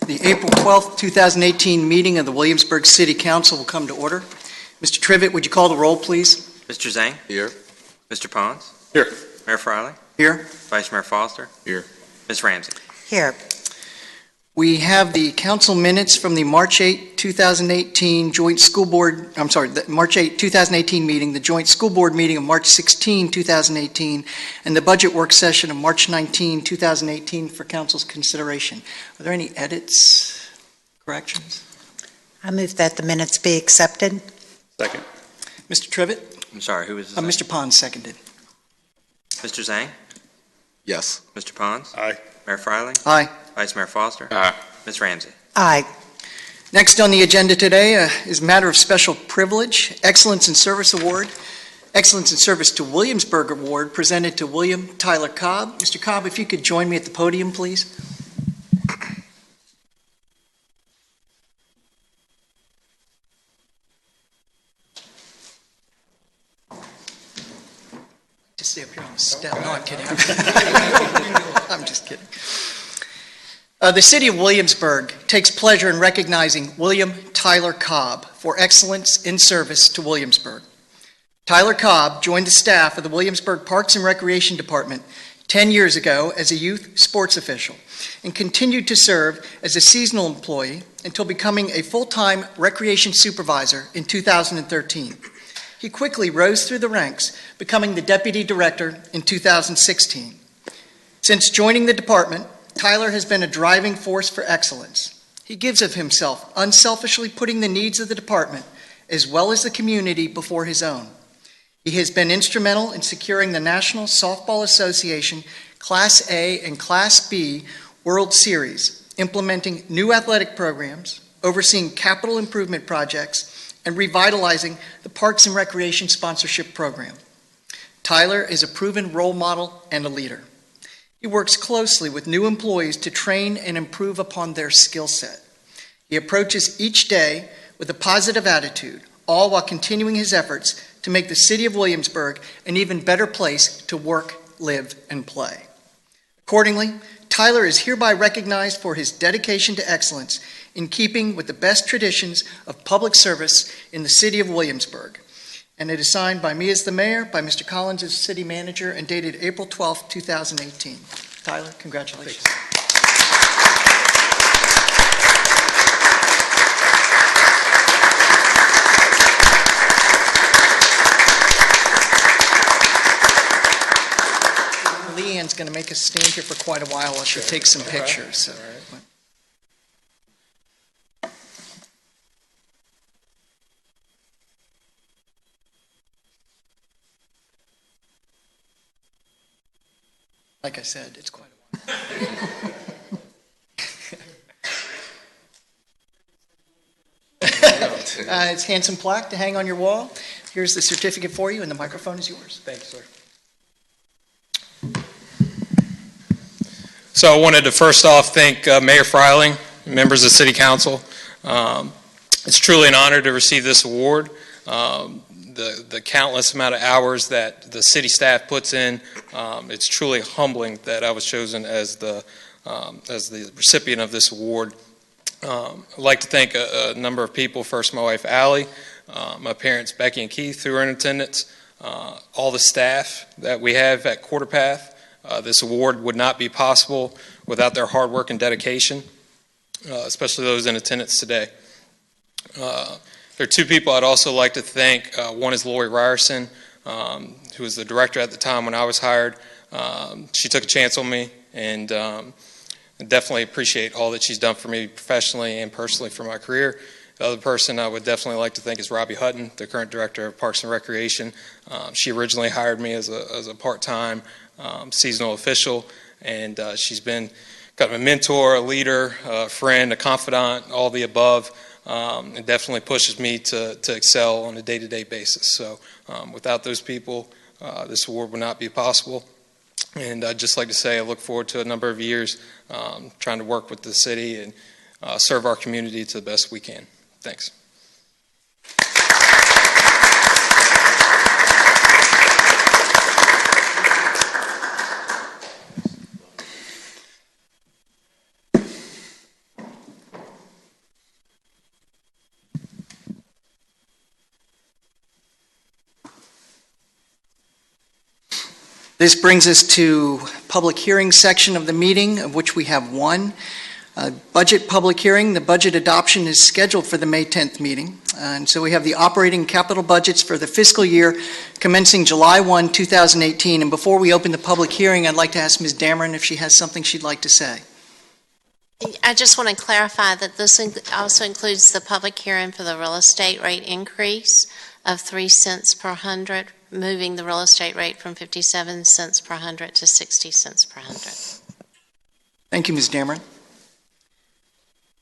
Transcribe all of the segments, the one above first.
The April 12th, 2018 meeting of the Williamsburg City Council will come to order. Mr. Trivett, would you call the roll, please? Mr. Zhang? Here. Mr. Pons? Here. Mayor Friley? Here. Vice Mayor Foster? Here. Ms. Ramsey? Here. We have the council minutes from the March 8, 2018 joint school board, the March 8, 2018 meeting, the joint school board meeting of March 16, 2018, and the budget work session of March 19, 2018 for council's consideration. Are there any edits, corrections? I move that the minutes be accepted. Second. Mr. Trivett? I'm sorry, who was this? Mr. Pons seconded. Mr. Zhang? Yes. Mr. Pons? Aye. Mayor Friley? Aye. Vice Mayor Foster? Aye. Ms. Ramsey? Aye. Next on the agenda today is matter of special privilege, Excellence in Service Award, Excellence in Service to Williamsburg Award presented to William Tyler Cobb. Mr. Cobb, if you could join me at the podium, please. Just stay up here on the step. No, I'm kidding. I'm just kidding. The City of Williamsburg takes pleasure in recognizing William Tyler Cobb for excellence in service to Williamsburg. Tyler Cobb joined the staff of the Williamsburg Parks and Recreation Department 10 years ago as a youth sports official and continued to serve as a seasonal employee until becoming a full-time recreation supervisor in 2013. He quickly rose through the ranks, becoming the deputy director in 2016. Since joining the department, Tyler has been a driving force for excellence. He gives of himself, unselfishly putting the needs of the department as well as the community before his own. He has been instrumental in securing the National Softball Association Class A and Class B World Series, implementing new athletic programs, overseeing capital improvement projects, and revitalizing the Parks and Recreation Sponsorship Program. Tyler is a proven role model and a leader. He works closely with new employees to train and improve upon their skill set. He approaches each day with a positive attitude, all while continuing his efforts to make the City of Williamsburg an even better place to work, live, and play. Accordingly, Tyler is hereby recognized for his dedication to excellence in keeping with the best traditions of public service in the City of Williamsburg. And it is signed by me as the mayor, by Mr. Collins as city manager, and dated April 12, 2018. Tyler, congratulations. Leanne's going to make us stand here for quite a while she takes some pictures. So. Like I said, it's quite a while. It's a handsome plaque to hang on your wall. Here's the certificate for you, and the microphone is yours. Thanks, sir. So I wanted to first off thank Mayor Friley, members of City Council. It's truly an honor to receive this award. The countless amount of hours that the city staff puts in, it's truly humbling that I was chosen as the recipient of this award. I'd like to thank a number of people. First, my wife, Allie, my parents, Becky and Keith, who are in attendance, all the staff that we have at Quarter Path. This award would not be possible without their hard work and dedication, especially those in attendance today. There are two people I'd also like to thank. One is Lori Ryerson, who was the director at the time when I was hired. She took a chance on me, and definitely appreciate all that she's done for me professionally and personally for my career. The other person I would definitely like to thank is Robbie Hutton, the current director of Parks and Recreation. She originally hired me as a part-time seasonal official, and she's been kind of a mentor, a leader, a friend, a confidant, all the above. It definitely pushes me to excel on a day-to-day basis. So without those people, this award would not be possible. And I'd just like to say I look forward to a number of years trying to work with the city and serve our community to the best we can. Thanks. This brings us to public hearing section of the meeting, of which we have one. Budget public hearing. The budget adoption is scheduled for the May 10th meeting. And so we have the operating capital budgets for the fiscal year commencing July 1, 2018. And before we open the public hearing, I'd like to ask Ms. Dameron if she has something she'd like to say. I just want to clarify that this also includes the public hearing for the real estate rate increase of 3 cents per hundred, moving the real estate rate from 57 cents per hundred to 60 cents per hundred. Thank you, Ms. Dameron.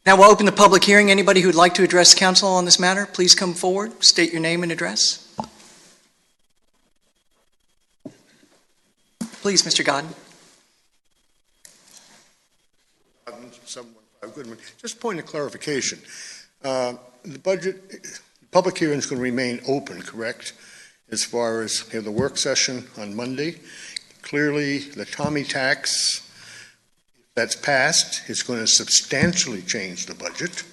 Now we'll open the public hearing. Anybody who would like to address council on this matter, please come forward, state your name and address. Please, Mr. Godden. Just a point of clarification. The public hearing is going to remain open, correct? As far as the work session on Monday, clearly the Tommy tax that's passed is going to substantially change the budget.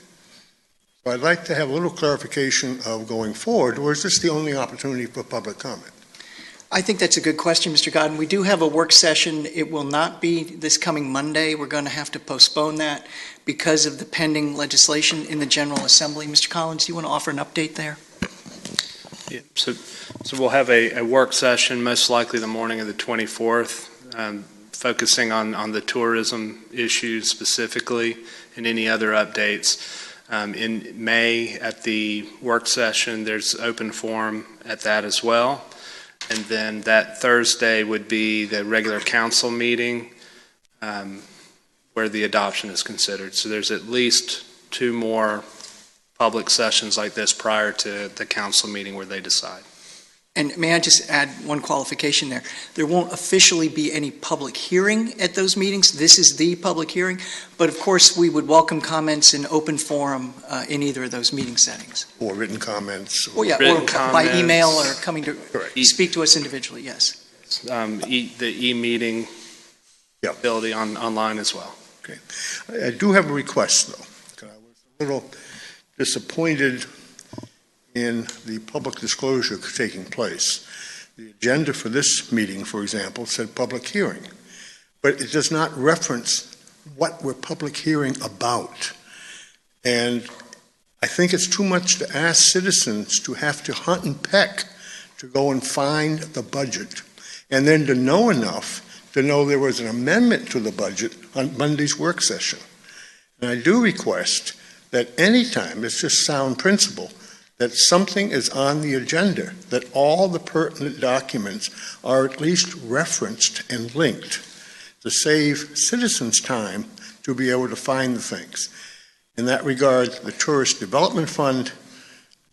So I'd like to have a little clarification of going forward, or is this the only opportunity for public comment? I think that's a good question, Mr. Godden. We do have a work session. It will not be this coming Monday. We're going to have to postpone that because of the pending legislation in the General Assembly. Mr. Collins, do you want to offer an update there? Yeah, so we'll have a work session, most likely the morning of the 24th, focusing on the tourism issues specifically and any other updates. In May at the work session, there's open forum at that as well. And then that Thursday would be the regular council meeting where the adoption is considered. So there's at least 2 more public sessions like this prior to the council meeting where they decide. And may I just add one qualification there? There won't officially be any public hearing at those meetings. This is the public hearing. But of course, we would welcome comments in open forum in either of those meeting settings. Or written comments? Or by email or coming to speak to us individually, yes. The e-meeting ability online as well. Okay. I do have a request, though. I was a little disappointed in the public disclosure taking place. The agenda for this meeting, for example, said public hearing, but it does not reference what we're public hearing about. And I think it's too much to ask citizens to have to hunt and peck to go and find the budget, and then to know enough to know there was an amendment to the budget on Monday's work session. And I do request that anytime, it's just sound principle, that something is on the agenda, that all the pertinent documents are at least referenced and linked to save citizens time to be able to find the things. In that regard, the Tourist Development Fund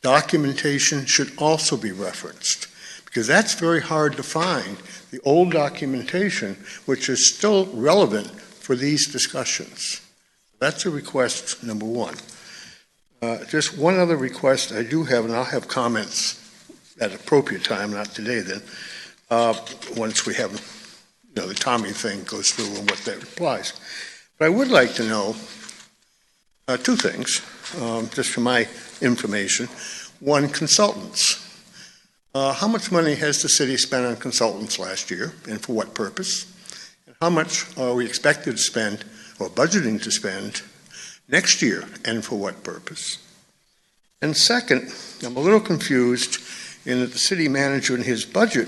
documentation should also be referenced, because that's very hard to find, the old documentation, which is still relevant for these discussions. That's a request number one. Just one other request I do have, and I'll have comments at appropriate time, not today then, once we have, the Tommy thing goes through and what that implies. But I would like to know 2 things, just for my information. One, consultants. How much money has the city spent on consultants last year, and for what purpose? And how much are we expected to spend, or budgeting to spend, next year, and for what purpose? And second, I'm a little confused in that the city manager in his budget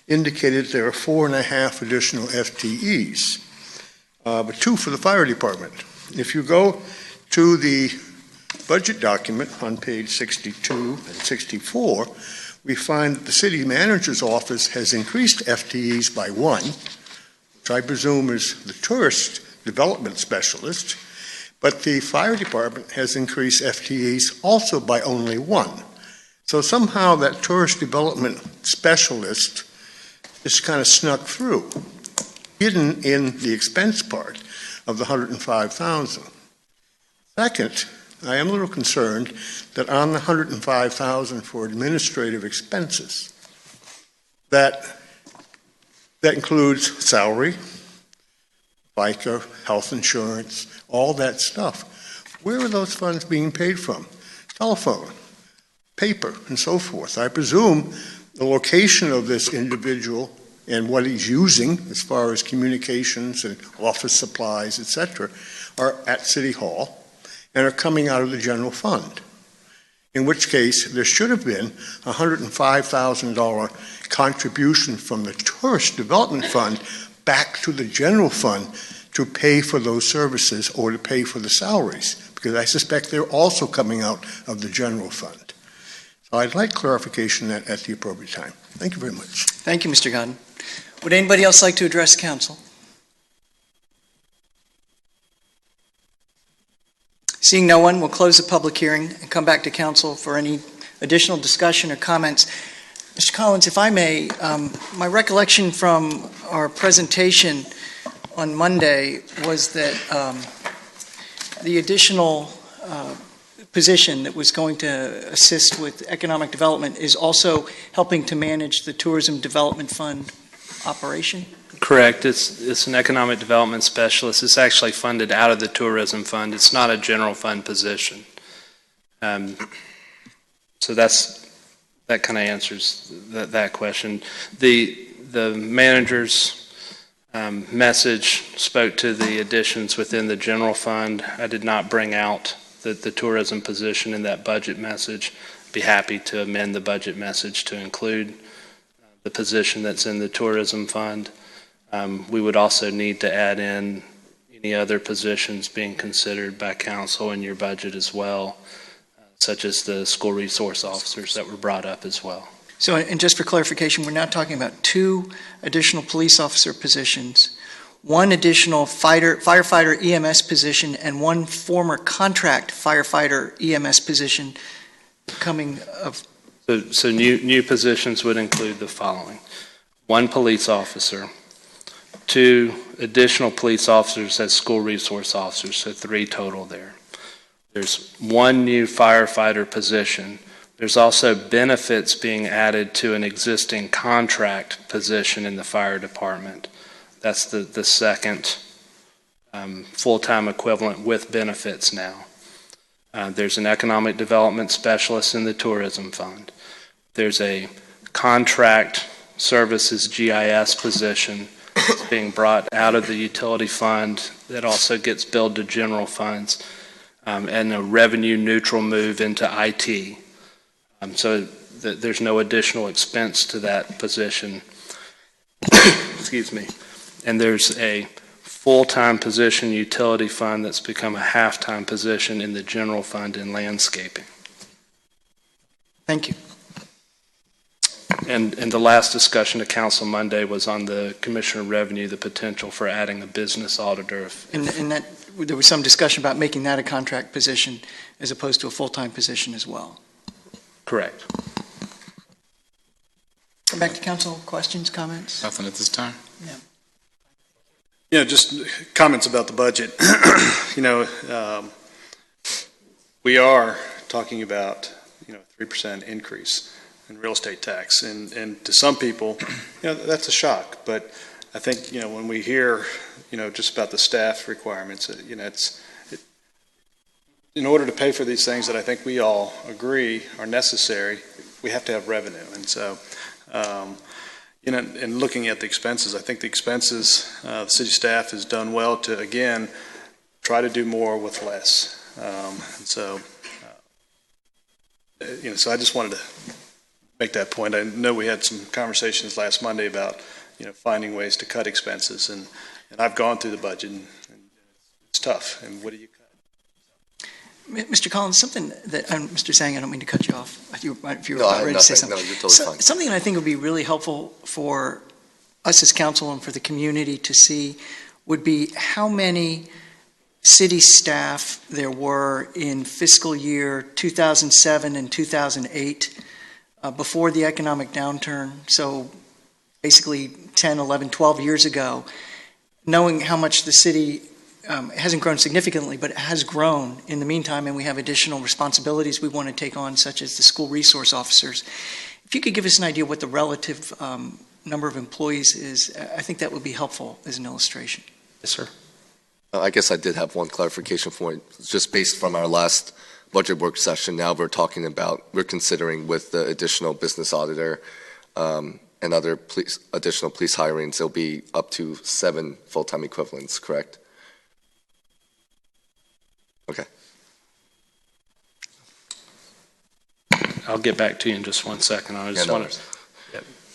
indicated there are 4.5 additional FTEs, but 2 for the fire department. If you go to the budget document on page 62 and 64, we find that the city manager's office has increased FTEs by 1, which I presume is the tourist development specialist, but the fire department has increased FTEs also by only 1. So somehow that tourist development specialist is kind of snuck through, hidden in the expense part of the $105,000. Second, I am a little concerned that on the $105,000 for administrative expenses, that includes salary, FICA, health insurance, all that stuff. Where are those funds being paid from? Telephone, paper, and so forth. I presume the location of this individual and what he's using as far as communications and office supplies, et cetera, are at City Hall and are coming out of the general fund. In which case, there should have been a $105,000 contribution from the Tourist Development Fund back to the general fund to pay for those services or to pay for the salaries, because I suspect they're also coming out of the general fund. So I'd like clarification at the appropriate time. Thank you very much. Thank you, Mr. Godden. Would anybody else like to address council? Seeing no one, we'll close the public hearing and come back to council for any additional discussion or comments. Mr. Collins, if I may, my recollection from our presentation on Monday was that the additional position that was going to assist with economic development is also helping to manage the Tourism Development Fund operation? Correct. It's an economic development specialist. It's actually funded out of the tourism fund. It's not a general fund position. So that kind of answers that question. The manager's message spoke to the additions within the general fund. I did not bring out the tourism position in that budget message. Be happy to amend the budget message to include the position that's in the tourism fund. We would also need to add in any other positions being considered by council in your budget as well, such as the school resource officers that were brought up as well. So, and just for clarification, we're now talking about 2 additional police officer positions, 1 additional firefighter EMS position, and 1 former contract firefighter EMS position coming of. So new positions would include the following: 1 police officer, 2 additional police officers as school resource officers, so 3 total there. There's 1 new firefighter position. There's also benefits being added to an existing contract position in the fire department. That's the second full-time equivalent with benefits now. There's an economic development specialist in the tourism fund. There's a contract services GIS position that's being brought out of the utility fund that also gets billed to general funds, and a revenue neutral move into IT. So there's no additional expense to that position. Excuse me. And there's a full-time position utility fund that's become a half-time position in the general fund in landscaping. Thank you. And the last discussion to council Monday was on the commissioner of revenue, the potential for adding a business auditor. And that there was some discussion about making that a contract position as opposed to a full-time position as well. Correct. Come back to council. Questions, comments? Nothing at this time. Yeah. Yeah, just comments about the budget. We are talking about 3% increase in real estate tax, and to some people, that's a shock. But I think when we hear just about the staff requirements, in order to pay for these things that I think we all agree are necessary, we have to have revenue, and so. And looking at the expenses, I think the expenses, the city staff has done well to, again, try to do more with less. So I just wanted to make that point. I know we had some conversations last Monday about, finding ways to cut expenses, and I've gone through the budget, and it's tough. And what do you cut? Mr. Collins, something that, Mr. Zhang, I don't mean to cut you off. If you were No, I have ready to say nothing. something. No, you're totally fine. Something that I think would be really helpful for us as council and for the community to see would be how many city staff there were in fiscal year 2007 and 2008 before the economic downturn. So basically 10, 11, 12 years ago, knowing how much the city hasn't grown significantly, but it has grown in the meantime, and we have additional responsibilities we want to take on, such as the school resource officers. If you could give us an idea what the relative number of employees is, I think that would be helpful as an illustration. Yes, sir. I guess I did have one clarification point. Just based from our last budget work session, now we're considering with the additional business auditor, and other additional police hirings, it'll be up to 7 full-time equivalents, correct? Okay. I'll get back to you in just one second. I just want to.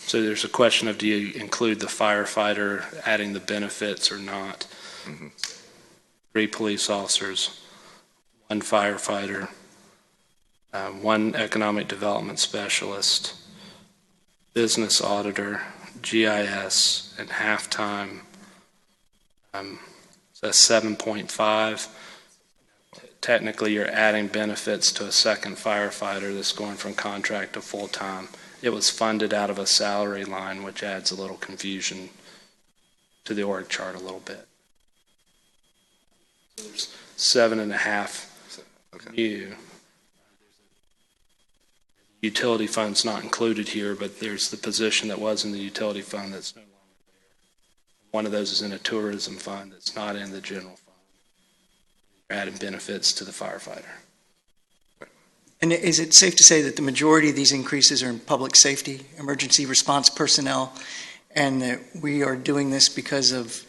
So there's a question of, do you include the firefighter adding the benefits or not? 3 police officers, 1 firefighter, 1 economic development specialist, business auditor, GIS, and half-time. So that's 7.5. Technically, you're adding benefits to a second firefighter that's going from contract to full-time. It was funded out of a salary line, which adds a little confusion to the org chart a little bit. So there's 7.5 new. Utility fund's not included here, but there's the position that was in the utility fund that's no longer there. One of those is in a tourism fund that's not in the general fund. You're adding benefits to the firefighter. And is it safe to say that the majority of these increases are in public safety, emergency response personnel, and that we are doing this because of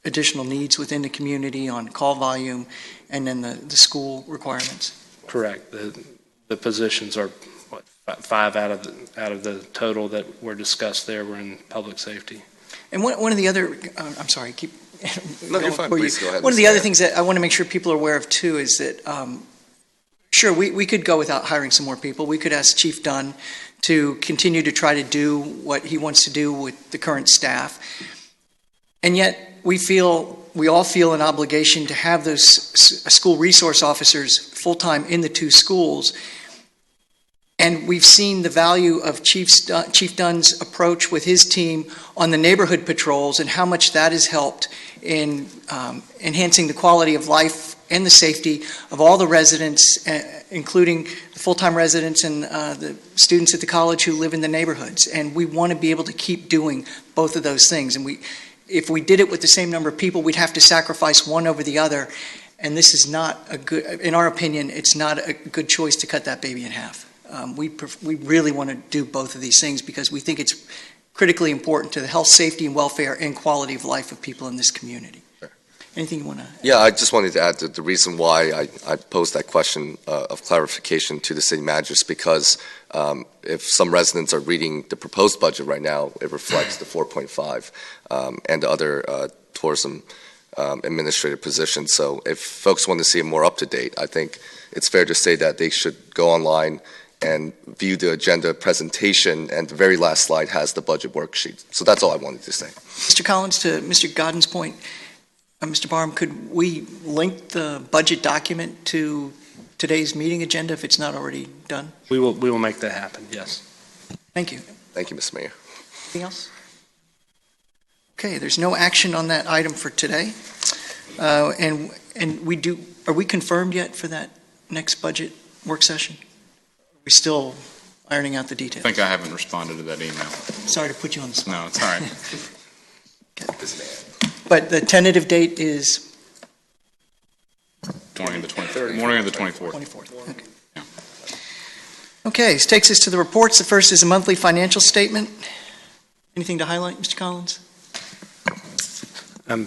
additional needs within the community on call volume and then the school requirements? Correct. The positions are, what, 5 out of the total that were discussed there were in public safety. And one of the other, I'm sorry, keep. No, you're fine. Please go ahead. One of the other things that I want to make sure people are aware of too is that, sure, we could go without hiring some more people. We could ask Chief Dunn to continue to try to do what he wants to do with the current staff. And yet we all feel an obligation to have those school resource officers full-time in the 2 schools. And we've seen the value of Chief Dunn's approach with his team on the neighborhood patrols and how much that has helped in enhancing the quality of life and the safety of all the residents, including the full-time residents and the students at the college who live in the neighborhoods. And we want to be able to keep doing both of those things. And if we did it with the same number of people, we'd have to sacrifice one over the other. And this is not a good, in our opinion, it's not a good choice to cut that baby in half. We really want to do both of these things because we think it's critically important to the health, safety, and welfare and quality of life of people in this community. Anything you want to add? Yeah, I just wanted to add that the reason why I posed that question of clarification to the city manager is because if some residents are reading the proposed budget right now, it reflects the 4.5 and the other tourism administrative positions. So if folks want to see it more up to date, I think it's fair to say that they should go online and view the agenda presentation, and the very last slide has the budget worksheet. So that's all I wanted to say. Mr. Collins, to Mr. Godden's point, Mr. Barham, could we link the budget document to today's meeting agenda if it's not already done? We will make that happen, yes. Thank you. Thank you, Mr. Mayor. Anything else? Okay, there's no action on that item for today. And are we confirmed yet for that next budget work session? Are we still ironing out the details? I think I haven't responded to that email. Sorry to put you on the spot. No, it's all right. But the tentative date is? Morning of the 23rd. Morning of the 24th. 24th, okay. Yeah. Okay, this takes us to the reports. The first is a monthly financial statement. Anything to highlight, Mr. Collins?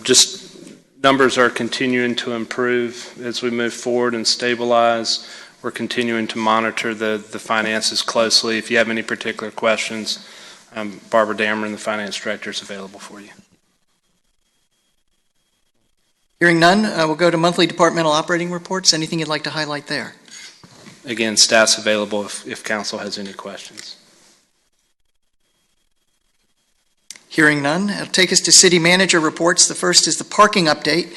Just numbers are continuing to improve as we move forward and stabilize. We're continuing to monitor the finances closely. If you have any particular questions, Barbara Dameron, the finance director, is available for you. Hearing none, we'll go to monthly departmental operating reports. Anything you'd like to highlight there? Again, staff's available if council has any questions. Hearing none, it'll take us to city manager reports. The first is the parking update.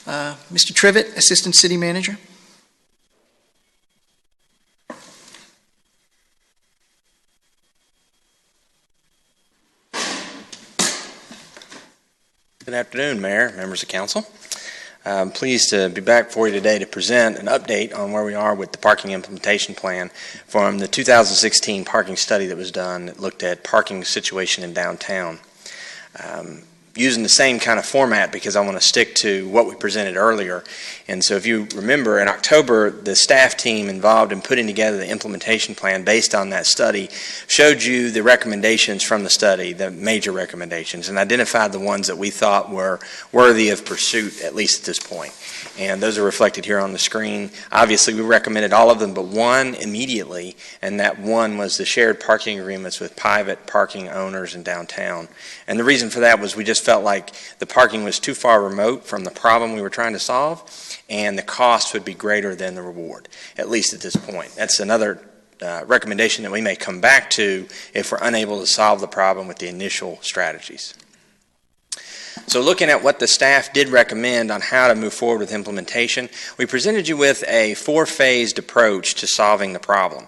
Mr. Trivett, Assistant City Manager. Good afternoon, Mayor, members of council. I'm pleased to be back for you today to present an update on where we are with the parking implementation plan from the 2016 parking study that was done that looked at parking situation in downtown. using the same kind of format because I want to stick to what we presented earlier. And so if you remember, in October, the staff team involved in putting together the implementation plan based on that study showed you the recommendations from the study, the major recommendations, and identified the ones that we thought were worthy of pursuit, at least at this point. And those are reflected here on the screen. Obviously, we recommended all of them but one immediately, and that one was the shared parking agreements with private parking owners in downtown. And the reason for that was we just felt like the parking was too far remote from the problem we were trying to solve, and the cost would be greater than the reward, at least at this point. That's another recommendation that we may come back to if we're unable to solve the problem with the initial strategies. So looking at what the staff did recommend on how to move forward with implementation, we presented you with a 4-phased approach to solving the problem.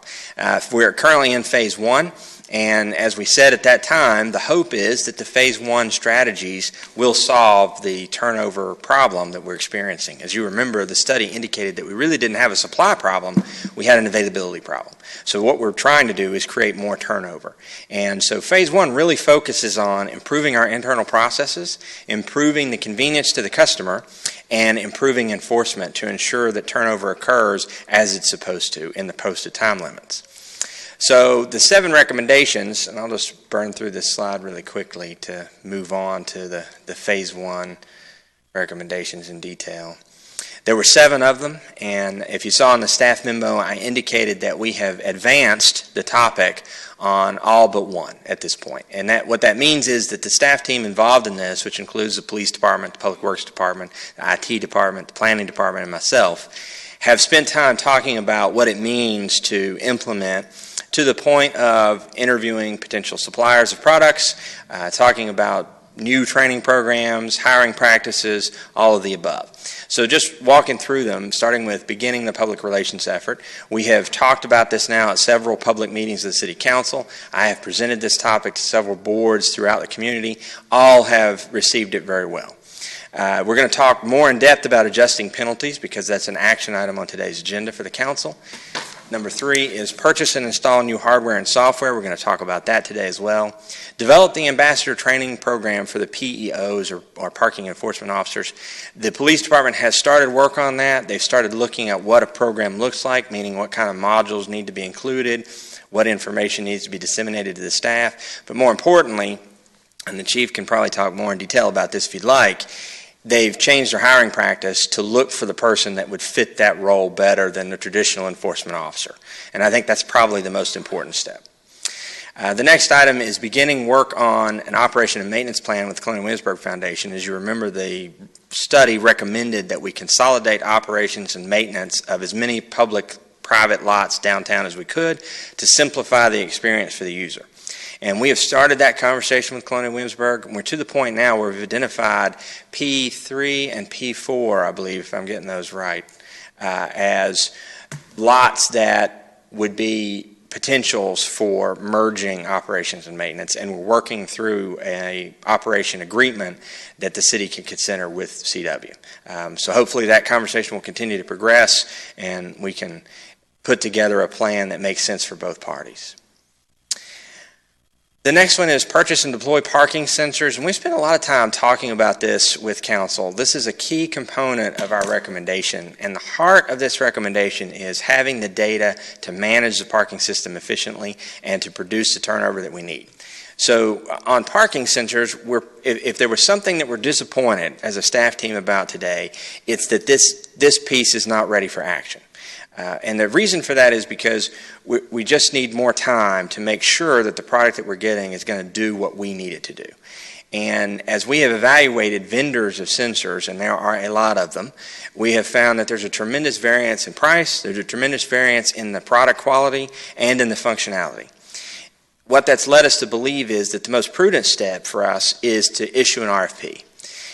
We're currently in phase 1. And as we said at that time, the hope is that the phase 1 strategies will solve the turnover problem that we're experiencing. As you remember, the study indicated that we really didn't have a supply problem, we had an availability problem. So what we're trying to do is create more turnover. And so phase 1 really focuses on improving our internal processes, improving the convenience to the customer, and improving enforcement to ensure that turnover occurs as it's supposed to in the posted time limits. So the 7 recommendations, and I'll just burn through this slide really quickly to move on to the phase 1 recommendations in detail. There were 7 of them, and if you saw in the staff memo, I indicated that we have advanced the topic on all but 1 at this point. And what that means is that the staff team involved in this, which includes the police department, the public works department, the IT department, the planning department, and myself, have spent time talking about what it means to implement, to the point of interviewing potential suppliers of products, talking about new training programs, hiring practices, all of the above. So just walking through them, starting with beginning the public relations effort. We have talked about this now at several public meetings of the City Council. I have presented this topic to several boards throughout the community. All have received it very well. We're going to talk more in depth about adjusting penalties because that's an action item on today's agenda for the council. Number 3 is purchase and install new hardware and software. We're going to talk about that today as well. Develop the ambassador training program for the PEOs or parking enforcement officers. The police department has started work on that. They've started looking at what a program looks like, meaning what kind of modules need to be included, what information needs to be disseminated to the staff. But more importantly, and the chief can probably talk more in detail about this if you'd like, they've changed their hiring practice to look for the person that would fit that role better than the traditional enforcement officer. And I think that's probably the most important step. The next item is beginning work on an operation and maintenance plan with the Colonial Williamsburg Foundation. As you remember, the study recommended that we consolidate operations and maintenance of as many public-private lots downtown as we could to simplify the experience for the user. And we have started that conversation with Colonial Williamsburg, and we're to the point now where we've identified P3 and P4, I believe, if I'm getting those right, as lots that would be potentials for merging operations and maintenance, and we're working through an operation agreement that the city can consider with CW. So hopefully that conversation will continue to progress, and we can put together a plan that makes sense for both parties. The next one is purchase and deploy parking sensors, and we spent a lot of time talking about this with council. This is a key component of our recommendation, and the heart of this recommendation is having the data to manage the parking system efficiently and to produce the turnover that we need. So on parking sensors, if there was something that we're disappointed as a staff team about today, it's that this piece is not ready for action. And the reason for that is because we just need more time to make sure that the product that we're getting is going to do what we need it to do. And as we have evaluated vendors of sensors, and there are a lot of them, we have found that there's a tremendous variance in price, there's a tremendous variance in the product quality, and in the functionality. What that's led us to believe is that the most prudent step for us is to issue an RFP.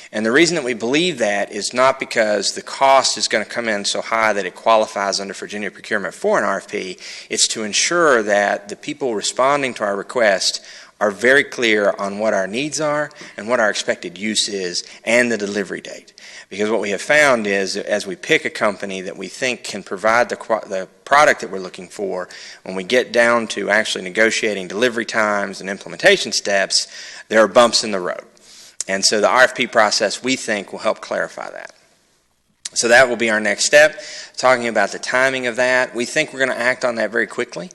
And the reason that we believe that is not because the cost is going to come in so high that it qualifies under Virginia procurement for an RFP. It's to ensure that the people responding to our request are very clear on what our needs are and what our expected use is and the delivery date. Because what we have found is as we pick a company that we think can provide the product that we're looking for, when we get down to actually negotiating delivery times and implementation steps, there are bumps in the road. And so the RFP process, we think, will help clarify that. So that will be our next step. Talking about the timing of that, we think we're going to act on that very quickly.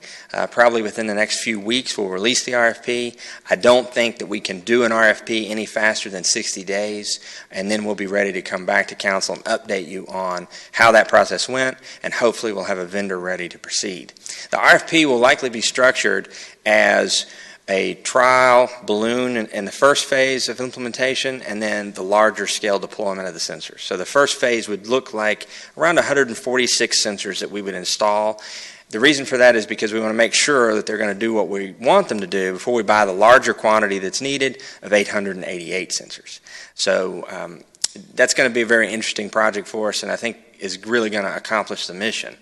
Probably within the next few weeks, we'll release the RFP. I don't think that we can do an RFP any faster than 60 days, and then we'll be ready to come back to council and update you on how that process went, and hopefully we'll have a vendor ready to proceed. The RFP will likely be structured as a trial balloon in the first phase of implementation, and then the larger scale deployment of the sensors. So the first phase would look like around 146 sensors that we would install. The reason for that is because we want to make sure that they're going to do what we want them to do before we buy the larger quantity that's needed of 888 sensors. So that's going to be a very interesting project for us, and I think is really going to accomplish the mission.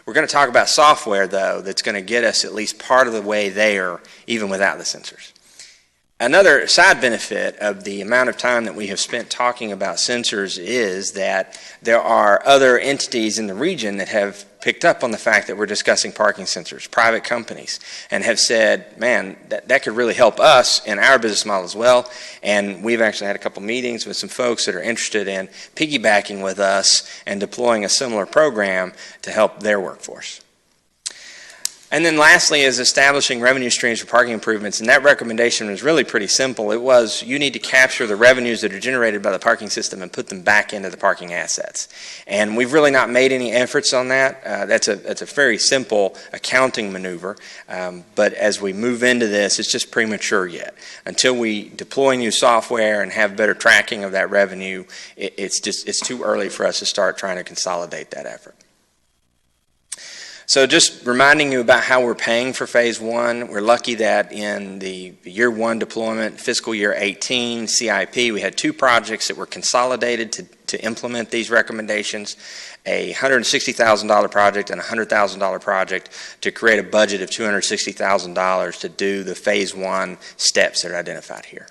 We're going to talk about software, though, that's going to get us at least part of the way there, even without the sensors. Another side benefit of the amount of time that we have spent talking about sensors is that there are other entities in the region that have picked up on the fact that we're discussing parking sensors, private companies, and have said, man, that could really help us in our business model as well. And we've actually had a couple meetings with some folks that are interested in piggybacking with us and deploying a similar program to help their workforce. And then lastly is establishing revenue streams for parking improvements, and that recommendation was really pretty simple. It was you need to capture the revenues that are generated by the parking system and put them back into the parking assets. And we've really not made any efforts on that. That's a very simple accounting maneuver, but as we move into this, it's just premature yet. Until we deploy new software and have better tracking of that revenue, it's too early for us to start trying to consolidate that effort. So just reminding you about how we're paying for phase one. We're lucky that in the year one deployment, fiscal year 18 CIP, we had two projects that were consolidated to implement these recommendations, a $160,000 project and a $100,000 project to create a budget of $260,000 to do the phase one steps that are identified here.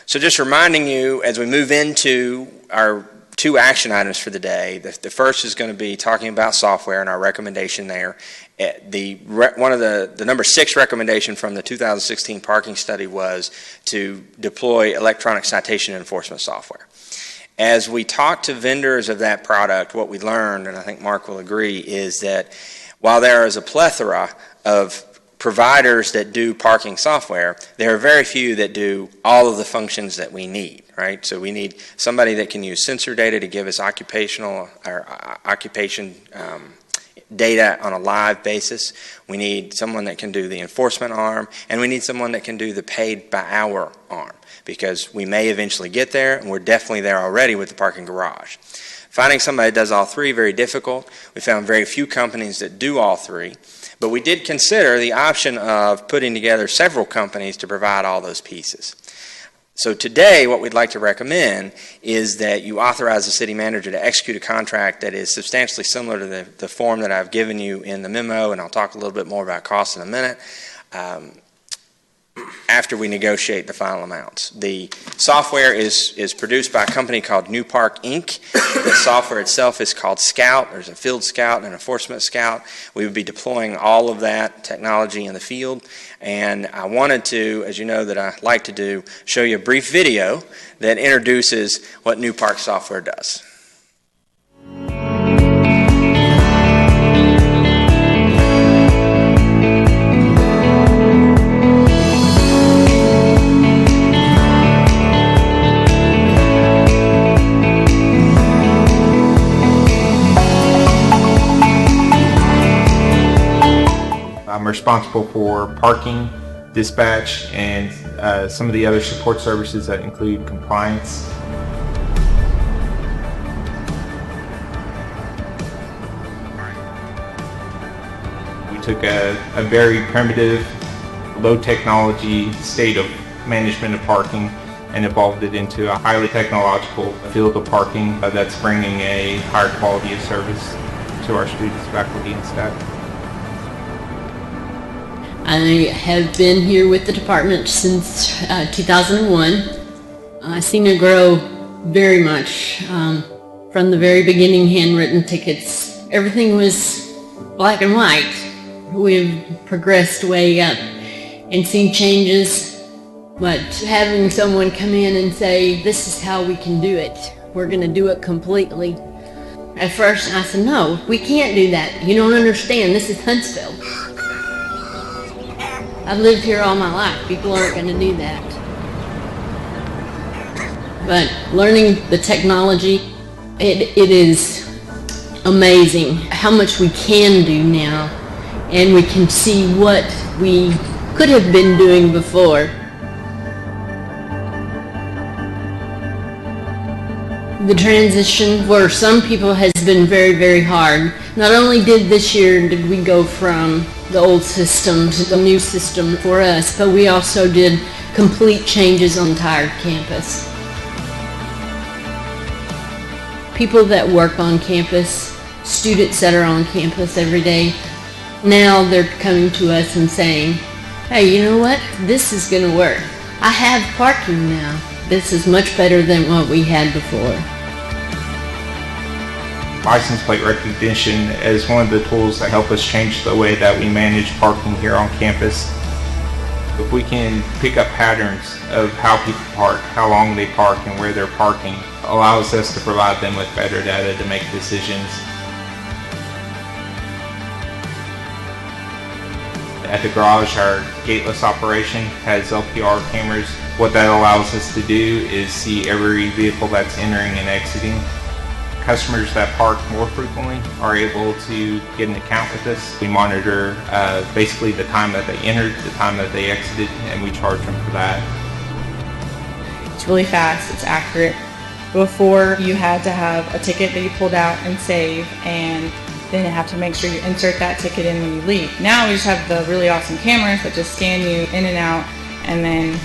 So just reminding you as we move into our two action items for the day. The first is going to be talking about software and our recommendation there. One of the number 6 recommendation from the 2016 parking study was to deploy electronic citation enforcement software. As we talked to vendors of that product, what we learned, and I think Mark will agree, is that while there is a plethora of providers that do parking software, there are very few that do all of the functions that we need, right? So we need somebody that can use sensor data to give us occupation data on a live basis. We need someone that can do the enforcement arm, and we need someone that can do the paid by hour arm, because we may eventually get there, and we're definitely there already with the parking garage. Finding somebody that does all three, very difficult. We found very few companies that do all three. But we did consider the option of putting together several companies to provide all those pieces. So today, what we'd like to recommend is that you authorize the city manager to execute a contract that is substantially similar to the form that I've given you in the memo, and I'll talk a little bit more about costs in a minute, after we negotiate the final amounts. The software is produced by a company called New Park Inc. The software itself is called Scout. There's a Field Scout and an Enforcement Scout. We would be deploying all of that technology in the field. And I wanted to, as you know that I like to do, show you a brief video that introduces what New Park software does. I'm responsible for parking, dispatch, and some of the other support services that include compliance. We took a very primitive, low technology state of management of parking and evolved it into a highly technological field of parking that's bringing a higher quality of service to our students, faculty, and staff. I have been here with the department since 2001. I've seen it grow very much. From the very beginning, handwritten tickets, everything was black and white. We've progressed way up and seen changes But having someone come in and say, this is how we can do it, we're going to do it completely. At first I said, no, we can't do that. You don't understand. This is Huntsville. I've lived here all my life. People aren't going to do that. But learning the technology, it is amazing how much we can do now, and we can see what we could have been doing before. The transition for some people has been very, very hard. Not only did this year did we go from the old system to the new system for us, but we also did complete changes on the entire campus. People that work on campus, students that are on campus every day, now they're coming to us and saying, hey, you know what? This is going to work. I have parking now. This is much better than what we had before. License plate recognition is one of the tools that help us change the way that we manage parking here on campus. If we can pick up patterns of how people park, how long they park, and where they're parking, allows us to provide them with better data to make decisions. At the garage, our gateless operation has LPR cameras. What that allows us to do is see every vehicle that's entering and exiting. Customers that park more frequently are able to get an account with us. We monitor basically the time that they entered, the time that they exited, and we charge them for that. It's really fast, it's accurate. Before, you had to have a ticket that you pulled out and save, and then you have to make sure you insert that ticket in when you leave. Now we just have the really awesome cameras that just scan you in and out, and then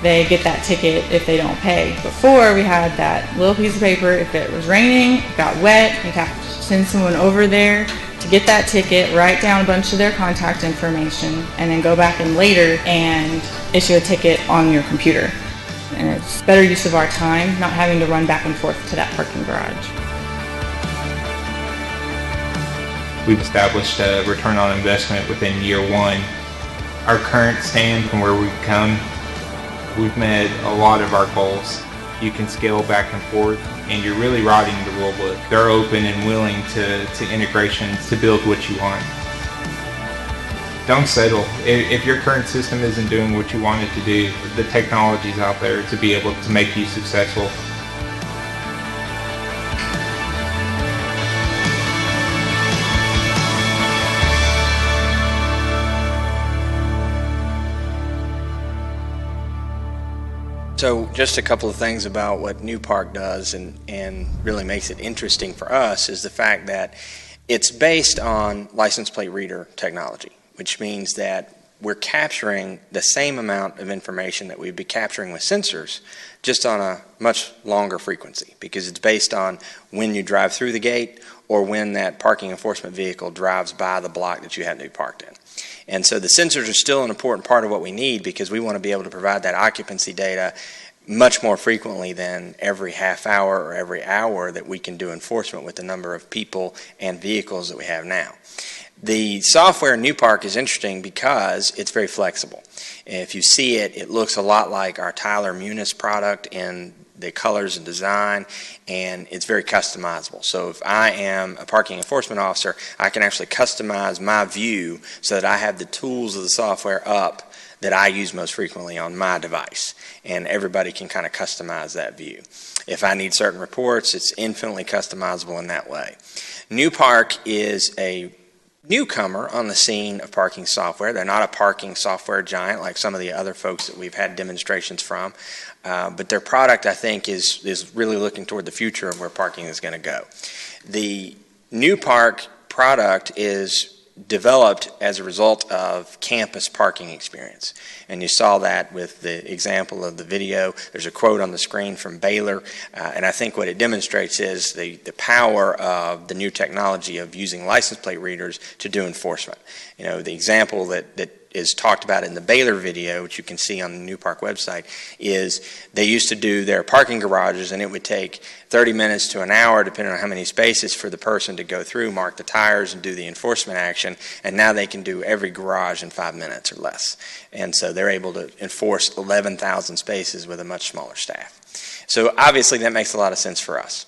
they get that ticket if they don't pay. Before, we had that little piece of paper. If it was raining, it got wet, you'd have to send someone over there to get that ticket, write down a bunch of their contact information, and then go back in later and issue a ticket on your computer. And it's better use of our time, not having to run back and forth to that parking garage. We've established a return on investment within year one. Our current stand and where we've come, we've met a lot of our goals. You can scale back and forth, and you're really riding the rule book. They're open and willing to integrations to build what you want. Don't settle. If your current system isn't doing what you want it to do, the technology's out there to be able to make you successful. So just a couple of things about what New Park does and really makes it interesting for us is the fact that it's based on license plate reader technology, which means that we're capturing the same amount of information that we'd be capturing with sensors, just on a much longer frequency, because it's based on when you drive through the gate or when that parking enforcement vehicle drives by the block that you happen to be parked in. And so the sensors are still an important part of what we need, because we want to be able to provide that occupancy data much more frequently than every half hour or every hour that we can do enforcement with the number of people and vehicles that we have now. The software in New Park is interesting because it's very flexible. If you see it, it looks a lot like our Tyler Munis product in the colors and design, and it's very customizable. So if I am a parking enforcement officer, I can actually customize my view so that I have the tools of the software up that I use most frequently on my device, and everybody can kind of customize that view. If I need certain reports, it's infinitely customizable in that way. New Park is a newcomer on the scene of parking software. They're not a parking software giant like some of the other folks that we've had demonstrations from, but their product, I think, is really looking toward the future of where parking is going to go. The New Park product is developed as a result of campus parking experience. And you saw that with the example of the video. There's a quote on the screen from Baylor, and I think what it demonstrates is the power of the new technology of using license plate readers to do enforcement. You know, the example that is talked about in the Baylor video, which you can see on the New Park website, is they used to do their parking garages, and it would take 30 minutes to an hour, depending on how many spaces, for the person to go through, mark the tires, and do the enforcement action. And now they can do every garage in 5 minutes or less. And so they're able to enforce 11,000 spaces with a much smaller staff. So obviously that makes a lot of sense for us.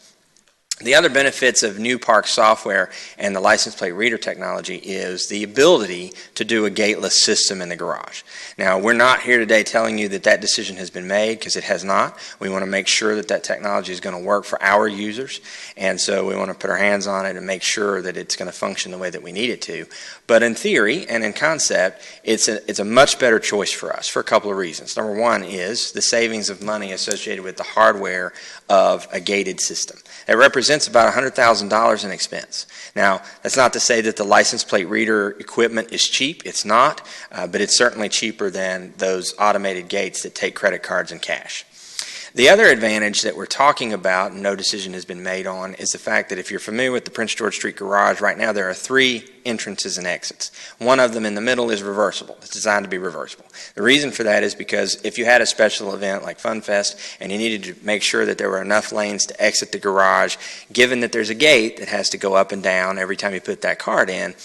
The other benefits of New Park software and the license plate reader technology is the ability to do a gateless system in the garage. Now, we're not here today telling you that that decision has been made, because it has not. We want to make sure that that technology is going to work for our users, and so we want to put our hands on it and make sure that it's going to function the way that we need it to. But in theory and in concept, it's a much better choice for us for a couple of reasons. Number one is the savings of money associated with the hardware of a gated system. It represents about $100,000 in expense. Now, that's not to say that the license plate reader equipment is cheap. It's not, but it's certainly cheaper than those automated gates that take credit cards and cash. The other advantage that we're talking about, and no decision has been made on, is the fact that if you're familiar with the Prince George Street Garage, right now there are 3 entrances and exits. One of them in the middle is reversible. It's designed to be reversible. The reason for that is because if you had a special event like Fun Fest and you needed to make sure that there were enough lanes to exit the garage, given that there's a gate that has to go up and down every time you put that card in,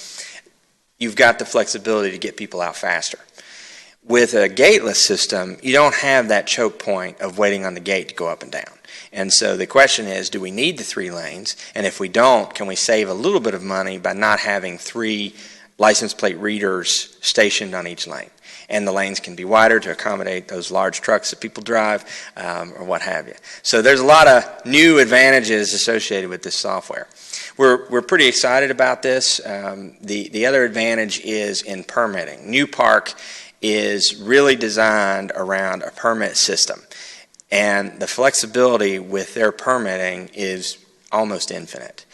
you've got the flexibility to get people out faster. With a gateless system, you don't have that choke point of waiting on the gate to go up and down. And so the question is, do we need the 3 lanes? And if we don't, can we save a little bit of money by not having 3 license plate readers stationed on each lane? And the lanes can be wider to accommodate those large trucks that people drive, or what have you. So there's a lot of new advantages associated with this software. We're pretty excited about this. The other advantage is in permitting. New Park is really designed around a permit system, and the flexibility with their permitting is almost infinite.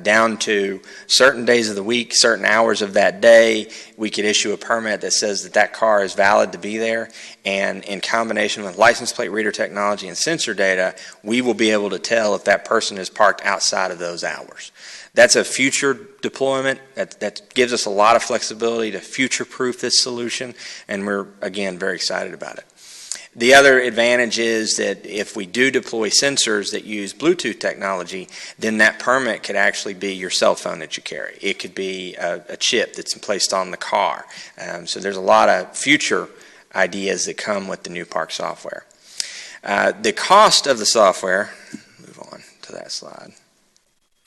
Down to certain days of the week, certain hours of that day, we could issue a permit that says that that car is valid to be there, and in combination with license plate reader technology and sensor data, we will be able to tell if that person is parked outside of those hours. That's a future deployment that gives us a lot of flexibility to future-proof this solution, and we're, again, very excited about it. The other advantage is that if we do deploy sensors that use Bluetooth technology, then that permit could actually be your cell phone that you carry. It could be a chip that's placed on the car. So there's a lot of future ideas that come with the New Park software. The cost of the software, move on to that slide.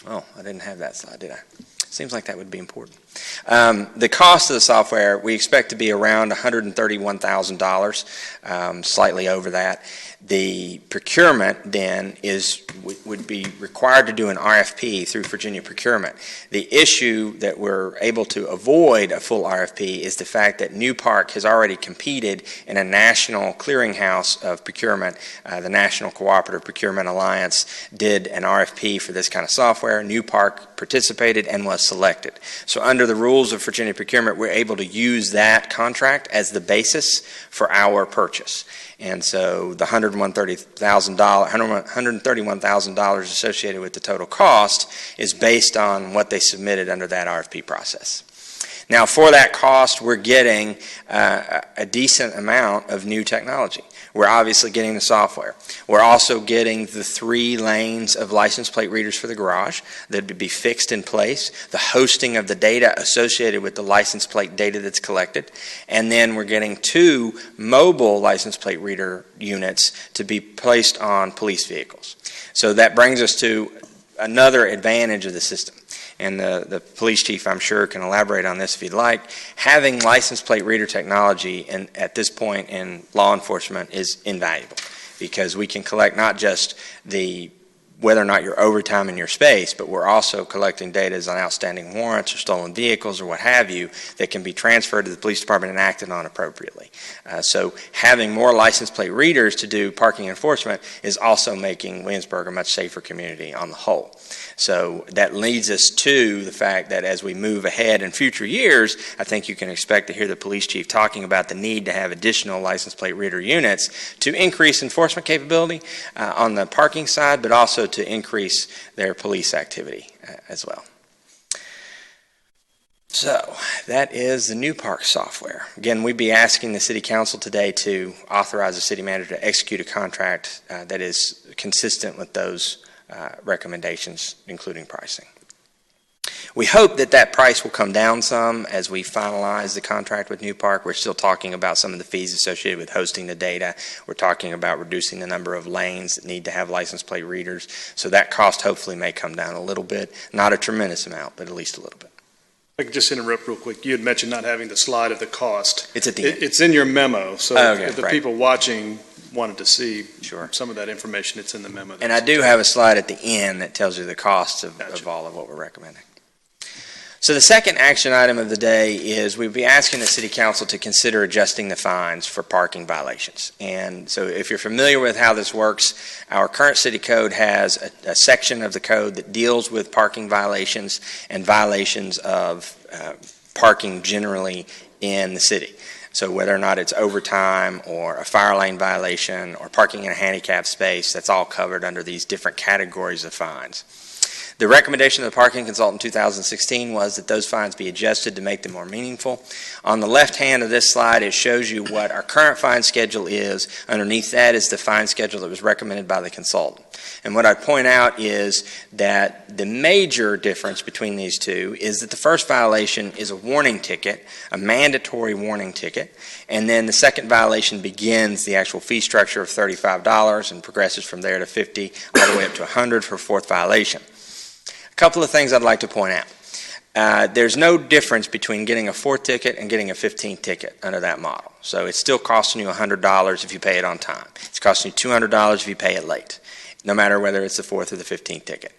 Oh, I didn't have that slide, did I? Seems like that would be important. The cost of the software, we expect to be around $131,000, slightly over that. The procurement then would be required to do an RFP through Virginia procurement. The issue that we're able to avoid a full RFP is the fact that New Park has already competed in a national clearinghouse of procurement. The National Cooperative Procurement Alliance did an RFP for this kind of software. New Park participated and was selected. So under the rules of Virginia procurement, we're able to use that contract as the basis for our purchase. And so the $131,000 associated with the total cost is based on what they submitted under that RFP process. Now, for that cost, we're getting a decent amount of new technology. We're obviously getting the software. We're also getting the 3 lanes of license plate readers for the garage that would be fixed in place, the hosting of the data associated with the license plate data that's collected, and then we're getting 2 mobile license plate reader units to be placed on police vehicles. So that brings us to another advantage of the system. And the police chief, I'm sure, can elaborate on this if he'd like. Having license plate reader technology at this point in law enforcement is invaluable, because we can collect not just whether or not you're overtime in your space, but we're also collecting data on outstanding warrants or stolen vehicles or what have you that can be transferred to the police department and acted on appropriately. So having more license plate readers to do parking enforcement is also making Williamsburg a much safer community on the whole. So that leads us to the fact that as we move ahead in future years, I think you can expect to hear the police chief talking about the need to have additional license plate reader units to increase enforcement capability on the parking side, but also to increase their police activity as well. So that is the new park software. Again, we'd be asking the City Council today to authorize the City Manager to execute a contract that is consistent with those recommendations, including pricing. We hope that that price will come down some as we finalize the contract with New Park. We're still talking about some of the fees associated with hosting the data. We're talking about reducing the number of lanes that need to have license plate readers. So that cost hopefully may come down a little bit. Not a tremendous amount, but at least a little bit. I could just interrupt real quick. You had mentioned not having the slide of the cost. It's at the end. It's in your memo, so if the right. people watching wanted to see Sure. some of that information, it's in the memo. And I do have a slide at the end that tells you the costs of all of what we're recommending. So the second action item of the day is we'd be asking the City Council to consider adjusting the fines for parking violations. And so if you're familiar with how this works, our current city code has a section of the code that deals with parking violations and violations of parking generally in the city. So whether or not it's overtime or a fire lane violation or parking in a handicap space, that's all covered under these different categories of fines. The recommendation of the parking consultant in 2016 was that those fines be adjusted to make them more meaningful. On the left hand of this slide, it shows you what our current fine schedule is. Underneath that is the fine schedule that was recommended by the consultant. And what I'd point out is that the major difference between these two is that the first violation is a warning ticket, a mandatory warning ticket, and then the second violation begins the actual fee structure of $35 and progresses from there to $50 all the way up to $100 for fourth violation. Couple of things I'd like to point out. There's no difference between getting a fourth ticket and getting a 15th ticket under that model. So it's still costing you $100 if you pay it on time. It's costing you $200 if you pay it late, no matter whether it's the fourth or the 15th ticket.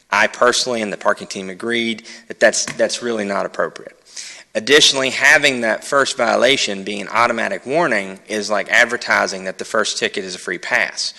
I personally and the parking team agreed that that's really not appropriate. Additionally, having that first violation being an automatic warning is like advertising that the first ticket is a free pass.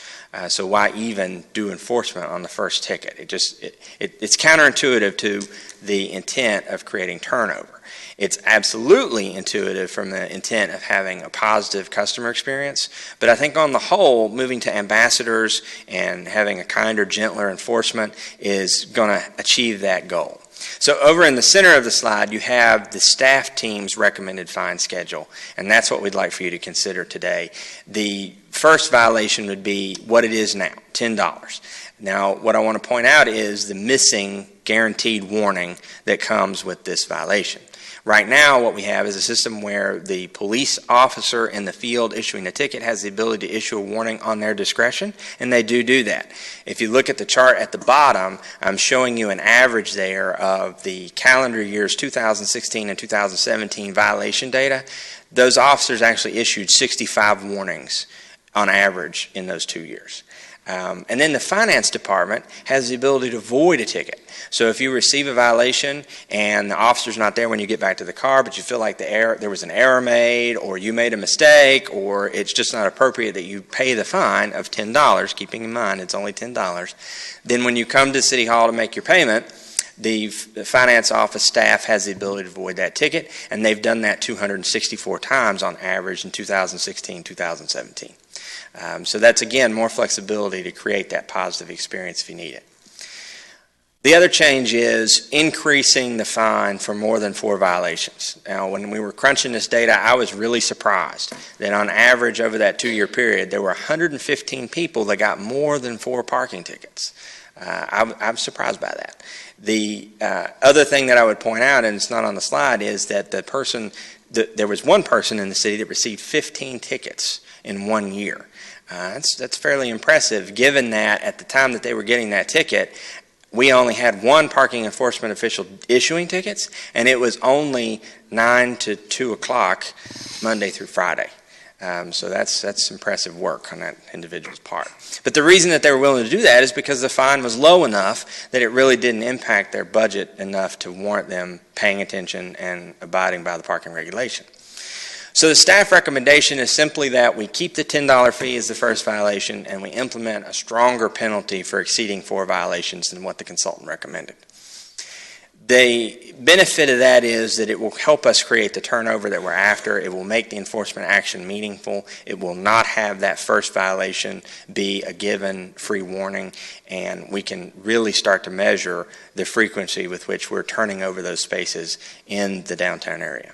So why even do enforcement on the first ticket? It's counterintuitive to the intent of creating turnover. It's absolutely intuitive from the intent of having a positive customer experience. But I think on the whole, moving to ambassadors and having a kinder, gentler enforcement is going to achieve that goal. So over in the center of the slide, you have the staff team's recommended fine schedule, and that's what we'd like for you to consider today. The first violation would be what it is now, $10. Now, what I want to point out is the missing guaranteed warning that comes with this violation. Right now, what we have is a system where the police officer in the field issuing the ticket has the ability to issue a warning on their discretion, and they do that. If you look at the chart at the bottom, I'm showing you an average there of the calendar years 2016 and 2017 violation data. Those officers actually issued 65 warnings on average in those 2 years. And then the finance department has the ability to void a ticket. So if you receive a violation and the officer's not there when you get back to the car, but you feel like there was an error made, or you made a mistake, or it's just not appropriate that you pay the fine of $10, keeping in mind it's only $10, then when you come to City Hall to make your payment, the finance office staff has the ability to void that ticket, and they've done that 264 times on average in 2016, 2017. So that's, again, more flexibility to create that positive experience if you need it. The other change is increasing the fine for more than 4 violations. Now, when we were crunching this data, I was really surprised that on average over that 2-year period, there were 115 people that got more than 4 parking tickets. I'm surprised by that. The other thing that I would point out, and it's not on the slide, is that there was one person in the city that received 15 tickets in 1 year. That's fairly impressive, given that at the time that they were getting that ticket, we only had one parking enforcement official issuing tickets, and it was only 9 to 2 o'clock Monday through Friday. So that's impressive work on that individual's part. But the reason that they were willing to do that is because the fine was low enough that it really didn't impact their budget enough to warrant them paying attention and abiding by the parking regulation. So the staff recommendation is simply that we keep the $10 fee as the first violation, and we implement a stronger penalty for exceeding 4 violations than what the consultant recommended. The benefit of that is that it will help us create the turnover that we're after. It will make the enforcement action meaningful. It will not have that first violation be a given free warning, and we can really start to measure the frequency with which we're turning over those spaces in the downtown area.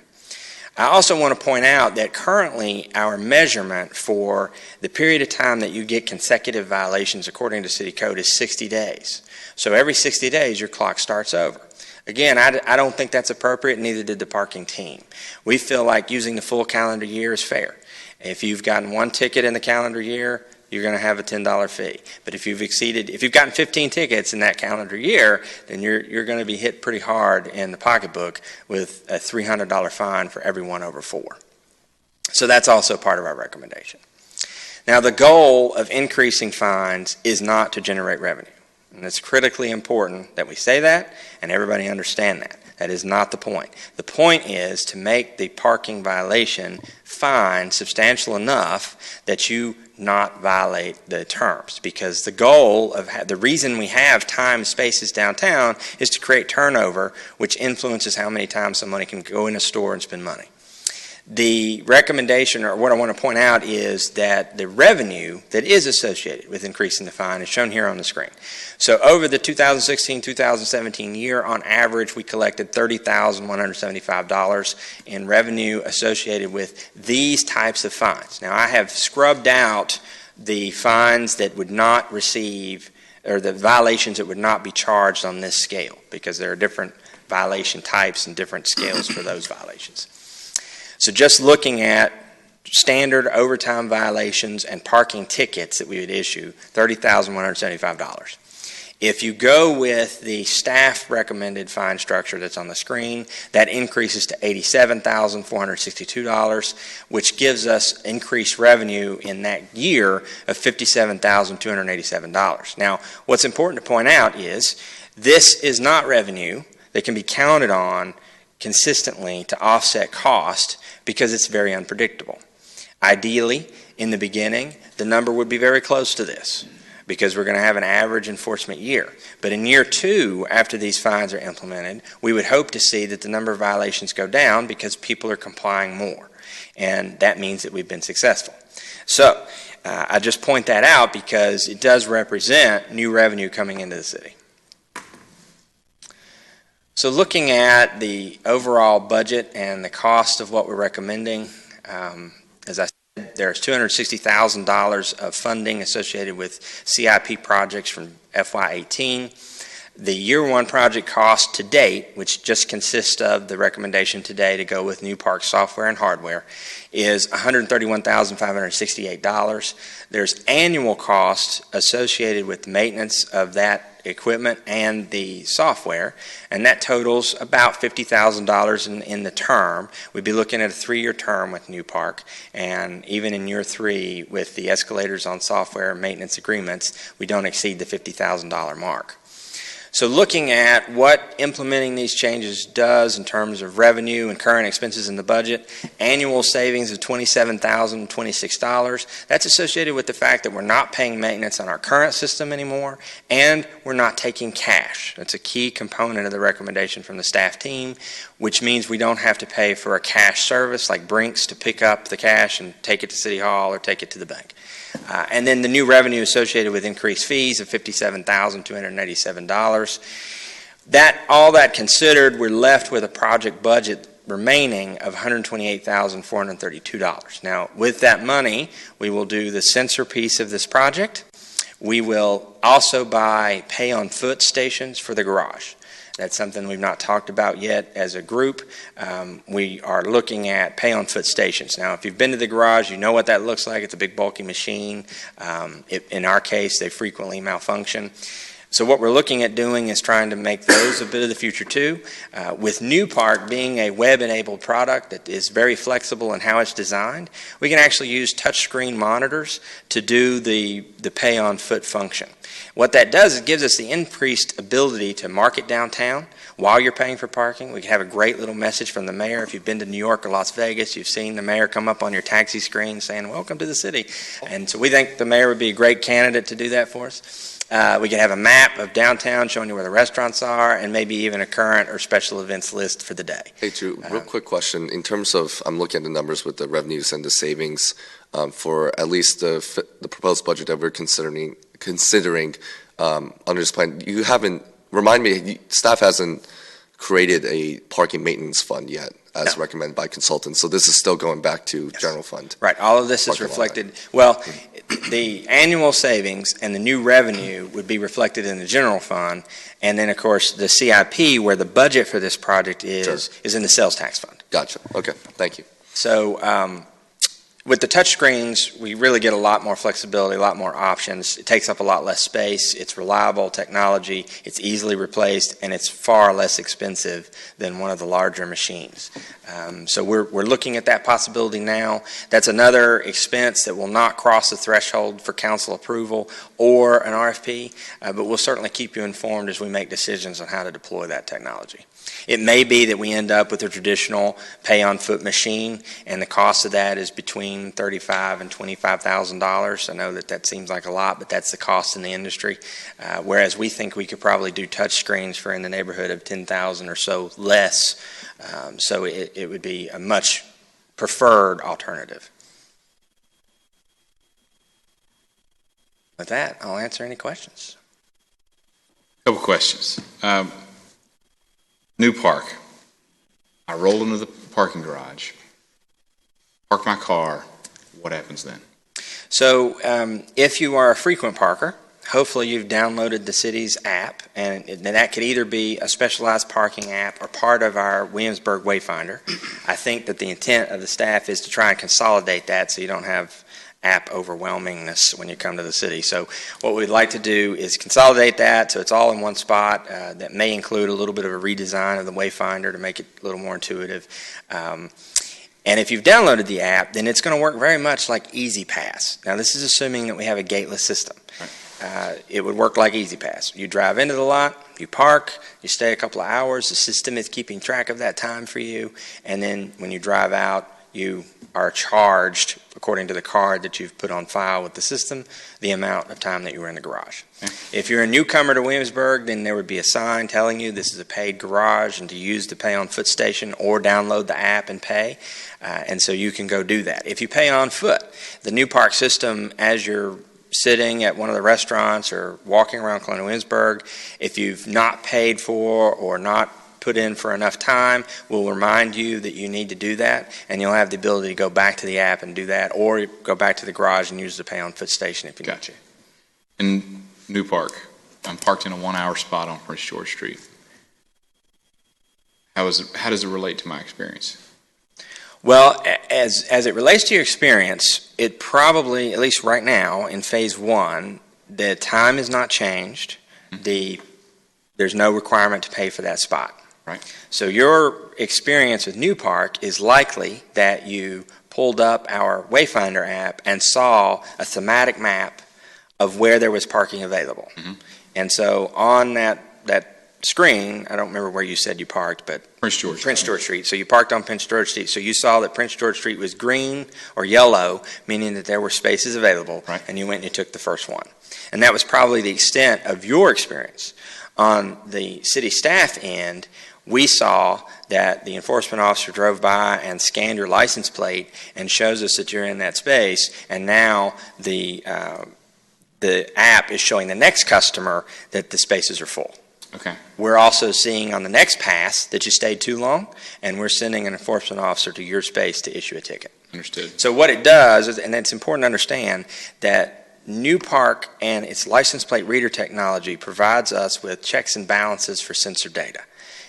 I also want to point out that currently our measurement for the period of time that you get consecutive violations according to city code is 60 days. So every 60 days your clock starts over. Again, I don't think that's appropriate, neither did the parking team. We feel like using the full calendar year is fair. If you've gotten one ticket in the calendar year, you're going to have a $10 fee. But if you've gotten 15 tickets in that calendar year, then you're going to be hit pretty hard in the pocketbook with a $300 fine for every one over 4. So that's also part of our recommendation. Now, the goal of increasing fines is not to generate revenue. And it's critically important that we say that and everybody understand that. That is not the point. The point is to make the parking violation fine substantial enough that you not violate the terms, because the goal of the reason we have time spaces downtown is to create turnover, which influences how many times somebody can go in a store and spend money. The recommendation, or what I want to point out, is that the revenue that is associated with increasing the fine is shown here on the screen. So over the 2016-2017 year, on average, we collected $30,175 in revenue associated with these types of fines. Now, I have scrubbed out the fines that would not receive, or the violations that would not be charged on this scale, because there are different violation types and different scales for those violations. So just looking at standard overtime violations and parking tickets that we would issue, $30,175. If you go with the staff recommended fine structure that's on the screen, that increases to $87,462, which gives us increased revenue in that year of $57,287. Now, what's important to point out is this is not revenue that can be counted on consistently to offset cost, because it's very unpredictable. Ideally, in the beginning, the number would be very close to this, because we're going to have an average enforcement year. But in year 2, after these fines are implemented, we would hope to see that the number of violations go down because people are complying more. And that means that we've been successful. So I just point that out because it does represent new revenue coming into the city. So looking at the overall budget and the cost of what we're recommending, as I said, there's $260,000 of funding associated with CIP projects from FY18. The year 1 project cost to date, which just consists of the recommendation today to go with new park software and hardware, is $131,568. There's annual costs associated with the maintenance of that equipment and the software, and that totals about $50,000 in the term. We'd be looking at a 3-year term with New Park, and even in year 3 with the escalators on software and maintenance agreements, we don't exceed the $50,000 mark. So looking at what implementing these changes does in terms of revenue and current expenses in the budget, annual savings of $27,026. That's associated with the fact that we're not paying maintenance on our current system anymore, and we're not taking cash. That's a key component of the recommendation from the staff team, which means we don't have to pay for a cash service like Brinks to pick up the cash and take it to City Hall or take it to the bank. And then the new revenue associated with increased fees of $57,287. All that considered, we're left with a project budget remaining of $128,432. Now, with that money, we will do the sensor piece of this project. We will also buy pay-on-foot stations for the garage. That's something we've not talked about yet as a group. We are looking at pay-on-foot stations. Now, if you've been to the garage, you know what that looks like. It's a big, bulky machine. In our case, they frequently malfunction. So what we're looking at doing is trying to make those a bit of the future too. With New Park being a web-enabled product that is very flexible in how it's designed, we can actually use touchscreen monitors to do the pay-on-foot function. What that does is it gives us the increased ability to market downtown while you're paying for parking. We can have a great little message from the mayor. If you've been to New York or Las Vegas, you've seen the mayor come up on your taxi screen saying, "Welcome to the city." And so we think the mayor would be a great candidate to do that for us. We could have a map of downtown showing you where the restaurants are, and maybe even a current or special events list for the day. Hey, Drew, real quick question. In terms of, I'm looking at the numbers with the revenues and the savings for at least the proposed budget that we're considering under this plan. You haven't, remind me, staff hasn't created a parking maintenance fund yet, as recommended by consultants. So this is still going back to general fund. Right. All of this is reflected. Well, the annual savings and the new revenue would be reflected in the general fund, and then of course the CIP, where the budget for this project is in the sales tax fund. Gotcha. Okay. Thank you. So with the touch screens, we really get a lot more flexibility, a lot more options. It takes up a lot less space. It's reliable technology. It's easily replaced, and it's far less expensive than one of the larger machines. So we're looking at that possibility now. That's another expense that will not cross the threshold for council approval or an RFP, but we'll certainly keep you informed as we make decisions on how to deploy that technology. It may be that we end up with a traditional pay-on-foot machine, and the cost of that is between $35,000 and $25,000. I know that seems like a lot, but that's the cost in the industry. Whereas we think we could probably do touch screens for in the neighborhood of $10,000 or so less. So it would be a much preferred alternative. With that, I'll answer any questions. Couple questions. New park. I roll into the parking garage, park my car. What happens then? So if you are a frequent parker, hopefully you've downloaded the city's app, and that could either be a specialized parking app or part of our Williamsburg Wayfinder. I think that the intent of the staff is to try and consolidate that so you don't have app overwhelmingness when you come to the city. So what we'd like to do is consolidate that so it's all in one spot. That may include a little bit of a redesign of the Wayfinder to make it a little more intuitive. And if you've downloaded the app, then it's going to work very much like EasyPass. Now, this is assuming that we have a gateless system. It would work like EasyPass. You drive into the lot, you park, you stay a couple of hours, the system is keeping track of that time for you, and then when you drive out, you are charged, according to the card that you've put on file with the system, the amount of time that you were in the garage. If you're a newcomer to Williamsburg, then there would be a sign telling you this is a paid garage and to use the pay on foot station or download the app and pay. And so you can go do that. If you pay on foot, the new park system, as you're sitting at one of the restaurants or walking around Colonial Williamsburg, if you've not paid for or not put in for enough time, we'll remind you that you need to do that, and you'll have the ability to go back to the app and do that, or go back to the garage and use the pay on foot station if you need to. In New Park, I'm parked in a 1 hour spot on Prince George Street. How does it relate to my experience? Well, as it relates to your experience, it probably, at least right now, in phase one, the time is not changed. There's no requirement to pay for that spot. Right. So your experience with New Park is likely that you pulled up our Wayfinder app and saw a thematic map of where there was parking available. And so on that screen, I don't remember where you said you parked, but Prince George Street. So you parked on Prince George Street. So you saw that Prince George Street was green or yellow, meaning that there were spaces available, and you went and you took the first one. And that was probably the extent of your experience. On the city staff end, we saw that the enforcement officer drove by and scanned your license plate and shows us that you're in that space, and now the app is showing the next customer that the spaces are full. Okay. We're also seeing on the next pass that you stayed too long, and we're sending an enforcement officer to your space to issue a ticket. Understood. So what it does, is, and it's important to understand, that New Park and its license plate reader technology provides us with checks and balances for sensor data.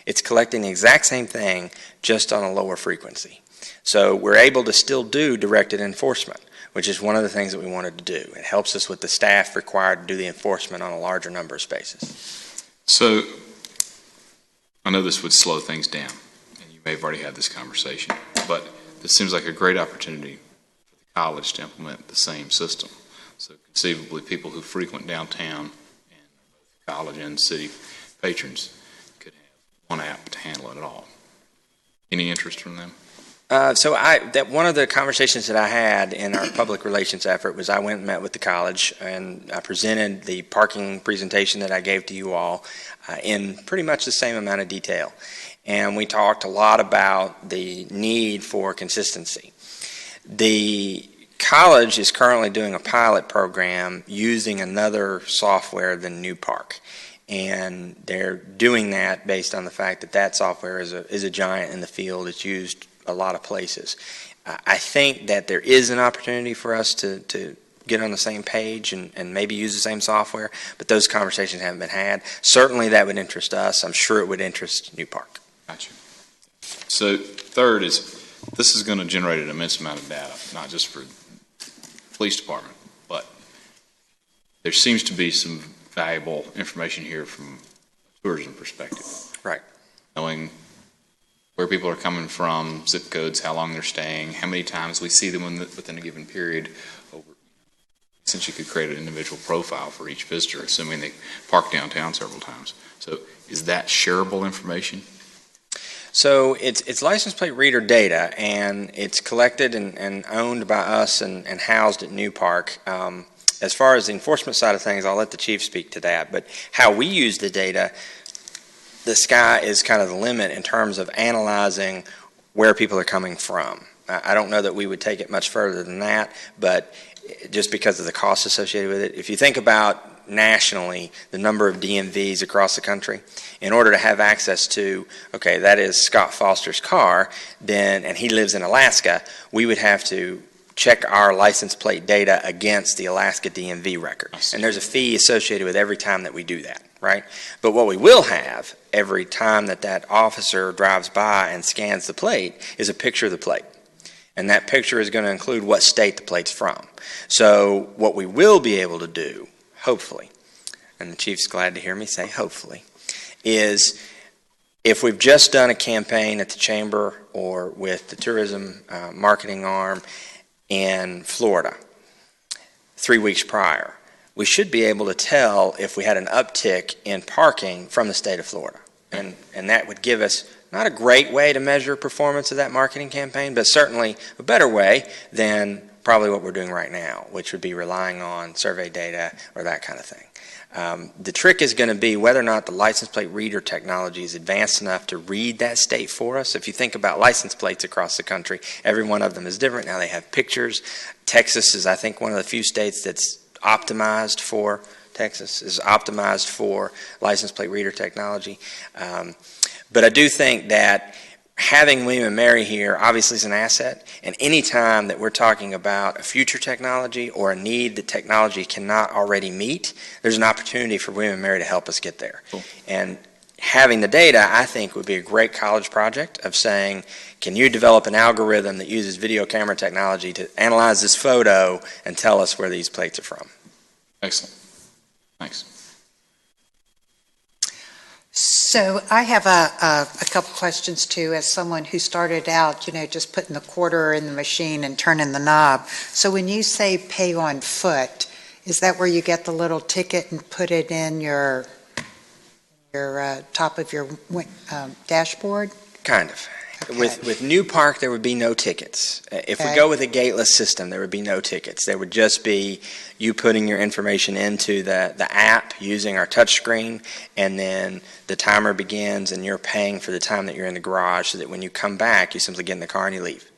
It's collecting the exact same thing, just on a lower frequency. So we're able to still do directed enforcement, which is one of the things that we wanted to do. It helps us with the staff required to do the enforcement on a larger number of spaces. So I know this would slow things down, and you may have already had this conversation, but this seems like a great opportunity for the college to implement the same system. So conceivably, people who frequent downtown and both college and city patrons could have one app to handle it all. Any interest from them? One of the conversations that I had in our public relations effort was I went and met with the college, and I presented the parking presentation that I gave to you all in pretty much the same amount of detail. And we talked a lot about the need for consistency. The college is currently doing a pilot program using another software than New Park. And they're doing that based on the fact that that software is a giant in the field. It's used a lot of places. I think that there is an opportunity for us to get on the same page and maybe use the same software, but those conversations haven't been had. Certainly that would interest us. I'm sure it would interest New Park. Gotcha. So third is, this is going to generate an immense amount of data, not just for the police department, but there seems to be some valuable information here from a tourism perspective. Right. Knowing where people are coming from, zip codes, how long they're staying, how many times we see them within a given period. Since you could create an individual profile for each visitor, assuming they park downtown several times. So is that shareable information? So it's license plate reader data, and it's collected and owned by us and housed at New Park. As far as the enforcement side of things, I'll let the chief speak to that. But how we use the data, the sky is kind of the limit in terms of analyzing where people are coming from. I don't know that we would take it much further than that, but just because of the costs associated with it. If you think about nationally the number of DMVs across the country, in order to have access to, okay, that is Scott Foster's car, then, and he lives in Alaska, we would have to check our license plate data against the Alaska DMV record. And there's a fee associated with every time that we do that, right? But what we will have every time that that officer drives by and scans the plate is a picture of the plate. And that picture is going to include what state the plate's from. So what we will be able to do, hopefully, and the chief's glad to hear me say hopefully, is if we've just done a campaign at the chamber or with the tourism marketing arm in Florida 3 weeks prior, we should be able to tell if we had an uptick in parking from the state of Florida. And that would give us not a great way to measure performance of that marketing campaign, but certainly a better way than probably what we're doing right now, which would be relying on survey data or that kind of thing. The trick is going to be whether or not the license plate reader technology is advanced enough to read that state for us. If you think about license plates across the country, every one of them is different. Now they have pictures. Texas is, I think, one of the few states that's optimized for license plate reader technology. But I do think that having William and Mary here obviously is an asset, and any time that we're talking about a future technology or a need that technology cannot already meet, there's an opportunity for William and Mary to help us get there. Cool. And having the data, I think, would be a great college project of saying, can you develop an algorithm that uses video camera technology to analyze this photo and tell us where these plates are from? Excellent. Thanks. So I have a couple questions too, as someone who started out, just putting the quarter in the machine and turning the knob. So when you say pay on foot, is that where you get the little ticket and put it in your top of your dashboard? Kind of. Okay. With New Park, there would be no tickets. If we go with a gateless system, there would be no tickets. There would just be you putting your information into the app using our touch screen, and then the timer begins and you're paying for the time that you're in the garage, so that when you come back, you simply get in the car and you leave.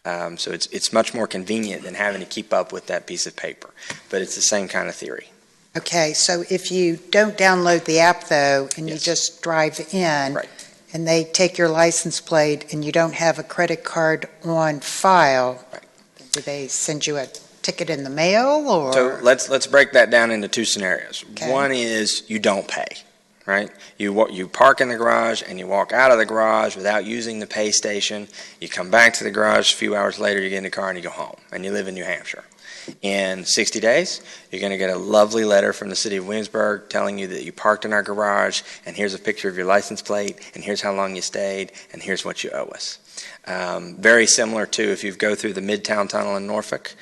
So it's much more convenient than having to keep up with that piece of paper. But it's the same kind of theory. Okay, so if you don't download the app though, and Yes. you just drive in, Right. and they take your license plate and you don't have a credit card on file, Right. do they send you a ticket in the mail, or? So let's break that down into two scenarios. Okay. One is you don't pay, right? You park in the garage and you walk out of the garage without using the pay station. You come back to the garage a few hours later, you get in the car and you go home, and you live in New Hampshire. In 60 days, you're going to get a lovely letter from the city of Williamsburg telling you that you parked in our garage, and here's a picture of your license plate, and here's how long you stayed, and here's what you owe us. Very similar to if you go through the Midtown Tunnel in Norfolk.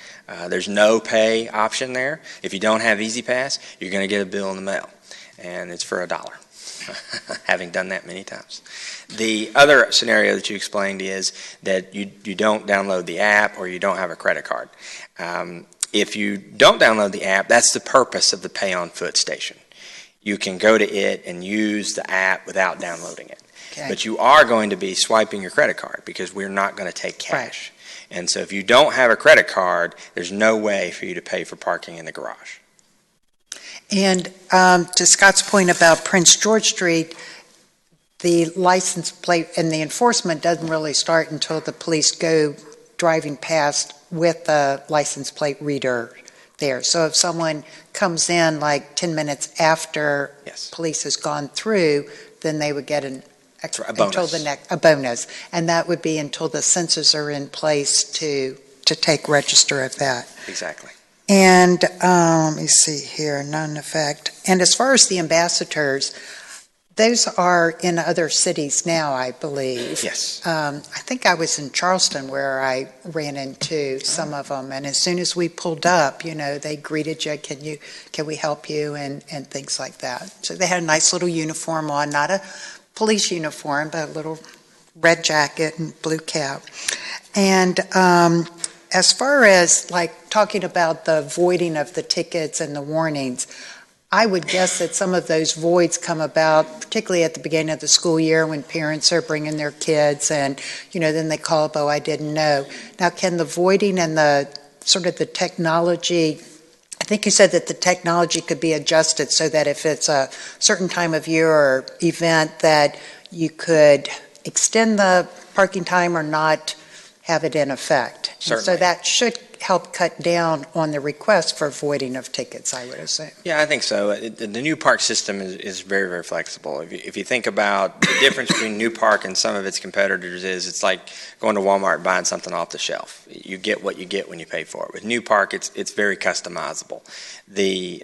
There's no pay option there. If you don't have Easy Pass, you're going to get a bill in the mail, and it's for $1. having done that many times. The other scenario that you explained is that you don't download the app or you don't have a credit card. If you don't download the app, that's the purpose of the Pay on Foot station. You can go to it and use the app without downloading it. Okay. But you are going to be swiping your credit card because we're not going to take cash. Right. And so if you don't have a credit card, there's no way for you to pay for parking in the garage. And to Scott's point about Prince George Street, the license plate and the enforcement doesn't really start until the police go driving past with the license plate reader there. So if someone comes in like 10 minutes after police has gone through, then they would get a bonus. And that would be until the sensors are in place to take register of that. Exactly. And let me see here, non-effect. And as far as the ambassadors, those are in other cities now, I believe. Yes. I think I was in Charleston where I ran into some of them, and as soon as we pulled up, they greeted you, can we help you, and things like that. So they had a nice little uniform on, not a police uniform, but a little red jacket and blue cap. And as far as like talking about the voiding of the tickets and the warnings, I would guess that some of those voids come about, particularly at the beginning of the school year when parents are bringing their kids and, then they call up, oh, I didn't know. Now, can the voiding and the sort of the technology, I think you said that the technology could be adjusted so that if it's a certain time of year or event that you could extend the parking time or not have it in effect. Certainly. So that should help cut down on the request for voiding of tickets, I would assume. Yeah, I think so. The new park system is very, very flexible. If you think about the difference between new park and some of its competitors is it's like going to Walmart and buying something off the shelf. You get what you get when you pay for it. With new park, it's very customizable. The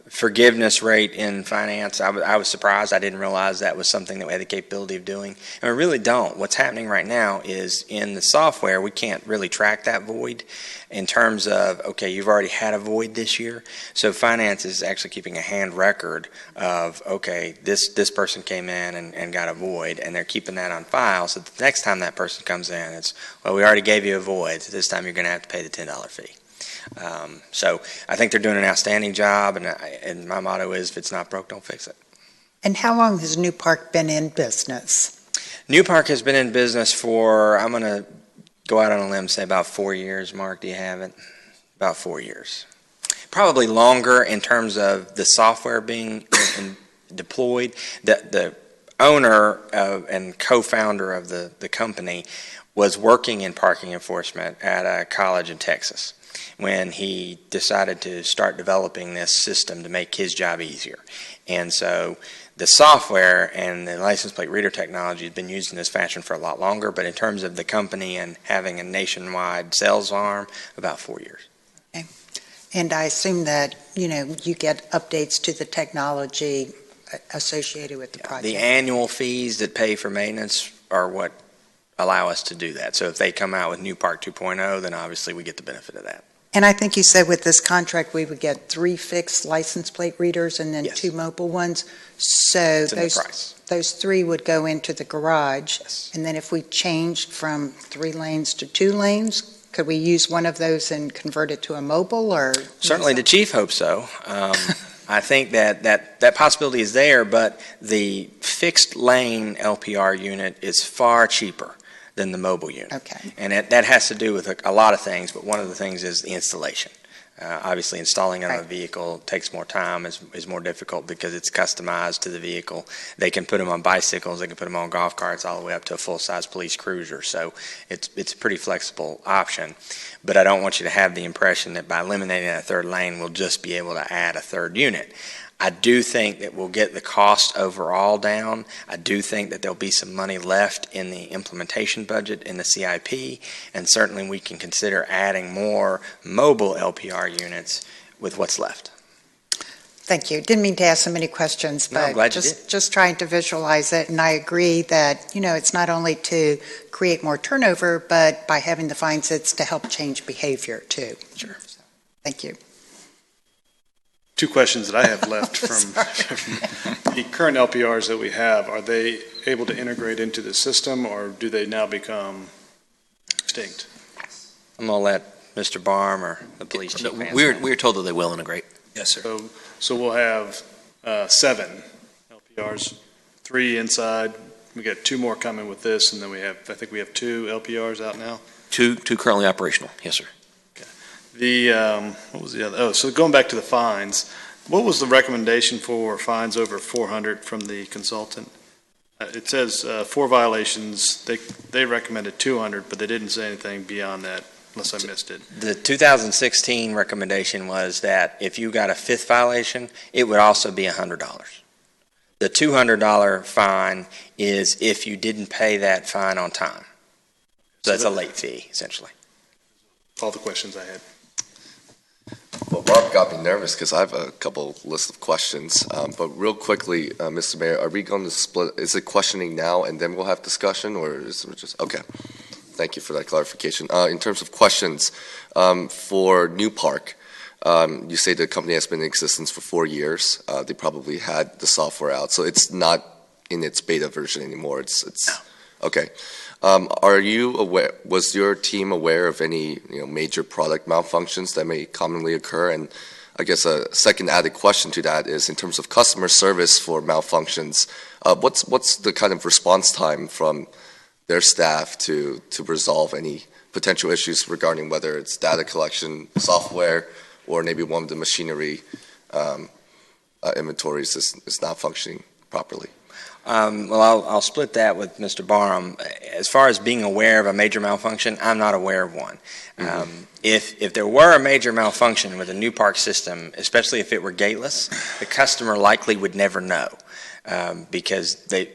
forgiveness rate in finance, I was surprised. I didn't realize that was something that we had the capability of doing. And we really don't. What's happening right now is in the software, we can't really track that void in terms of, okay, you've already had a void this year. So finance is actually keeping a hand record of, okay, this person came in and got a void, and they're keeping that on file. So the next time that person comes in, it's, well, we already gave you a void. So this time you're going to have to pay the $10 fee. So I think they're doing an outstanding job, and my motto is, if it's not broke, don't fix it. And how long has New Park been in business? New Park has been in business for, I'm going to go out on a limb and say about 4 years. Mark, do you have it? About 4 years. Probably longer in terms of the software being deployed. The owner and co-founder of the company was working in parking enforcement at a college in Texas when he decided to start developing this system to make his job easier. And so the software and the license plate reader technology has been used in this fashion for a lot longer, but in terms of the company and having a nationwide sales arm, about 4 years. Okay. And I assume that, you get updates to the technology associated with the project. The annual fees that pay for maintenance are what allow us to do that. So if they come out with New Park 2.0, then obviously we get the benefit of that. And I think you said with this contract we would get 3 fixed license plate readers and then 2 mobile ones. So those 3 would go into the garage. Yes. And then if we changed from 3 lanes to 2 lanes, could we use one of those and convert it to a mobile? Or certainly the chief hopes so. I think that possibility is there, but the fixed lane LPR unit is far cheaper than the mobile unit. Okay. And that has to do with a lot of things, but one of the things is the installation. Obviously, installing it on a vehicle takes more time, is more difficult because it's customized to the vehicle. They can put them on bicycles, they can put them on golf carts, all the way up to a full-size police cruiser. So it's a pretty flexible option. But I don't want you to have the impression that by eliminating that 3rd lane, we'll just be able to add a 3rd unit. I do think that we'll get the cost overall down. I do think that there'll be some money left in the implementation budget in the CIP, and certainly we can consider adding more mobile LPR units with what's left. Thank you. Didn't mean to ask so many questions, but just trying to visualize it. And I agree that, it's not only to create more turnover, but by having the fines, it's to help change behavior too. Sure. Thank you. two questions that I have left from the current LPRs that we have. Are they able to integrate into the system, or do they now become extinct? I'm going to let Mr. Barm or the police chief answer. We're told that they will integrate. Yes, sir. So we'll have 7 LPRs, 3 inside. We got 2 more coming with this, and then I think we have 2 LPRs out now. Two currently operational. Yes, sir. What was the other? Oh, so going back to the fines, what was the recommendation for fines over 400 from the consultant? It says 4 violations. They recommended 200, but they didn't say anything beyond that, unless I missed it. The 2016 recommendation was that if you got a 5th violation, it would also be $100. The $200 fine is if you didn't pay that fine on time. So that's a late fee, essentially. All the questions I had. Well, Barb got me nervous because I have a couple list of questions. But real quickly, Mr. Mayor, are we going to split? Is it questioning now and then we'll have discussion, or is it just okay? Thank you for that clarification. In terms of questions, for New Park, you say the company has been in existence for 4 years. They probably had the software out, so it's not in its beta version anymore. It's okay. Are you aware? Was your team aware of any major product malfunctions that may commonly occur? And I guess a second added question to that is, in terms of customer service for malfunctions, what's the kind of response time from their staff to resolve any potential issues regarding whether it's data collection software or maybe one of the machinery inventories is not functioning properly? Well, I'll split that with Mr. Barham. As far as being aware of a major malfunction, I'm not aware of one. If there were a major malfunction with a New Park system, especially if it were gateless, the customer likely would never know. Because they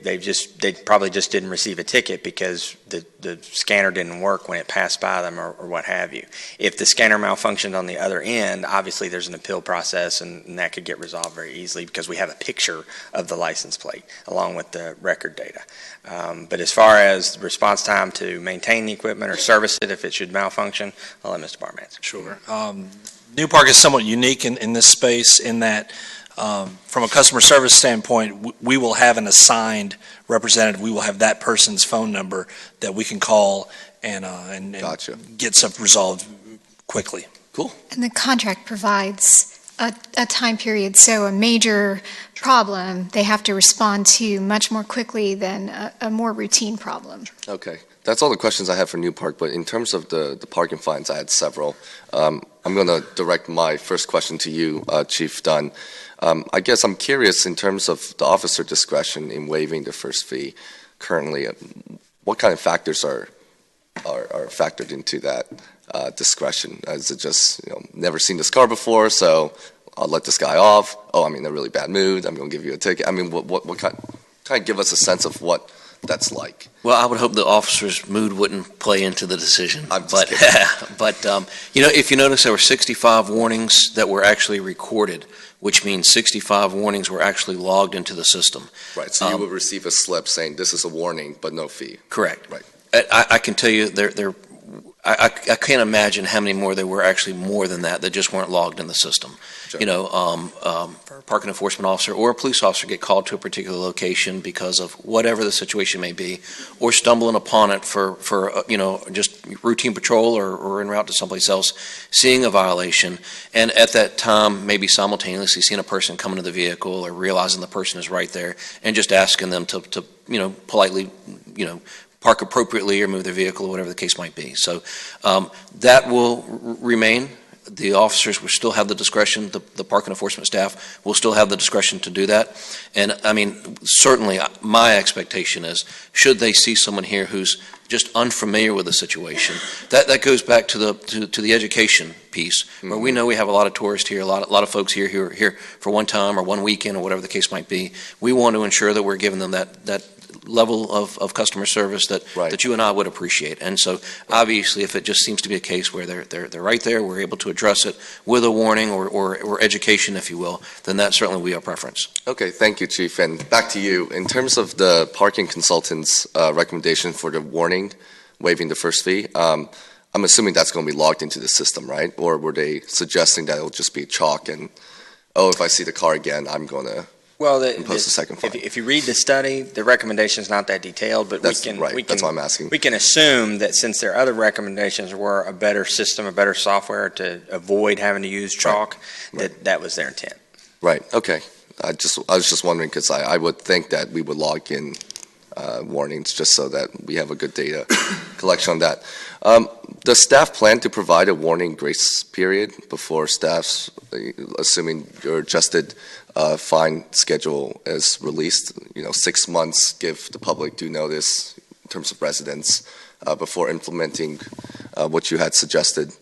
probably just didn't receive a ticket because the scanner didn't work when it passed by them or what have you. If the scanner malfunctioned on the other end, obviously there's an appeal process and that could get resolved very easily because we have a picture of the license plate along with the record data. But as far as response time to maintain the equipment or service it if it should malfunction, I'll let Mr. Barham answer. Sure. New Park is somewhat unique in this space in that from a customer service standpoint, we will have an assigned representative. We will have that person's phone number that we can call and Gotcha. Get something resolved quickly. Cool. And the contract provides a time period, so a major problem they have to respond to much more quickly than a more routine problem. Okay. That's all the questions I have for New Park, but in terms of the parking fines, I had several. I'm going to direct my first question to you, Chief Dunn. I guess I'm curious in terms of the officer discretion in waiving the first fee currently, what kind of factors are factored into that discretion? Is it just, never seen this car before, so I'll let this guy off? Oh, I'm in a really bad mood, I'm going to give you a ticket. I mean, what kind of give us a sense of what that's like? Well, I would hope the officer's mood wouldn't play into the decision. I'm just kidding. But if you notice, there were 65 warnings that were actually recorded, which means 65 warnings were actually logged into the system. Right, so you would receive a slip saying this is a warning, but no fee. Correct. Right. I can tell you, I can't imagine how many more there were actually more than that just weren't logged in the system. Sure. A parking enforcement officer or a police officer get called to a particular location because of whatever the situation may be, or stumbling upon it for just routine patrol or en route to someplace else, seeing a violation, and at that time maybe simultaneously seeing a person come into the vehicle or realizing the person is right there and just asking them to politely, park appropriately or move their vehicle or whatever the case might be. So that will remain. The officers will still have the discretion, the parking enforcement staff will still have the discretion to do that. And I mean, certainly my expectation is, should they see someone here who's just unfamiliar with the situation, that goes back to the education piece, where we know we have a lot of tourists here, a lot of folks here who are here for one time or one weekend or whatever the case might be. We want to ensure that we're giving them that level of customer service that you and I would appreciate. And so obviously if it just seems to be a case where they're right there, we're able to address it with a warning or education, if you will, then that certainly will be our preference. Okay, thank you, Chief. And back to you. In terms of the parking consultant's recommendation for the warning, waiving the first fee, I'm assuming that's going to be logged into the system, right? Or were they suggesting that it'll just be chalk and Oh, if I see the car again, I'm going to impose a second fine. If you read the study, the recommendation is not that detailed, but That's right. That's why I'm asking. We can assume that since their other recommendations were a better system, a better software to avoid having to use chalk, that was their intent. Right. Okay. I was just wondering because I would think that we would log in warnings just so that we have a good data collection on that. Does staff plan to provide a warning grace period before staff's, assuming your adjusted fine schedule is released? 6 months, give the public due notice in terms of residents before implementing what you had suggested.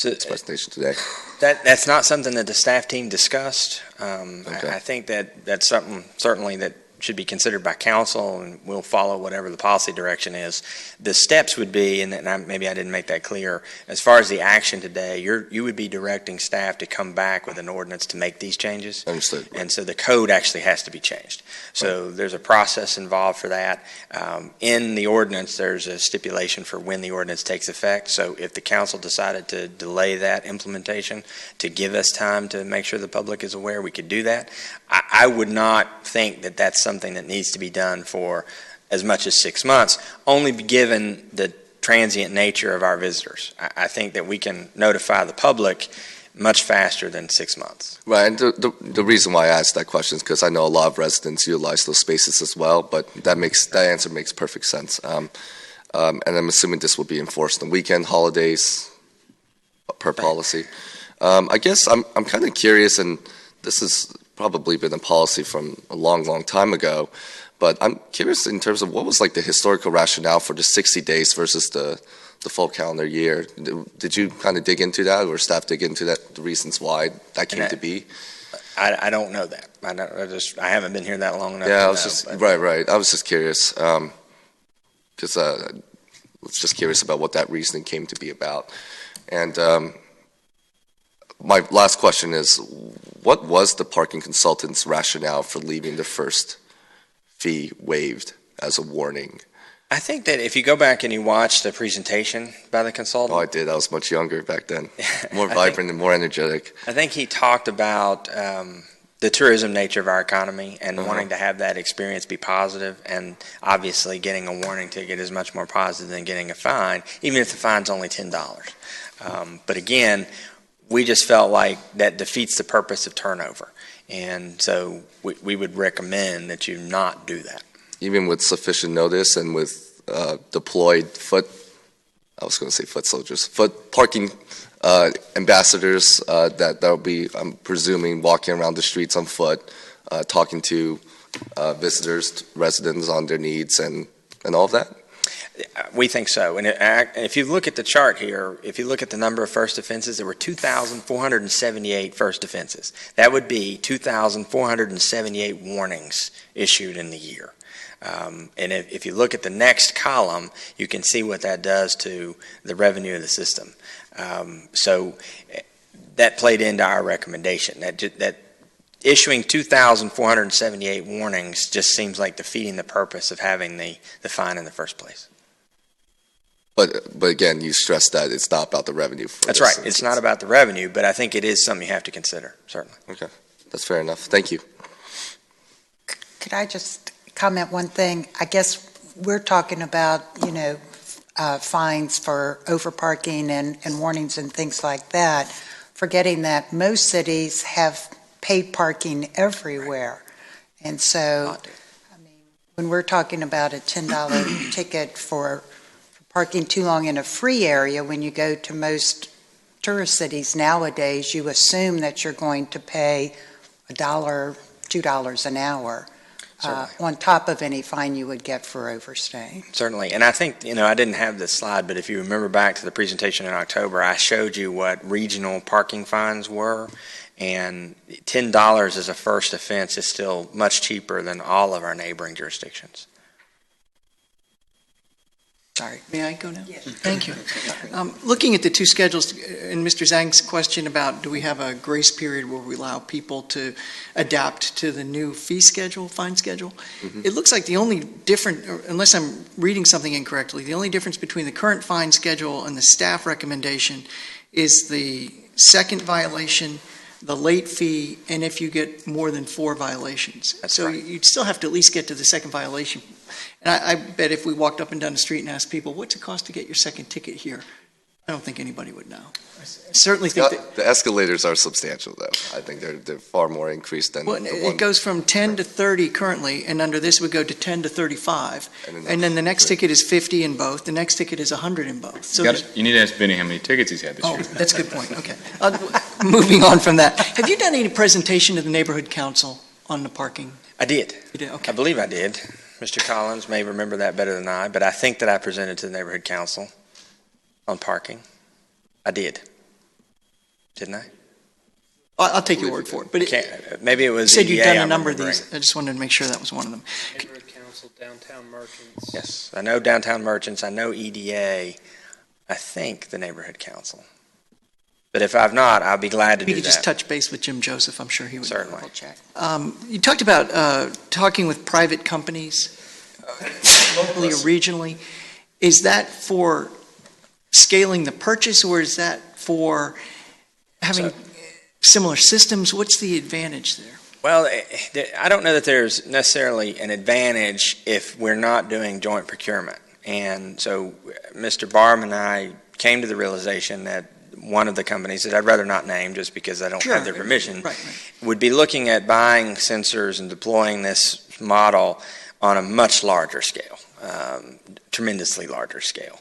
This presentation today. That's not something that the staff team discussed. Okay. I think that's something certainly that should be considered by council, and we'll follow whatever the policy direction is. The steps would be, and maybe I didn't make that clear, as far as the action today, you would be directing staff to come back with an ordinance to make these changes. Understood. And so the code actually has to be changed. So there's a process involved for that. In the ordinance, there's a stipulation for when the ordinance takes effect. So if the council decided to delay that implementation to give us time to make sure the public is aware, we could do that. I would not think that that's something that needs to be done for as much as 6 months, only given the transient nature of our visitors. I think that we can notify the public much faster than 6 months. Right, and the reason why I asked that question is because I know a lot of residents utilize those spaces as well, but that answer makes perfect sense. And I'm assuming this will be enforced on weekend, holidays, per policy. I guess I'm kind of curious, and this has probably been a policy from a long, long time ago, but I'm curious in terms of what was like the historical rationale for the 60 days versus the full calendar year. Did you kind of dig into that, or staff dig into that, the reasons why that came to be? I don't know that. I haven't been here that long enough. Yeah, right. I was just curious because I was just curious about what that reasoning came to be about. And my last question is, what was the parking consultant's rationale for leaving the first fee waived as a warning? I think that if you go back and you watch the presentation by the consultant. Oh, I did. I was much younger back then. More vibrant and more energetic. I think he talked about the tourism nature of our economy and wanting to have that experience be positive, and obviously getting a warning ticket is much more positive than getting a fine, even if the fine's only $10. But again, we just felt like that defeats the purpose of turnover. And so we would recommend that you not do that. Even with sufficient notice and with deployed foot parking ambassadors that'll be, I'm presuming, walking around the streets on foot, talking to visitors, residents on their needs and all of that? We think so. And if you look at the chart here, if you look at the number of first offenses, there were 2,478 first offenses. That would be 2,478 warnings issued in the year. And if you look at the next column, you can see what that does to the revenue of the system. So that played into our recommendation. That issuing 2,478 warnings just seems like defeating the purpose of having the fine in the first place. But again, you stress that it's not about the revenue. That's right. It's not about the revenue, but I think it is something you have to consider, certainly. Okay. That's fair enough. Thank you. Could I just comment one thing? I guess we're talking about, fines for overparking and warnings and things like that, forgetting that most cities have paid parking everywhere. And so, when we're talking about a $10 ticket for parking too long in a free area, when you go to most tourist cities nowadays, you assume that you're going to pay $1, $2 an hour on top of any fine you would get for overstaying. Certainly. And I think, I didn't have this slide, but if you remember back to the presentation in October, I showed you what regional parking fines were. And $10 as a first offense is still much cheaper than all of our neighboring jurisdictions. Sorry, may I go now? Yes. Thank you. Looking at the two schedules, and Mr. Zhang's question about do we have a grace period where we allow people to adapt to the new fee schedule, fine schedule, it looks like the only unless I'm reading something incorrectly, the only difference between the current fine schedule and the staff recommendation is the second violation the late fee, and if you get more than 4 violations. So you'd still have to at least get to the second violation. And I bet if we walked up and down the street and asked people, what's it cost to get your second ticket here? I don't think anybody would know. I certainly think that... The escalators are substantial, though. I think they're far more increased than Well, it goes from 10 to 30 currently, and under this would go to 10 to 35. And then the next ticket is 50 in both. The next ticket is 100 in both. So You need to ask Benny how many tickets he's had this year. that's a good point. Okay. Moving on from that. Have you done any presentation to the neighborhood council on the parking? I did. You did? Okay. I believe I did. Mr. Collins may remember that better than I, but I think that I presented to the neighborhood council on parking. I did. Didn't I? I'll take your word for it. But maybe it was you said you'd done a I'm number of remembering. these. I just wanted to make sure that was one of them. Neighborhood Council, Downtown Merchants. Yes, I know Downtown Merchants, I know EDA, I think the Neighborhood Council. But if I've not, I'll be glad to We do could that. just touch base with Jim Joseph. I'm sure he would. Certainly. You talked about talking with private companies, locally or regionally. Is that for scaling the purchase, or is that for having similar systems? What's the advantage there? Well, I don't know that there's necessarily an advantage if we're not doing joint procurement. And so Mr. Barham and I came to the realization that one of the companies that I'd rather not name just because I don't have their permission would be looking at buying sensors and deploying this model on a much larger scale, tremendously larger scale.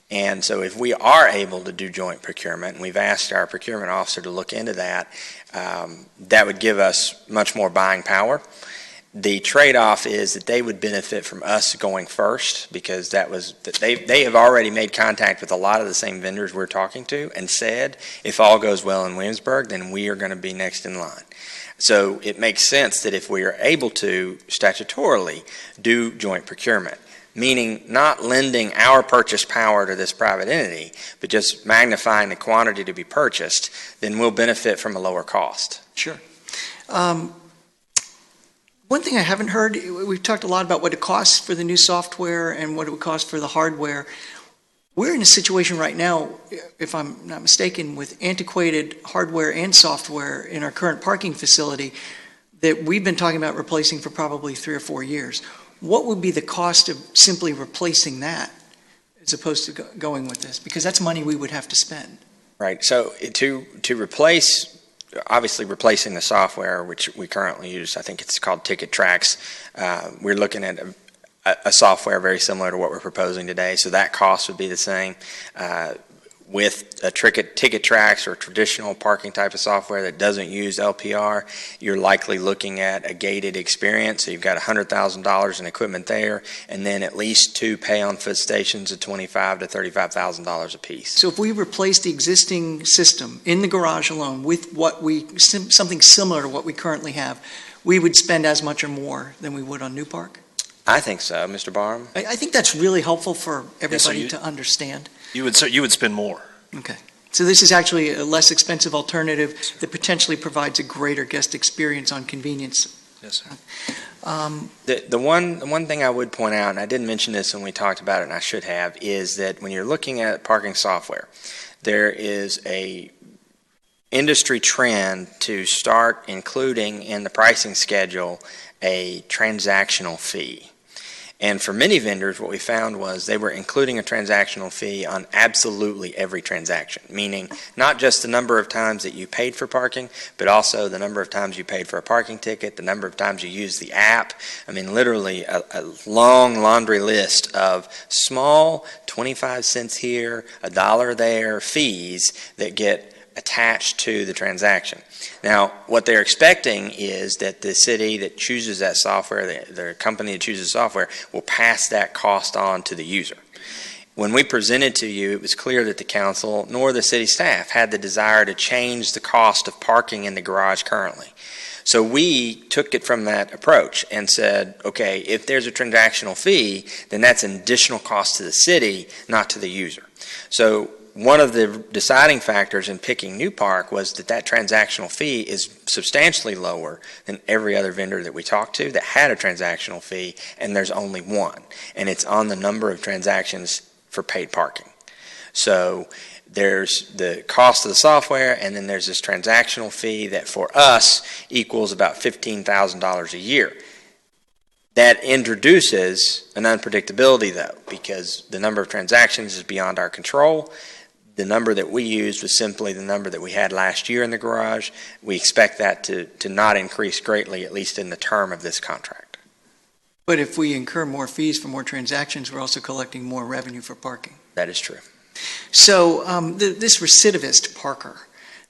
And so if we are able to do joint procurement, and we've asked our procurement officer to look into that, that would give us much more buying power. The trade-off is that they would benefit from us going first because they have already made contact with a lot of the same vendors we're talking to and said, if all goes well in Williamsburg, then we are going to be next in line. So it makes sense that if we are able to statutorily do joint procurement, meaning not lending our purchase power to this private entity, but just magnifying the quantity to be purchased, then we'll benefit from a lower cost. Sure. One thing I haven't heard, we've talked a lot about what it costs for the new software and what it would cost for the hardware. We're in a situation right now, if I'm not mistaken, with antiquated hardware and software in our current parking facility that we've been talking about replacing for probably 3 or 4 years. What would be the cost of simply replacing that as opposed to going with this? Because that's money we would have to spend. Right. So to replace, obviously replacing the software, which we currently use, I think it's called Ticket Tracks, we're looking at a software very similar to what we're proposing today. So that cost would be the same. With a Ticket Tracks or traditional parking type of software that doesn't use LPR, you're likely looking at a gated experience. So you've got $100,000 in equipment there, and then at least 2 pay-on-foot stations at $25,000 to $35,000 a piece. So if we replace the existing system in the garage alone with something similar to what we currently have, we would spend as much or more than we would on New Park? I think so, Mr. Barham. I think that's really helpful for everybody to understand. You would spend more. Okay. So this is actually a less expensive alternative that potentially provides a greater guest experience on convenience. Yes, sir. The one thing I would point out, and I didn't mention this when we talked about it, and I should have, is that when you're looking at parking software, there is a industry trend to start including in the pricing schedule a transactional fee. And for many vendors, what we found was they were including a transactional fee on absolutely every transaction, meaning not just the number of times that you paid for parking, but also the number of times you paid for a parking ticket, the number of times you used the app. I mean, literally a long laundry list of small 25 cents here, $1 there fees that get attached to the transaction. Now, what they're expecting is that the city that chooses that software, the company that chooses software, will pass that cost on to the user. When we presented to you, it was clear that the council nor the city staff had the desire to change the cost of parking in the garage currently. So we took it from that approach and said, okay, if there's a transactional fee, then that's an additional cost to the city, not to the user. So one of the deciding factors in picking New Park was that transactional fee is substantially lower than every other vendor that we talked to that had a transactional fee, and there's only one, and it's on the number of transactions for paid parking. So there's the cost of the software, and then there's this transactional fee that for us equals about $15,000 a year. That introduces an unpredictability, though, because the number of transactions is beyond our control. The number that we used was simply the number that we had last year in the garage. We expect that to not increase greatly, at least in the term of this contract. But if we incur more fees for more transactions, we're also collecting more revenue for parking. That is true. So this recidivist parker,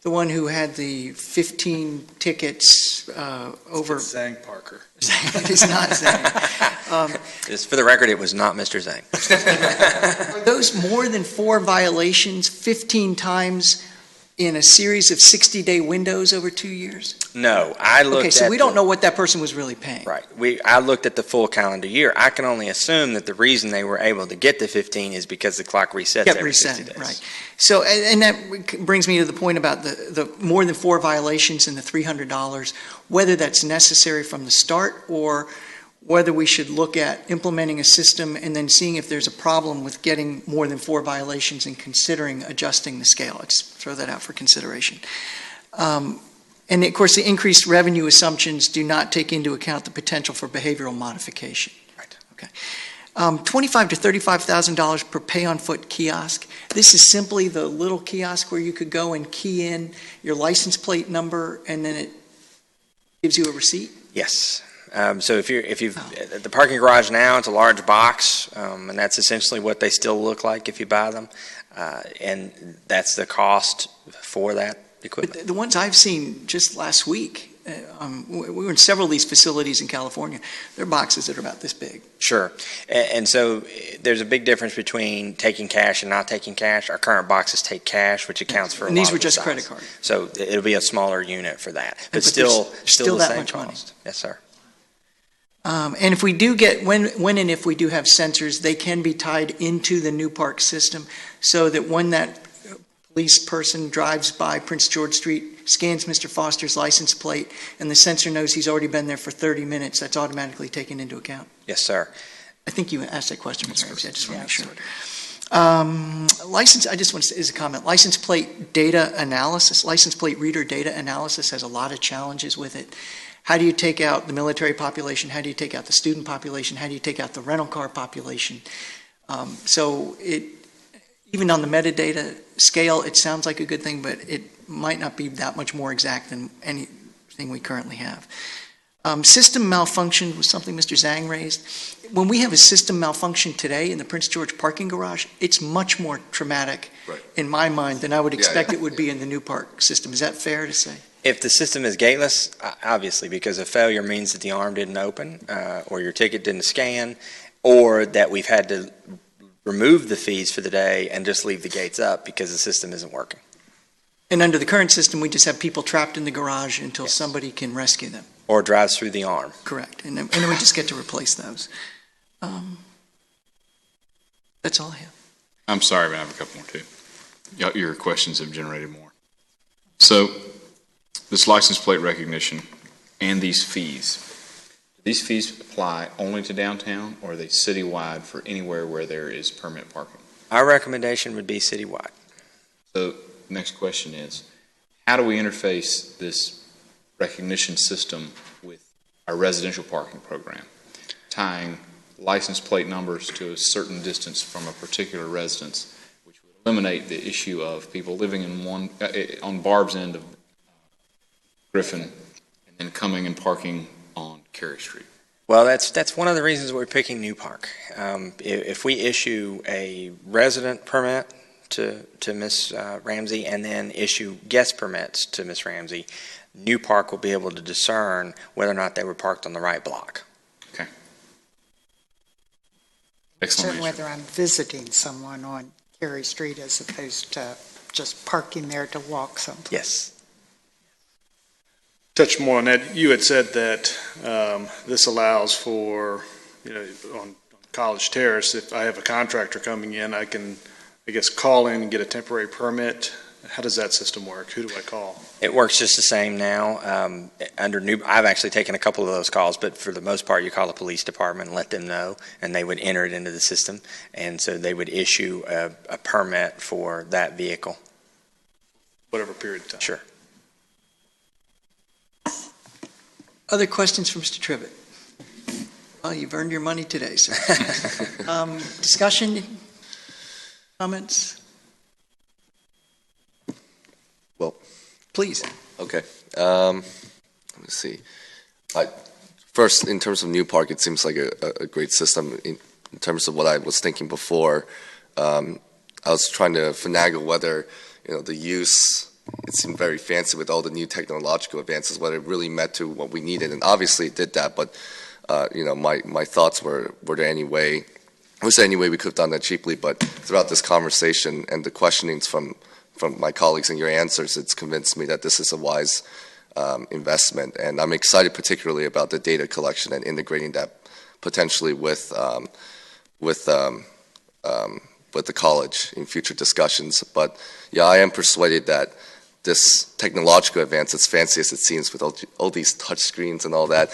the one who had the 15 tickets over... It's Zhang Parker. It is not Zhang. For the record, it was not Mr. Zhang. Are those more than 4 violations 15 times in a series of 60-day windows over 2 years? No, I looked at... Okay, so we don't know what that person was really paying. Right. I looked at the full calendar year. I can only assume that the reason they were able to get to 15 is because the clock resets every 60 days. Right. So, and that brings me to the point about the more than 4 violations and the $300, whether that's necessary from the start or whether we should look at implementing a system and then seeing if there's a problem with getting more than 4 violations and considering adjusting the scale. Let's throw that out for consideration. And of course, the increased revenue assumptions do not take into account the potential for behavioral modification. Right. Okay. $25,000 to $35,000 per pay-on-foot kiosk. This is simply the little kiosk where you could go and key in your license plate number and then it gives you a receipt? Yes. So if the parking garage now, it's a large box, and that's essentially what they still look like if you buy them, and that's the cost for that equipment. But the ones I've seen just last week, we were in several of these facilities in California. They're boxes that are about this big. Sure. And so there's a big difference between taking cash and not taking cash. Our current boxes take cash, which accounts for a lot of the And these were just size. credit card. So it'll be a smaller unit for that, but still the that same much money. cost. Yes, sir. And if we do get, when and if we do have sensors, they can be tied into the new park system so that when that police person drives by Prince George Street, scans Mr. Foster's license plate, and the sensor knows he's already been there for 30 minutes, that's automatically taken into account. Yes, sir. I think you asked that question, Mr. Ramsey. I just want to make sure. License, I just want to say as a comment, license plate data analysis, license plate reader data analysis has a lot of challenges with it. How do you take out the military population? How do you take out the student population? How do you take out the rental car population? So even on the metadata scale, it sounds like a good thing, but it might not be that much more exact than anything we currently have. System malfunction was something Mr. Zhang raised. When we have a system malfunction today in the Prince George parking garage, it's much more traumatic in my mind than I would expect it would be in the new park system. Is that fair to say? If the system is gateless, obviously, because a failure means that the arm didn't open, or your ticket didn't scan, or that we've had to remove the fees for the day and just leave the gates up because the system isn't working. And under the current system, we just have people trapped in the garage until somebody can rescue them. Or drives through the arm. Correct. And then we just get to replace those. That's all I have. I'm sorry, but I have a couple more too. Your questions have generated more. So, this license plate recognition and these fees apply only to downtown, or are they citywide for anywhere where there is permit parking? Our recommendation would be citywide. So, next question is, how do we interface this recognition system with our residential parking program, tying license plate numbers to a certain distance from a particular residence, which would eliminate the issue of people living in on Barb's end of Griffin and then coming and parking on Cary Street? Well, that's one of the reasons we're picking New Park. If we issue a resident permit to Ms. Ramsey and then issue guest permits to Ms. Ramsey, New Park will be able to discern whether or not they were parked on the right block. Okay. Excellent. Certain whether I'm visiting someone on Cary Street as opposed to just parking there to walk someplace. Yes. Touch more on that. You had said that this allows for, on College Terrace, if I have a contractor coming in, I can, I guess, call in and get a temporary permit how does that system work? Who do I call? It works just the same now. I've actually taken a couple of those calls, but for the most part, you call the police department and let them know, and they would enter it into the system, and so they would issue a permit for that vehicle. Whatever period of time. Sure. Other questions for Mr. Trivett? Well, you've earned your money today, sir. Discussion? Comments? Well, please. Okay. Let me see. First, in terms of New Park, it seems like a great system. In terms of what I was thinking before, I was trying to finagle whether the use, it seemed very fancy with all the new technological advances, whether it really met to what we needed. And obviously it did that, but my thoughts were there any way, was there any way we could have done that cheaply? But throughout this conversation and the questionings from my colleagues and your answers, it's convinced me that this is a wise investment. And I'm excited particularly about the data collection and integrating that potentially with the college in future discussions. But yeah, I am persuaded that this technological advance, as fancy as it seems with all these touch screens and all that,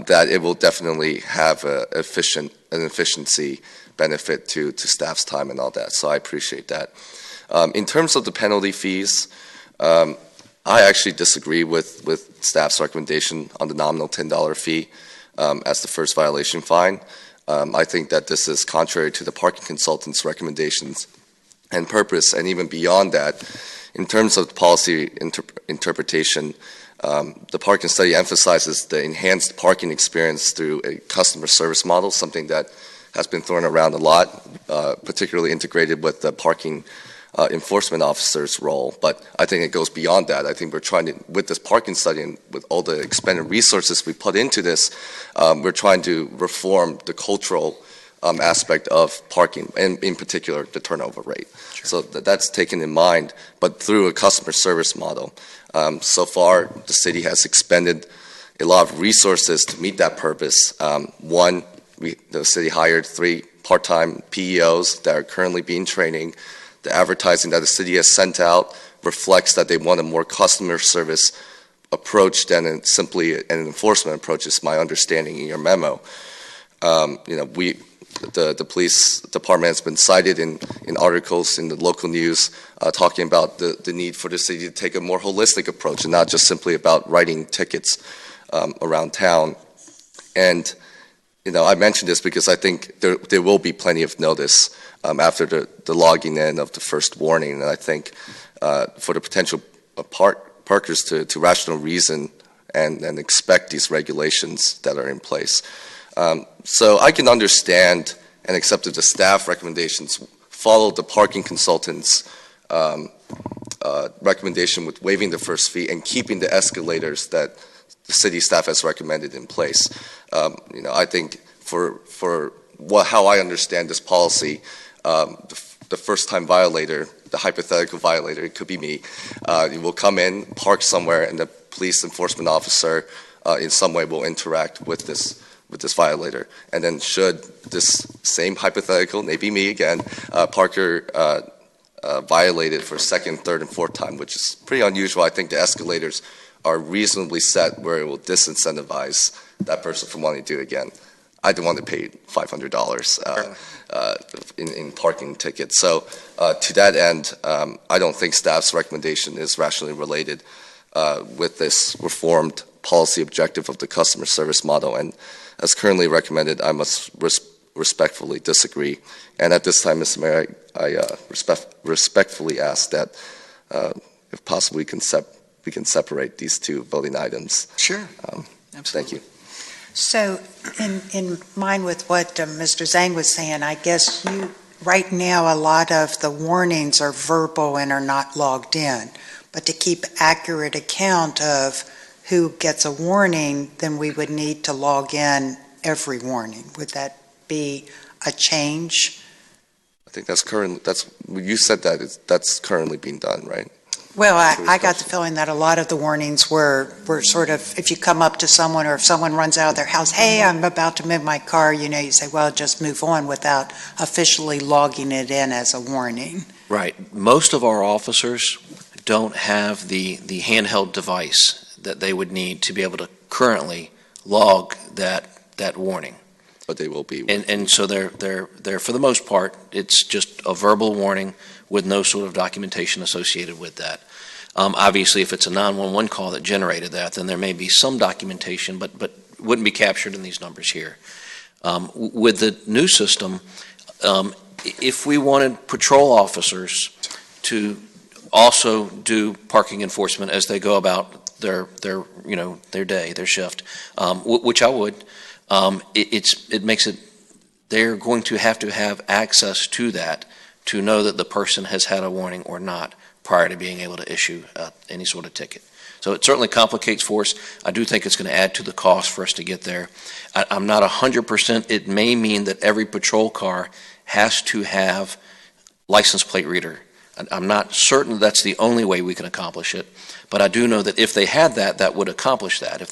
that it will definitely have an efficiency benefit to staff's time and all that. So I appreciate that. In terms of the penalty fees, I actually disagree with staff's recommendation on the nominal $10 fee as the first violation fine. I think that this is contrary to the parking consultant's recommendations and purpose, and even beyond that, in terms of policy interpretation, the parking study emphasizes the enhanced parking experience through a customer service model, something that has been thrown around a lot, particularly integrated with the parking enforcement officer's role. But I think it goes beyond that. I think we're trying to, with this parking study and with all the expended resources we put into this, we're trying to reform the cultural aspect of parking, and in particular, the turnover rate. Sure. So that's taken in mind, but through a customer service model. So far, the city has expended a lot of resources to meet that purpose. One, the city hired 3 part-time PEOs that are currently being training. The advertising that the city has sent out reflects that they want a more customer service approach than simply an enforcement approach, is my understanding in your memo. The police department has been cited in articles in the local news talking about the need for the city to take a more holistic approach and not just simply about writing tickets around town. And I mentioned this because I think there will be plenty of notice after the logging in of the first warning. And I think for the potential parkers to rational reason and expect these regulations that are in place. So I can understand and accept that the staff recommendations follow the parking consultant's recommendation with waiving the first fee and keeping the escalators that the city staff has recommended in place. I think for how I understand this policy, the first-time violator, the hypothetical violator, it could be me, will come in, park somewhere, and the police enforcement officer in some way will interact with this violator. And then should this same hypothetical, maybe me again, parker violated for second, third, and fourth time, which is pretty unusual. I think the escalators are reasonably set where it will disincentivize that person from wanting to do it again. I don't want to pay $500 in parking tickets. So to that end, I don't think staff's recommendation is rationally related with this reformed policy objective of the customer service model. And as currently recommended, I must respectfully disagree. And at this time, Mr. Mayor, I respectfully ask that, if possible, we can separate these two voting items. Sure. Absolutely. Thank you. So in line with what Mr. Zhang was saying, I guess right now a lot of the warnings are verbal and are not logged in. But to keep accurate account of who gets a warning, then we would need to log in every warning. Would that be a change? I think that's you said that's currently being done, right? Well, I got the feeling that a lot of the warnings were sort of, if you come up to someone or if someone runs out of their house, hey, I'm about to move my car, you say, well, just move on without officially logging it in as a warning. Right. Most of our officers don't have the handheld device that they would need to be able to currently log that warning. But they will be. And so they're for the most part, it's just a verbal warning with no sort of documentation associated with that. Obviously, if it's a 911 call that generated that, then there may be some documentation, but wouldn't be captured in these numbers here. With the new system, if we wanted patrol officers to also do parking enforcement as they go about their day, their shift, which I would, it makes it, they're going to have access to that to know that the person has had a warning or not prior to being able to issue any sort of ticket. So it certainly complicates for us. I do think it's going to add to the cost for us to get there. I'm not 100%. It may mean that every patrol car has to have license plate reader. I'm not certain that's the only way we can accomplish it, but I do know that if they had that, that would accomplish that. If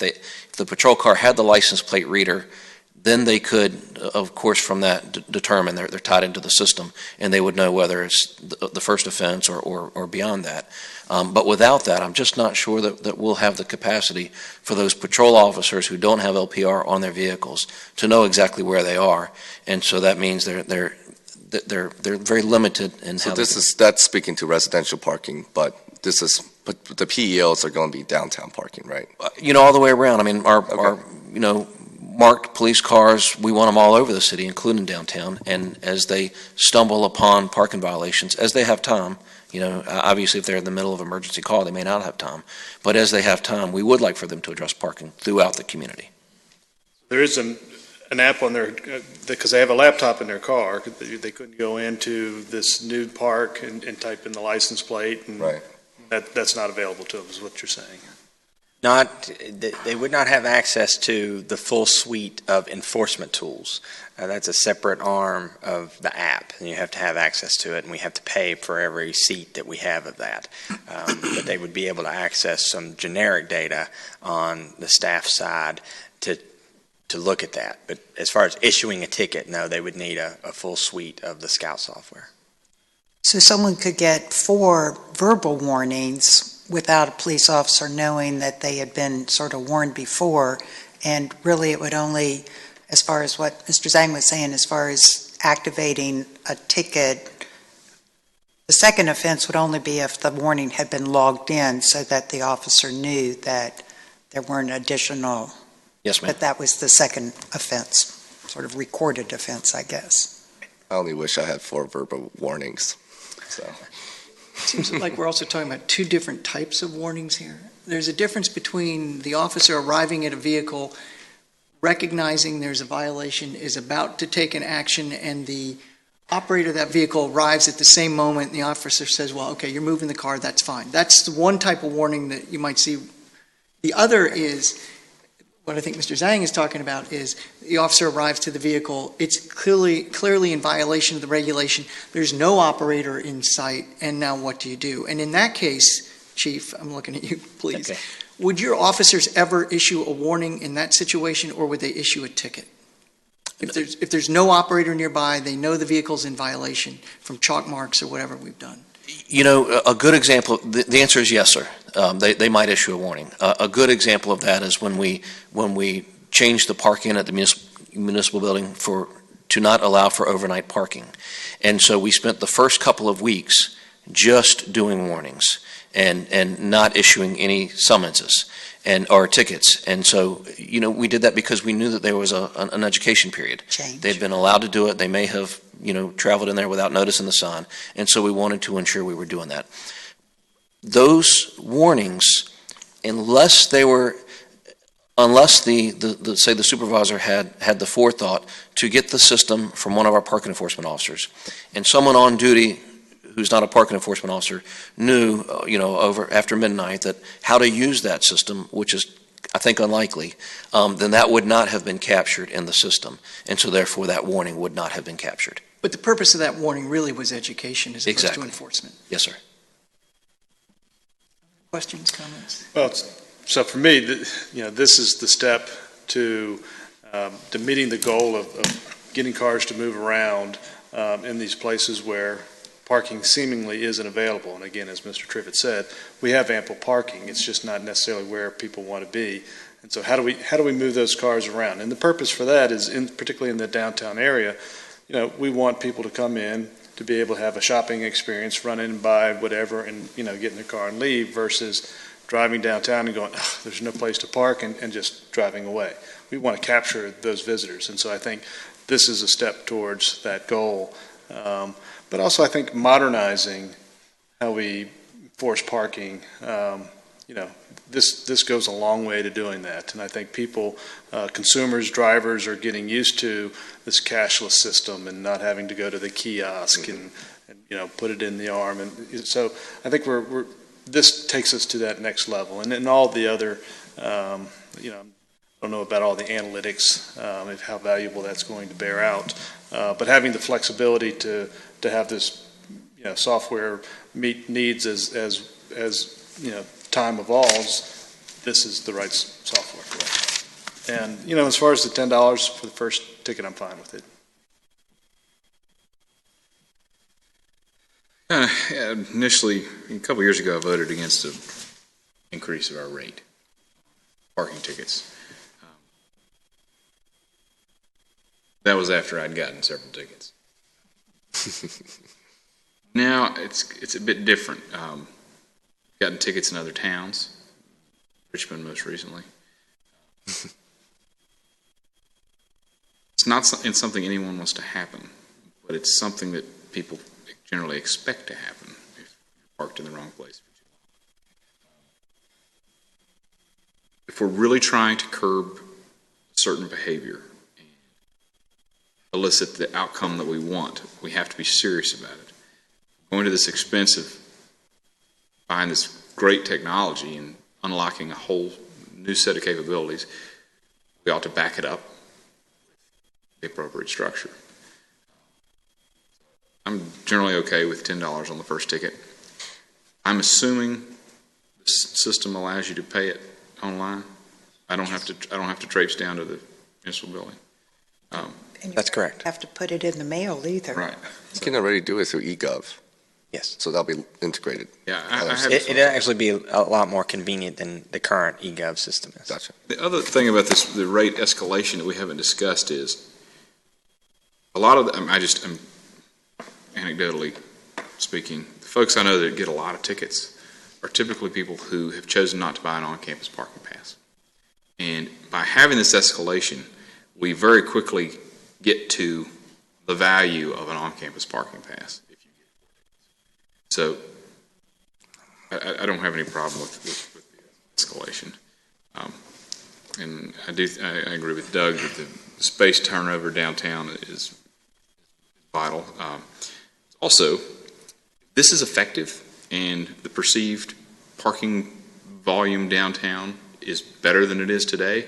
the patrol car had the license plate reader, then they could, of course, from that determine they're tied into the system, and they would know whether it's the first offense or beyond that. But without that, I'm just not sure that we'll have the capacity for those patrol officers who don't have LPR on their vehicles to know exactly where they are, and so that means they're very limited in how. So that's speaking to residential parking, but the PELs are going to be downtown parking, right? All the way around. I mean, our marked police cars, we want them all over the city, including downtown. And as they stumble upon parking violations, as they have time, obviously if they're in the middle of an emergency call, they may not have time. But as they have time, we would like for them to address parking throughout the community. There is an app on their, because they have a laptop in their car, they couldn't go into this new park and type in the license plate. And right. That's not available to them, is what you're saying. They would not have access to the full suite of enforcement tools. That's a separate arm of the app, and you have to have access to it, and we have to pay for every seat that we have of that. But they would be able to access some generic data on the staff side to look at that. But as far as issuing a ticket, no, they would need a full suite of the Scout software. So someone could get 4 verbal warnings without a police officer knowing that they had been sort of warned before, and really it would only, as far as what Mr. Zhang was saying, as far as activating a ticket, the second offense would only be if the warning had been logged in so that the officer knew that there weren't additional. Yes, ma'am. But that was the second offense, sort of recorded offense, I guess. I only wish I had 4 verbal warnings. So. It seems like we're also talking about 2 different types of warnings here. There's a difference between the officer arriving at a vehicle, recognizing there's a violation, is about to take an action, and the operator of that vehicle arrives at the same moment, and the officer says, well, okay, you're moving the car, that's fine. That's the one type of warning that you might see. The other is, what I think Mr. Zhang is talking about, is the officer arrives to the vehicle, it's clearly in violation of the regulation, there's no operator in sight, and now what do you do? And in that case, Chief, I'm looking at you, please, okay. Would your officers ever issue a warning in that situation, or would they issue a ticket? If there's no operator nearby, they know the vehicle's in violation from chalk marks or whatever we've done. A good example, the answer is yes, sir. They might issue a warning. A good example of that is when we changed the parking at the municipal building to not allow for overnight parking. And so we spent the first couple of weeks just doing warnings and not issuing any summonses or tickets. And so, we did that because we knew that there was an education period. They'd been allowed to do it. They may have traveled in there without notice in the sun, and so we wanted to ensure we were doing that. Those warnings, unless the supervisor had the forethought to get the system from one of our parking enforcement officers, and someone on duty who's not a parking enforcement officer knew, after midnight that how to use that system, which is I think unlikely, then that would not have been captured in the system, and so therefore that warning would not have been captured. But the purpose of that warning really was education as opposed to enforcement. Yes, sir. Questions, comments? Well, so for me, this is the step to meeting the goal of getting cars to move around in these places where parking seemingly isn't available. And again, as Mr. Trivett said, we have ample parking. It's just not necessarily where people want to be. And so how do we move those cars around? And the purpose for that is, particularly in the downtown area, we want people to come in to be able to have a shopping experience, run in and buy whatever, and get in their car and leave, versus driving downtown and going, there's no place to park, and just driving away. We want to capture those visitors, and so I think this is a step towards that goal. But also, I think modernizing how we force parking, this goes a long way to doing that. And I think people, consumers, drivers are getting used to this cashless system and not having to go to the kiosk and put it in the arm. And so I think this takes us to that next level. And then all the other, I don't know about all the analytics, of how valuable that's going to bear out. But having the flexibility to have this, software meet needs as time evolves, this is the right software for that. And, as far as the $10 for the first ticket, I'm fine with it. Initially, a couple years ago, I voted against the increase of our rate, parking tickets. That was after I'd gotten several tickets. Now it's a bit different. Gotten tickets in other towns, Richmond most recently. It's not something anyone wants to happen, but it's something that people generally expect to happen if you're parked in the wrong place. If we're really trying to curb certain behavior and elicit the outcome that we want, we have to be serious about it. Going to this expense of buying this great technology and unlocking a whole new set of capabilities, we ought to back it up with the appropriate structure. I'm generally okay with $10 on the first ticket. I'm assuming this system allows you to pay it online. I don't have to traipse down to the municipal building. That's correct. Have to put it in the mail either. Right. You can already do it through eGov. Yes. So that'll be integrated. Yeah, it'd actually be a lot more convenient than the current eGov system is. Gotcha. The other thing about the rate escalation that we haven't discussed is a lot of I'm anecdotally speaking, the folks I know that get a lot of tickets are typically people who have chosen not to buy an on-campus parking pass. And by having this escalation, we very quickly get to the value of an on-campus parking pass. So I don't have any problem with the escalation. And I agree with Doug that the space turnover downtown is vital. Also, this is effective and the perceived parking volume downtown is better than it is today.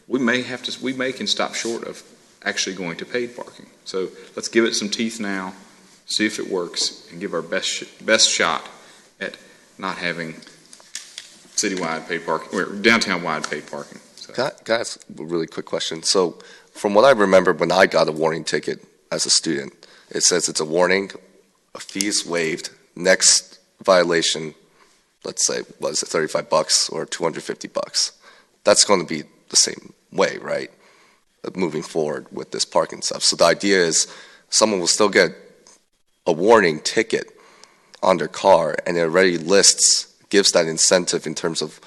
We can stop short of actually going to paid parking. So let's give it some teeth now, see if it works, and give our best shot at not having citywide paid parking, or downtown-wide paid parking. So. Can I ask a really quick question? So from what I remember when I got a warning ticket as a student, it says it's a warning, a fee is waived, next violation, let's say, was it $35 or $250? That's going to be the same way, right? Moving forward with this parking stuff. So the idea is someone will still get a warning ticket on their car, and it already gives that incentive in terms of,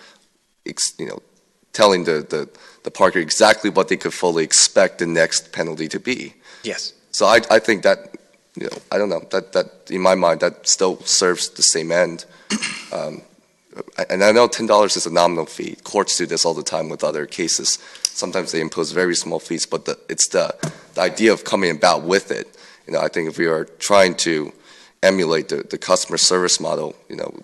telling the parker exactly what they could fully expect the next penalty to be. Yes. So I think that, I don't know, that in my mind, that still serves the same end. And I know $10 is a nominal fee. Courts do this all the time with other cases. Sometimes they impose very small fees, but it's the idea of coming about with it. I think if we are trying to emulate the customer service model,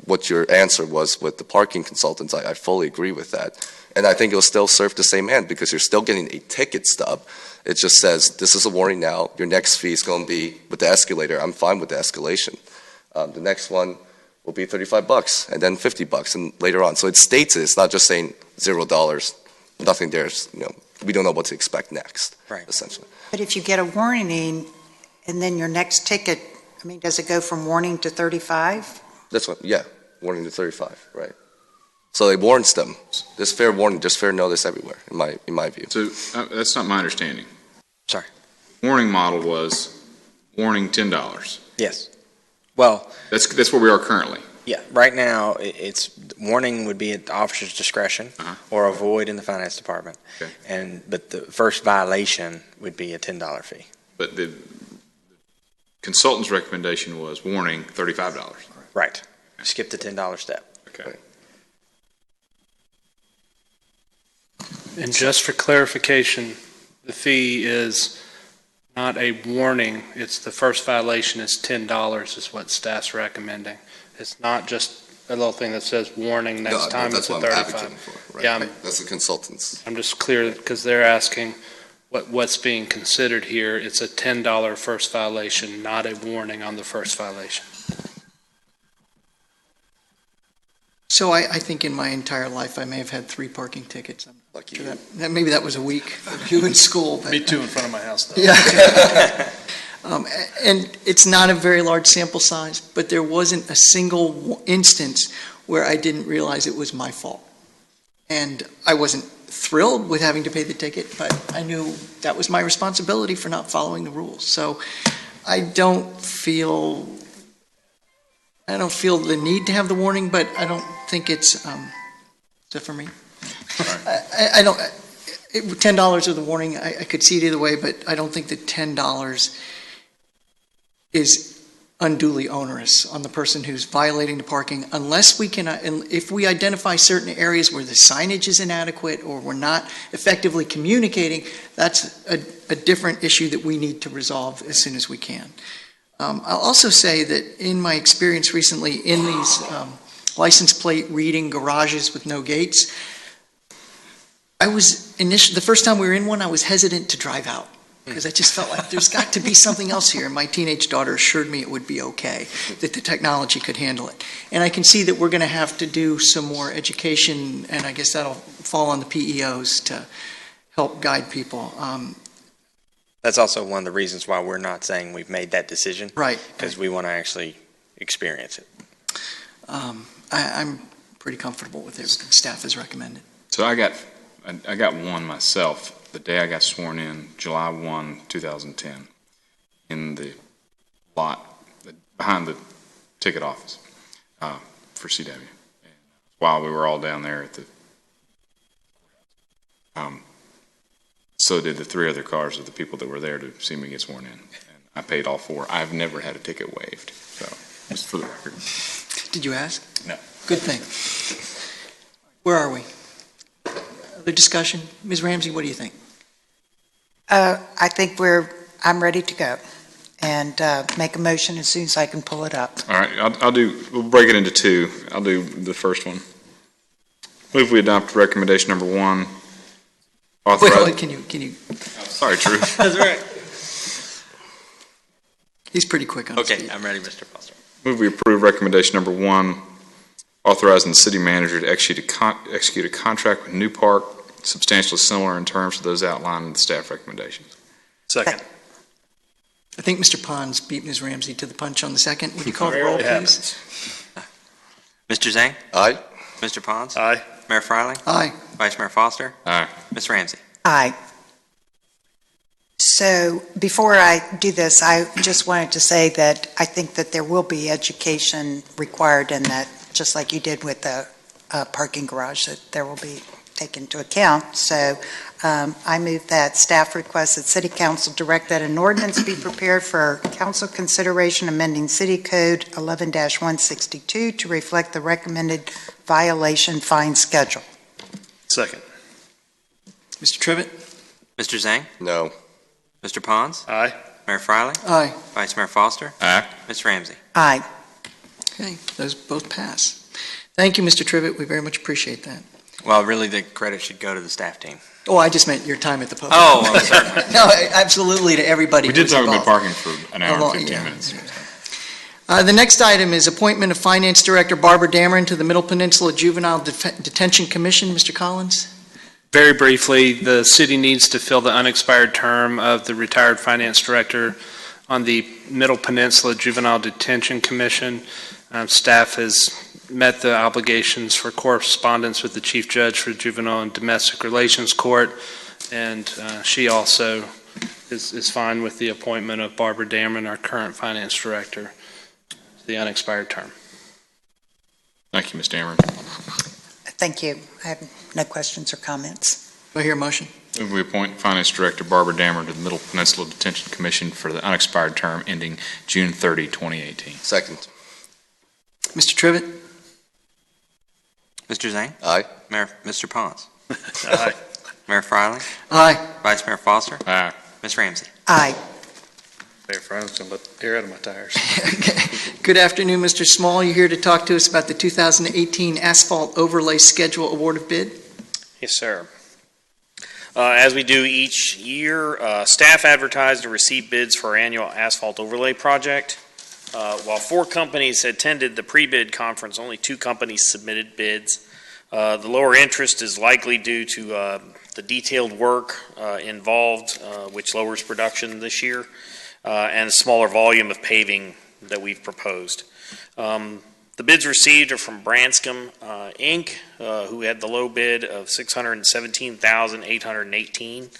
what your answer was with the parking consultants, I fully agree with that. And I think it'll still serve the same end because you're still getting a ticket stub. It just says, this is a warning now. Your next fee is going to be with the escalator. I'm fine with the escalation. The next one will be $35 and then $50 and later on. So it states it. It's not just saying $0, nothing there. We don't know what to expect next, right, essentially. But if you get a warning and then your next ticket I mean, does it go from warning to 35? That's what, yeah, warning to 35, right? So it warns them. There's fair warning, there's fair notice everywhere, in my view. So that's not my understanding. Sorry. Warning model was warning $10. Yes. Well, That's where we are currently. yeah, right now, it's, warning would be at the officer's discretion or a void in the finance department. Okay. But the first violation would be a $10 fee. But the consultant's recommendation was warning $35. Right. Skip the $10 step. Okay. And just for clarification, the fee is not a warning, it's the first violation is $10 is what staff's recommending. It's not just a little thing that says warning, next time it's a 35. Right. Yeah, That's the consultants. I'm just clear, because they're asking what's being considered here. It's a $10 first violation, not a warning on the first violation. So I think in my entire life, I may have had 3 parking tickets. I'm Lucky sure you. maybe that was a week, you in school. But, Me too, in front of my house, though. yeah. And it's not a very large sample size, but there wasn't a single instance where I didn't realize it was my fault. And I wasn't thrilled with having to pay the ticket, but I knew that was my responsibility for not following the rules. So I don't feel the need to have the warning, but I don't think it's, is that for me? I don't, $10 of the warning, I could see it either way, but I don't think that $10 is unduly onerous on the person who's violating the parking, unless we can, if we identify certain areas where the signage is inadequate or we're not effectively communicating, that's a different issue that we need to resolve as soon as we can. I'll also say that in my experience recently in these license plate reading garages with no gates, the first time we were in one, I was hesitant to drive out because I just felt like there's got to be something else here. And my teenage daughter assured me it would be okay, that the technology could handle it. And I can see that we're going to have to do some more education, and I guess that'll fall on the PEOs to help guide people. That's also one of the reasons why we're not saying we've made that decision. Right. Because we want to actually experience it. I'm pretty comfortable with everything staff has recommended. So I got one myself the day I got sworn in, July 1, 2010, in the lot behind the ticket office for CW. And while we were all down there at the, so did the 3 other cars of the people that were there to see me get sworn in. And I paid all 4. I've never had a ticket waived, so just for the record. Did you ask? No. Good thing. Where are we? Other discussion? Ms. Ramsey, what do you think? I think I'm ready to go and make a motion as soon as I can pull it up. All right, we'll break it into 2. I'll do the first one. Move we adopt recommendation number 1. Wait, can you? Sorry, Drew. That's right. He's pretty quick on his feet. I'm ready, Mr. Foster. Move we approve recommendation number 1, authorizing the city manager to execute a contract with New Park substantially similar in terms to those outlined in the staff recommendations. Second. I think Mr. Pons beat Ms. Ramsey to the punch on the second. Would you call the roll, please? Mr. Zhang? Aye. Mr. Pons? Aye. Mayor Freiling? Aye. Vice Mayor Foster? Aye. Ms. Ramsey? Aye. So before I do this, I just wanted to say that I think that there will be education required in that, just like you did with the parking garage, that there will be taken into account. So I move that staff requests that City Council direct that an ordinance be prepared for council consideration amending City Code 11-162 to reflect the recommended violation fine schedule. Second. Mr. Trivett? Mr. Zhang? No. Mr. Pons? Aye. Mayor Freiling? Aye. Vice Mayor Foster? Aye. Ms. Ramsey? Aye. Okay, those both pass. Thank you, Mr. Trivett. We very much appreciate that. Well, really, the credit should go to the staff team. Oh, I just meant your time at the podium. Oh, I'm sorry. No, absolutely to everybody. We did talk about parking for an hour and 15 minutes. The next item is appointment of Finance Director Barbara Dameron to the Middle Peninsula Juvenile Detention Commission. Mr. Collins? Very briefly, the city needs to fill the unexpired term of the retired finance director On the Middle Peninsula Juvenile Detention Commission, staff has met the obligations for correspondence with the Chief Judge for Juvenile and Domestic Relations Court, and she also is fine with the appointment of Barbara Dameron, our current Finance Director, to the unexpired term. Thank you, Ms. Dameron. Thank you. I have no questions or comments. Do I hear a motion? Move we appoint Finance Director Barbara Dameron to the Middle Peninsula Detention Commission for the unexpired term ending June 30, 2018. Second. Mr. Trivett? Mr. Zhang? Aye. Mr. Pons? Aye. Mayor Fryling? Aye. Vice Mayor Foster? Aye. Ms. Ramsey? Aye. Mayor Frylin's going to let the air out of my tires. Good afternoon, Mr. Small. You're here to talk to us about the 2018 Asphalt Overlay Schedule Award of Bid? Yes, sir. As we do each year, staff advertised to receive bids for our annual asphalt overlay project. While 4 companies attended the pre-bid conference, only 2 companies submitted bids. The lower interest is likely due to the detailed work involved, which lowers production this year, and a smaller volume of paving that we've proposed. The bids received are from Branscombe, Inc., who had the low bid of $617,818.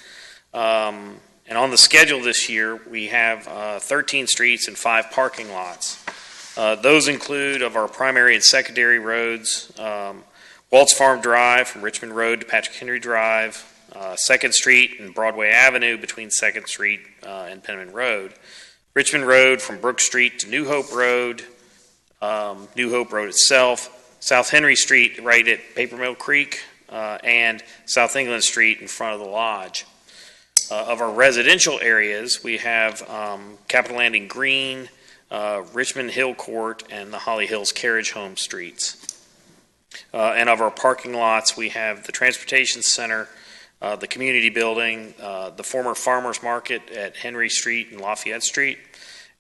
And on the schedule this year, we have 13 streets and 5 parking lots. Those include, of our primary and secondary roads, Waltz Farm Drive from Richmond Road to Patrick Henry Drive, 2nd Street and Broadway Avenue between 2nd Street and Penman Road, Richmond Road from Brook Street to New Hope Road, New Hope Road itself, South Henry Street right at Paper Mill Creek, and South England Street in front of the lodge. Of our residential areas, we have Capitol Landing Green, Richmond Hill Court, and the Holly Hills Carriage Home streets. And of our parking lots, we have the Transportation Center, the Community Building, the former Farmers Market at Henry Street and Lafayette Street,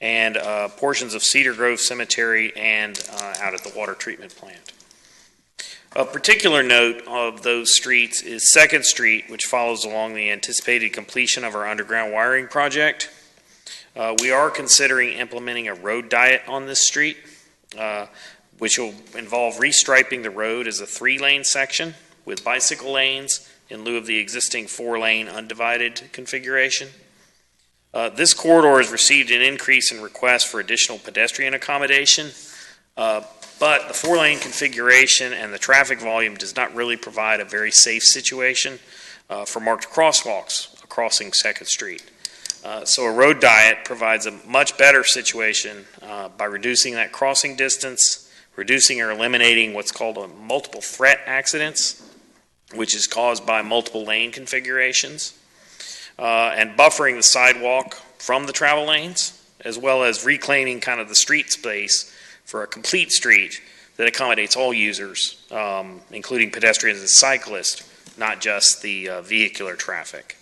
and portions of Cedar Grove Cemetery and out at the water treatment plant. A particular note of those streets is 2nd Street, which follows along the anticipated completion of our underground wiring project. We are considering implementing a road diet on this street, which will involve restriping the road as a 3-lane section with bicycle lanes in lieu of the existing 4-lane undivided configuration. This corridor has received an increase in requests for additional pedestrian accommodation, but the 4-lane configuration and the traffic volume does not really provide a very safe situation for marked crosswalks crossing 2nd Street. So a road diet provides a much better situation by reducing that crossing distance, reducing or eliminating what's called a multiple threat accidents, which is caused by multiple lane configurations, and buffering the sidewalk from the travel lanes, as well as reclaiming kind of the street space for a complete street that accommodates all users, including pedestrians and cyclists, not just the vehicular traffic.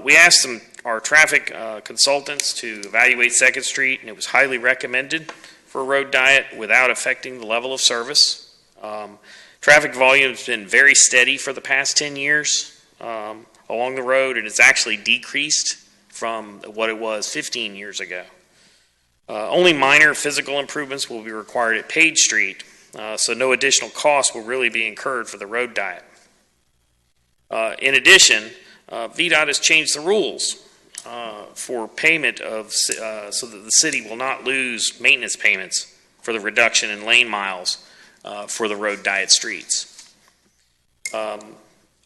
We asked our traffic consultants to evaluate 2nd Street, and it was highly recommended for a road diet without affecting the level of service. Traffic volume has been very steady for the past 10 years along the road, and it's actually decreased from what it was 15 years ago. Only minor physical improvements will be required at Page Street, so no additional costs will really be incurred for the road diet. In addition, VDOT has changed the rules for payment of, so that the city will not lose maintenance payments for the reduction in lane miles for the road diet streets.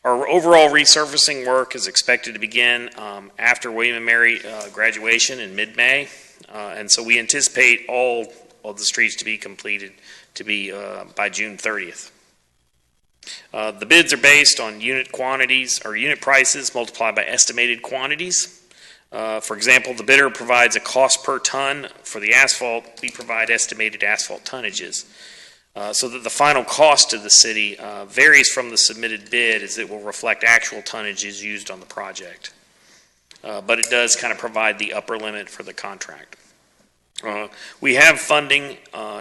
Our overall resurfacing work is expected to begin after William & Mary graduation in mid-May, and so we anticipate all of the streets to be completed to be by June 30th. The bids are based on unit quantities or unit prices multiplied by estimated quantities. For example, the bidder provides a cost per ton for the asphalt. We provide estimated asphalt tonnages. So that the final cost to the city varies from the submitted bid, as it will reflect actual tonnages used on the project. But it does kind of provide the upper limit for the contract. We have funding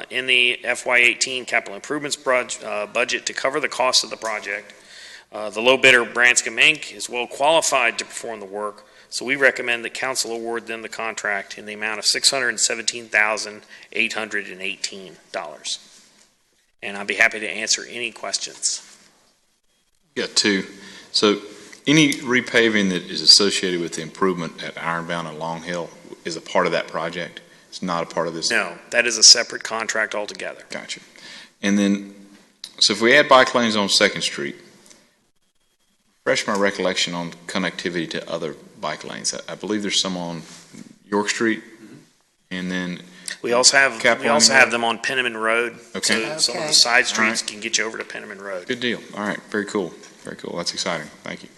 in the FY18 capital improvements budget to cover the cost of the project. The low bidder, Branscombe Inc., is well qualified to perform the work, So we recommend that council award them the contract in the amount of $617,818. And I'd be happy to answer any questions. Got two. So any repaving that is associated with the improvement at Ironbound and Long Hill is a part of that project? It's not a part of this? No, that is a separate contract altogether. Gotcha. And then, so if we add bike lanes on Second Street, refresh my recollection on connectivity to other bike lanes. I believe there's some on York Street, and then We also have Road? them on Penniman Road. Okay. So some of Okay. the side All streets right. can get you over to Penniman Road. Good deal. All right. Very cool. Very cool. That's exciting. Thank you.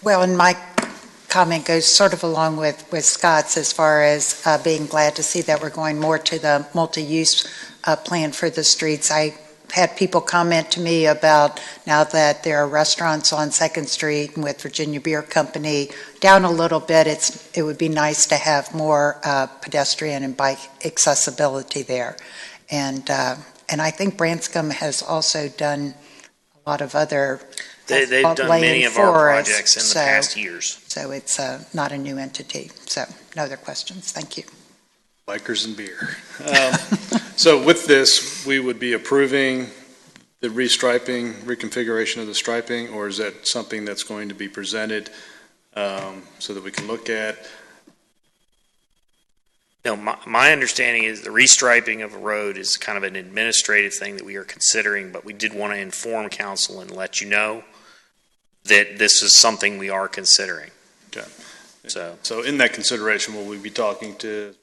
Well, and my comment goes sort of along with Scott's as far as being glad to see that we're going more to the multi-use plan for the streets. I had people comment to me about now that there are restaurants on Second Street and with Virginia Beer Company down a little bit, it would be nice to have more pedestrian and bike accessibility there. And I think Branscombe has also done a lot of other They've done many of our projects in the past years. So it's not a new entity. So no other questions. Thank you. Bikers and beer. So with this, we would be approving the restriping, reconfiguration of the striping, or is that something that's going to be presented so that we can look at? No, my understanding is the restriping of a road is kind of an administrative thing that we are considering, but we did want to inform council and let you know that this is something we are considering. Okay. So in that consideration, will we be talking to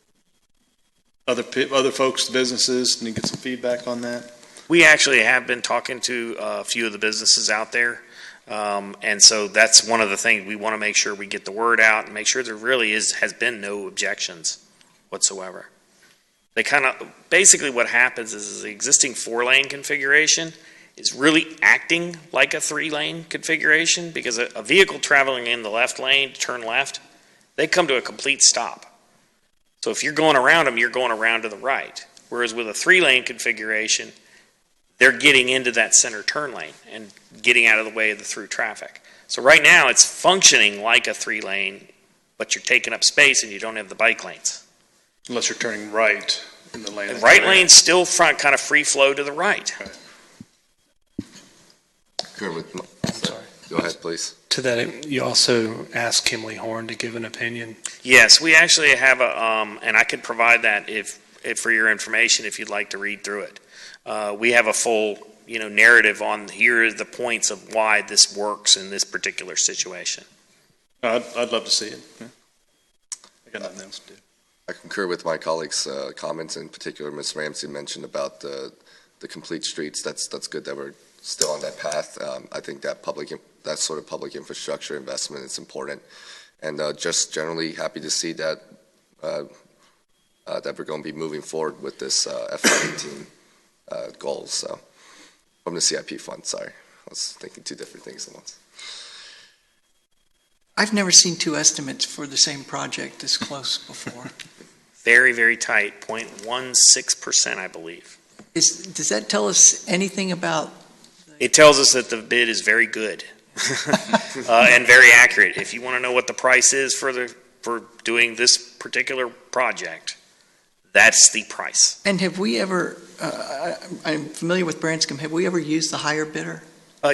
other folks, businesses, and get some feedback on that? we actually have been talking to a few of the businesses out there. And so that's one of the things we want to make sure we get the word out and make sure there really has been no objections whatsoever. They basically what happens is the existing 4-lane configuration is really acting like a 3-lane configuration because a vehicle traveling in the left lane to turn left, they come to a complete stop. So if you're going around them, you're going around to the right. Whereas with a 3-lane configuration, they're getting into that center turn lane and getting out of the way of the through traffic. So right now it's functioning like a 3-lane, but you're taking up space and you don't have the bike lanes. Unless you're turning right in the lane. The right lane's still kind of free flow to the right. Sorry. Go ahead, please. To that, you also asked Kimley Horn to give an opinion. Yes, we actually have and I could provide that if for your information if you'd like to read through it. We have a full, narrative on here are the points of why this works in this particular situation. I'd love to see it. Yeah. I got nothing else to do. I concur with my colleagues' comments. In particular, Ms. Ramsey mentioned about the complete streets. That's good that we're still on that path. I think that sort of public infrastructure investment is important, and just generally happy to see that that we're going to be moving forward with this FY18 goals. So from the CIP fund. Sorry, I was thinking two different things at once. I've never seen two estimates for the same project this close before. Very, very tight, 0.16%, I believe. Does that tell us anything about? It tells us that the bid is very good and very accurate. If you want to know what the price is for doing this particular project, that's the price. And have we ever, I'm familiar with Branscombe, have we ever used the higher bidder?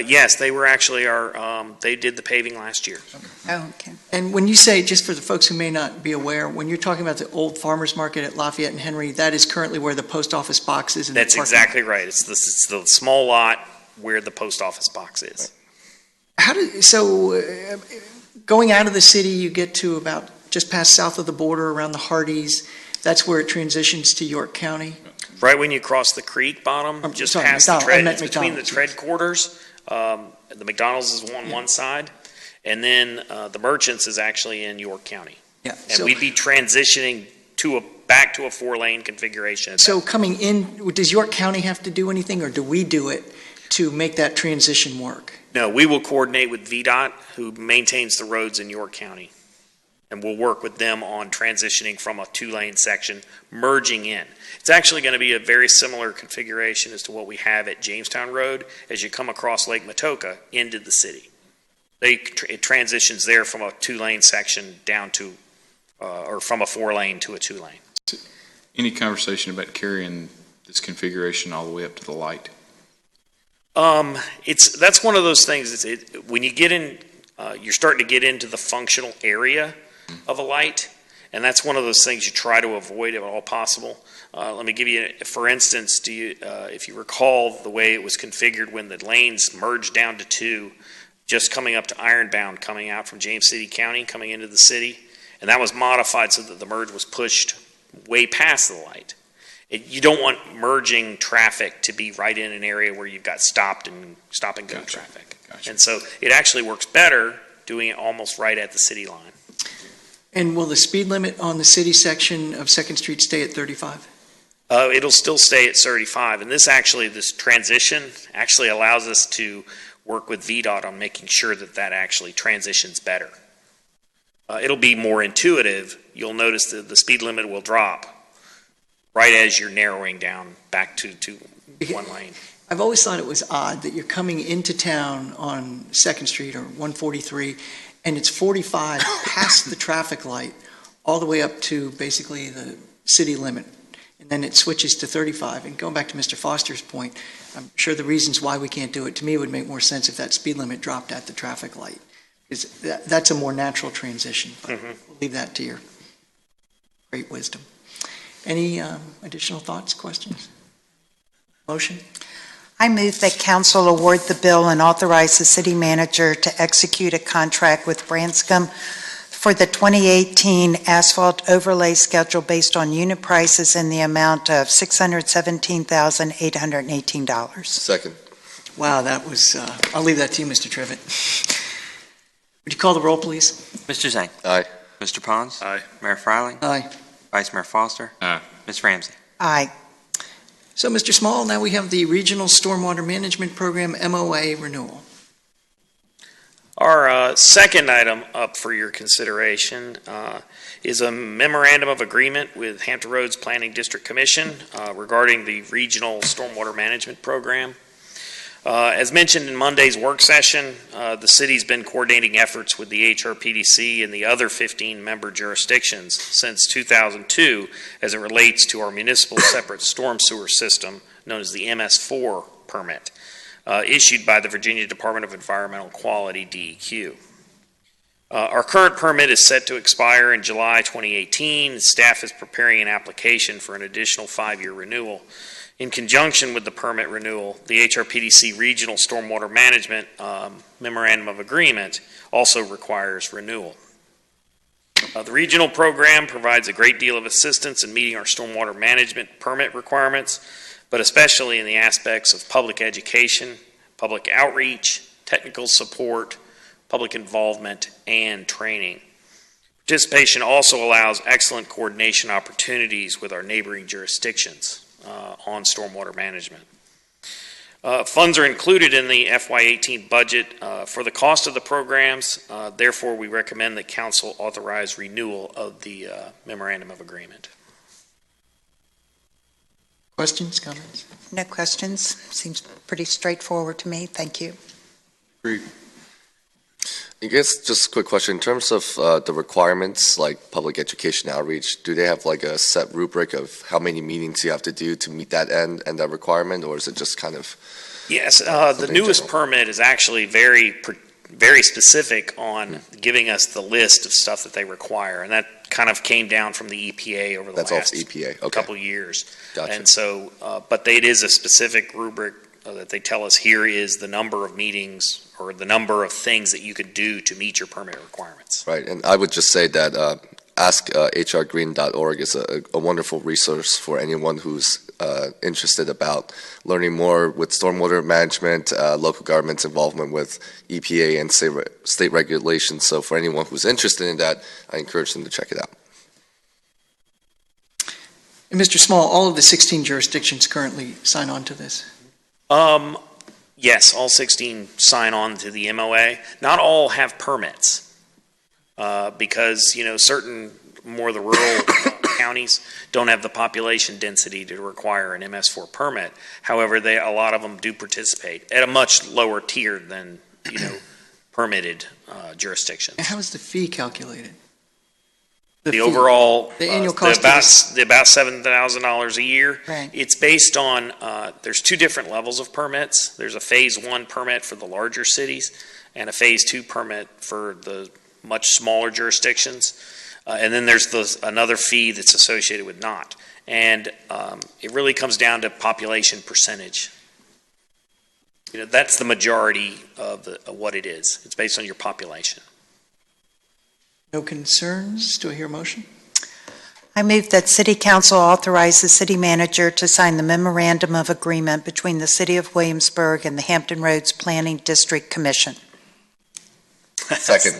Yes, they were actually they did the paving last year. Oh, okay. And when you say, just for the folks who may not be aware, when you're talking about the old farmers market at Lafayette and Henry, that is currently where the post office box is in the That's parking exactly right. It's the small lot where the post office box is. Going out of the city, you get to about just past south of the border around the Hardys. That's where it transitions to York County. Right when you cross the creek bottom, just past the tread, it's between the tread quarters. The McDonald's is on one side, and then the Merchants is actually in York County. Yeah. And we'd be transitioning back to a 4-lane configuration. So coming in, does York County have to do anything, or do we do it to make that transition work? No, we will coordinate with VDOT, who maintains the roads in York County. And we'll work with them on transitioning from a 2-lane section, merging in. It's actually going to be a very similar configuration as to what we have at Jamestown Road as you come across Lake Matoka into the city. it transitions there from a 2-lane section down to, or from a 4-lane to a 2-lane. Any conversation about carrying this configuration all the way up to the light? That's one of those things. When you get in, you're starting to get into the functional area of a light, and that's one of those things you try to avoid if at all possible. Let me give you, for instance, if you recall the way it was configured when the lanes merged down to 2, just coming up to Ironbound, coming out from James City County, coming into the city, and that was modified so that the merge was pushed way past the light. You don't want merging traffic to be right in an area where you've got stop and go traffic. And so it actually works better doing it almost right at the city line. And will the speed limit on the city section of 2nd Street stay at 35? It'll still stay at 35, and this transition actually allows us to work with VDOT on making sure that actually transitions better. It'll be more intuitive. You'll notice that the speed limit will drop right as you're narrowing down back to 1 lane. I've always thought it was odd that you're coming into town on 2nd Street or 143, and it's 45 past the traffic light all the way up to basically the city limit. And then it switches to 35. And going back to Mr. Foster's point, I'm sure the reasons why we can't do it, to me, would make more sense if that speed limit dropped at the traffic light. That's a more natural transition. But we'll leave that to your great wisdom. Any additional thoughts, questions? Motion? I move that council award the bill and authorize the city manager to execute a contract with Branscombe for the 2018 asphalt overlay schedule based on unit prices in the amount of $617,818. Second. Wow, that was, I'll leave that to you, Mr. Trivett. Would you call the roll, please? Mr. Zhang? Aye. Mr. Pons? Aye. Mayor Freiling? Aye. Vice Mayor Foster? Aye. Ms. Ramsey? Aye. So, Mr. Small, now we have the Regional Stormwater Management Program MOA renewal. Our second item up for your consideration is a memorandum of agreement with Hampton Roads Planning District Commission regarding the Regional Stormwater Management Program. As mentioned in Monday's work session, the city's been coordinating efforts with the HRPDC and the other 15 member jurisdictions since 2002 as it relates to our municipal separate storm sewer system known as the MS4 permit issued by the Virginia Department of Environmental Quality, DEQ. Our current permit is set to expire in July 2018. Staff is preparing an application for an additional 5-year renewal. In conjunction with the permit renewal, the HRPDC Regional Stormwater Management Memorandum of Agreement also requires renewal. The regional program provides a great deal of assistance in meeting our stormwater management permit requirements, but especially in the aspects of public education, public outreach, technical support, public involvement, and training. Participation also allows excellent coordination opportunities with our neighboring jurisdictions on stormwater management. Funds are included in the FY18 budget for the cost of the programs. Therefore, we recommend that Council authorize renewal of the Memorandum of Agreement. Questions, comments? No questions. Seems pretty straightforward to me. Thank you. Agreed. I guess just a quick question. In terms of the requirements, like public education outreach, do they have like a set rubric of how many meetings you have to do to meet that end and that requirement, or is it just kind of? Yes, the newest permit is actually very specific on giving us the list of stuff that they require, and that kind of came down from the EPA over the last couple years. Gotcha. And so, but it is a specific rubric that they tell us here is the number of meetings or the number of things that you could do to meet your permit requirements. Right, and I would just say that askhrgreen.org is a wonderful resource for anyone who's interested about learning more with stormwater management, local government's involvement with EPA and state regulations. So for anyone who's interested in that, I encourage them to check it out. And Mr. Small, all of the 16 jurisdictions currently sign on to this? Yes, all 16 sign on to the MOA. Not all have permits because, certain more of the rural counties don't have the population density to require an MS4 permit. However, a lot of them do participate at a much lower tier than, permitted jurisdictions. And how is the fee calculated? The fee, overall, the annual the cost about $7,000 a year. Right. It's based on, there's two different levels of permits. There's a Phase 1 permit for the larger cities and a Phase 2 permit for the much smaller jurisdictions. And then there's another fee that's associated with not. And it really comes down to population percentage. That's the majority of what it is. It's based on your population. No concerns? Do I hear a motion? I move that City Council authorize the city manager to sign the memorandum of agreement between the City of Williamsburg and the Hampton Roads Planning District Commission. Second.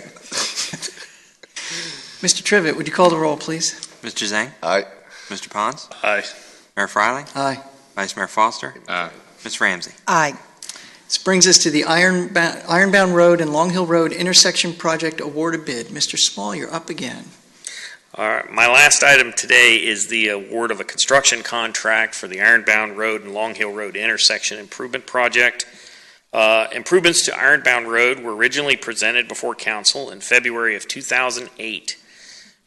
Mr. Trivett, would you call the roll, please? Mr. Zhang? Aye. Mr. Pons? Aye. Mayor Freiling? Aye. Vice Mayor Foster? Aye. Ms. Ramsey? Aye. This brings us to the Ironbound Road and Long Hill Road intersection project awarded bid. Mr. Small, you're up again. All right, my last item today is the award of a construction contract for the Ironbound Road and Long Hill Road intersection improvement project. Improvements to Ironbound Road were originally presented before council in February of 2008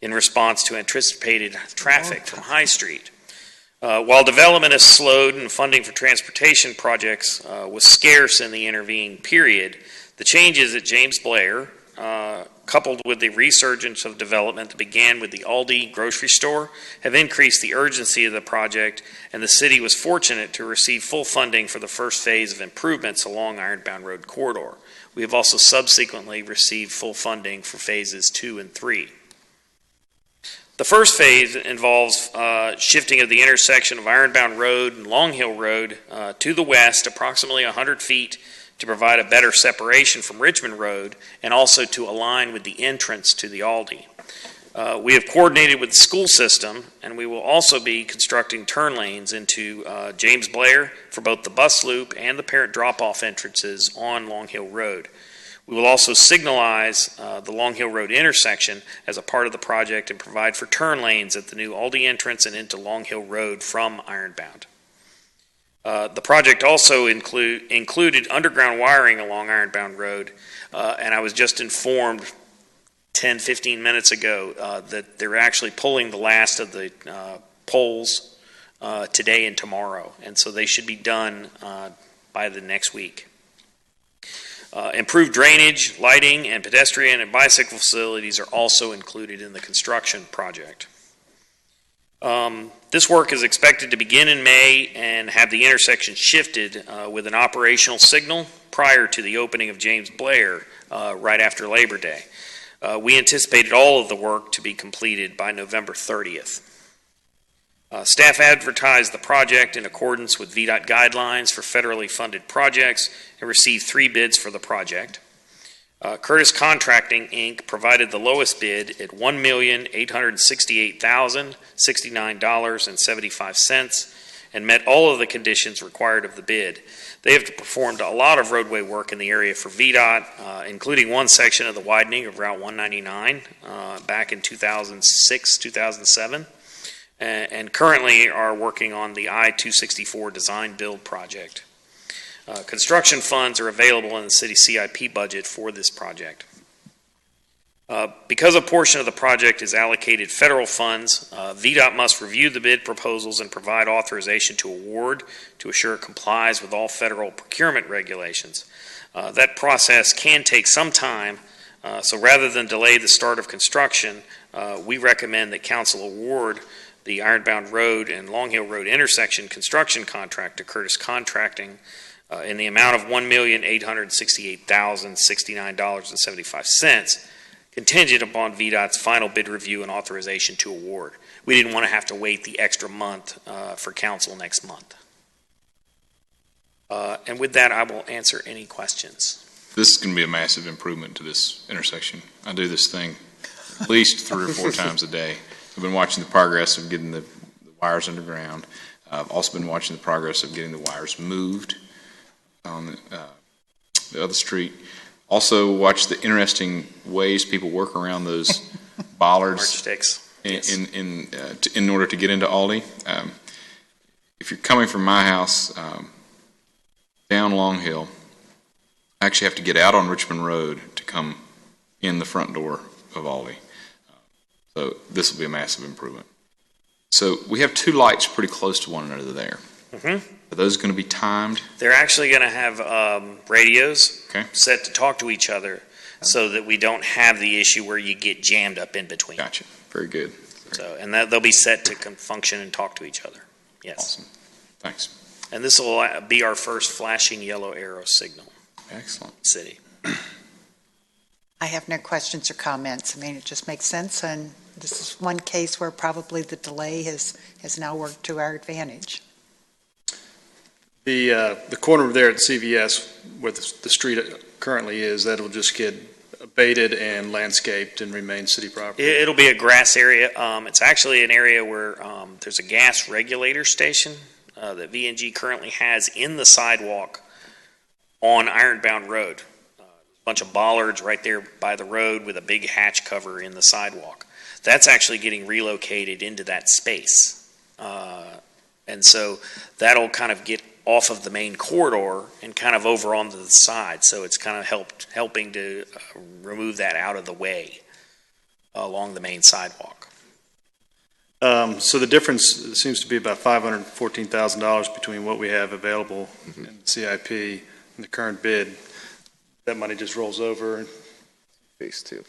in response to anticipated traffic from High Street. While development has slowed and funding for transportation projects was scarce in the intervening period, the changes at James Blair, coupled with the resurgence of development that began with the Aldi grocery store, have increased the urgency of the project, and the city was fortunate to receive full funding for the first phase of improvements along Ironbound Road corridor. We have also subsequently received full funding for phases 2 and 3. The first phase involves shifting of the intersection of Ironbound Road and Long Hill Road to the west approximately 100 feet to provide a better separation from Richmond Road and also to align with the entrance to the Aldi. We have coordinated with the school system, and we will also be constructing turn lanes into James Blair for both the bus loop and the parent drop-off entrances on Long Hill Road. We will also signalize the Long Hill Road intersection as a part of the project and provide for turn lanes at the new Aldi entrance and into Long Hill Road from Ironbound. The project also included underground wiring along Ironbound Road, and I was just informed 10-15 minutes ago that they're actually pulling the last of the poles today and tomorrow, and so they should be done by the next week. Improved drainage, lighting, and pedestrian and bicycle facilities are also included in the construction project. This work is expected to begin in May and have the intersection shifted with an operational signal prior to the opening of James Blair right after Labor Day. We anticipated all of the work to be completed by November 30th. Staff advertised the project in accordance with VDOT guidelines for federally funded projects and received 3 bids for the project. Curtis Contracting, Inc. provided the lowest bid at $1,868,069.75 and met all of the conditions required of the bid. They have performed a lot of roadway work in the area for VDOT, including one section of the widening of Route 199 back in 2006, 2007. And currently are working on the I-264 design build project. Construction funds are available in the city CIP budget for this project. Because a portion of the project is allocated federal funds, VDOT must review the bid proposals and provide authorization to award to assure it complies with all federal procurement regulations. That process can take some time, so rather than delay the start of construction, we recommend that council award the Ironbound Road and Long Hill Road intersection construction contract to Curtis Contracting in the amount of $1,868,069.75, contingent upon VDOT's final bid review and authorization to award. We didn't want to have to wait the extra month for council next month. And with that, I will answer any questions. This is going to be a massive improvement to this intersection. I do this thing at least 3 or 4 times a day. I've been watching the progress of getting the wires underground. I've also been watching the progress of getting the wires moved on the other street. Also watch the interesting ways people work around those bollards in order to get into Aldi. If you're coming from my house down Long Hill, I actually have to get out on Richmond Road to come in the front door of Aldi. So this will be a massive improvement. So we have two lights pretty close to one another there. Are those going to be timed? They're actually going to have radios set to talk to each other so that we don't have the issue where you get jammed up in between. Gotcha. Very good. So, and they'll be set to function and talk to each other. Yes. Awesome. Thanks. And this will be our first flashing yellow arrow signal. Excellent. City. I have no questions or comments. I mean, it just makes sense, and this is one case where probably the delay has now worked to our advantage. The corner there at CVS where the street currently is, that'll just get abated and landscaped and remain city property. It'll be a grass area. It's actually an area where there's a gas regulator station that V&G currently has in the sidewalk on Ironbound Road. A bunch of bollards right there by the road with a big hatch cover in the sidewalk. That's actually getting relocated into that space. And so that'll kind of get off of the main corridor and kind of over onto the side. So it's kind of helping to remove that out of the way along the main sidewalk. So the difference seems to be about $514,000 between what we have available in CIP and the current bid. That money just rolls over. Phase 2.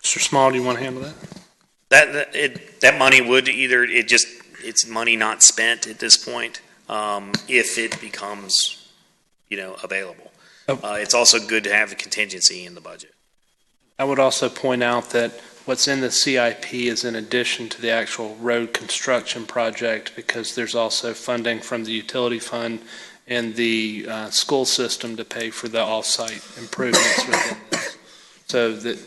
Mr. Small, do you want to handle that? That money would either, it's money not spent at this point, if it becomes, available. It's also good to have a contingency in the budget. I would also point out that what's in the CIP is in addition to the actual road construction project, because there's also funding from the utility fund and the school system to pay for the off-site improvements within this. So that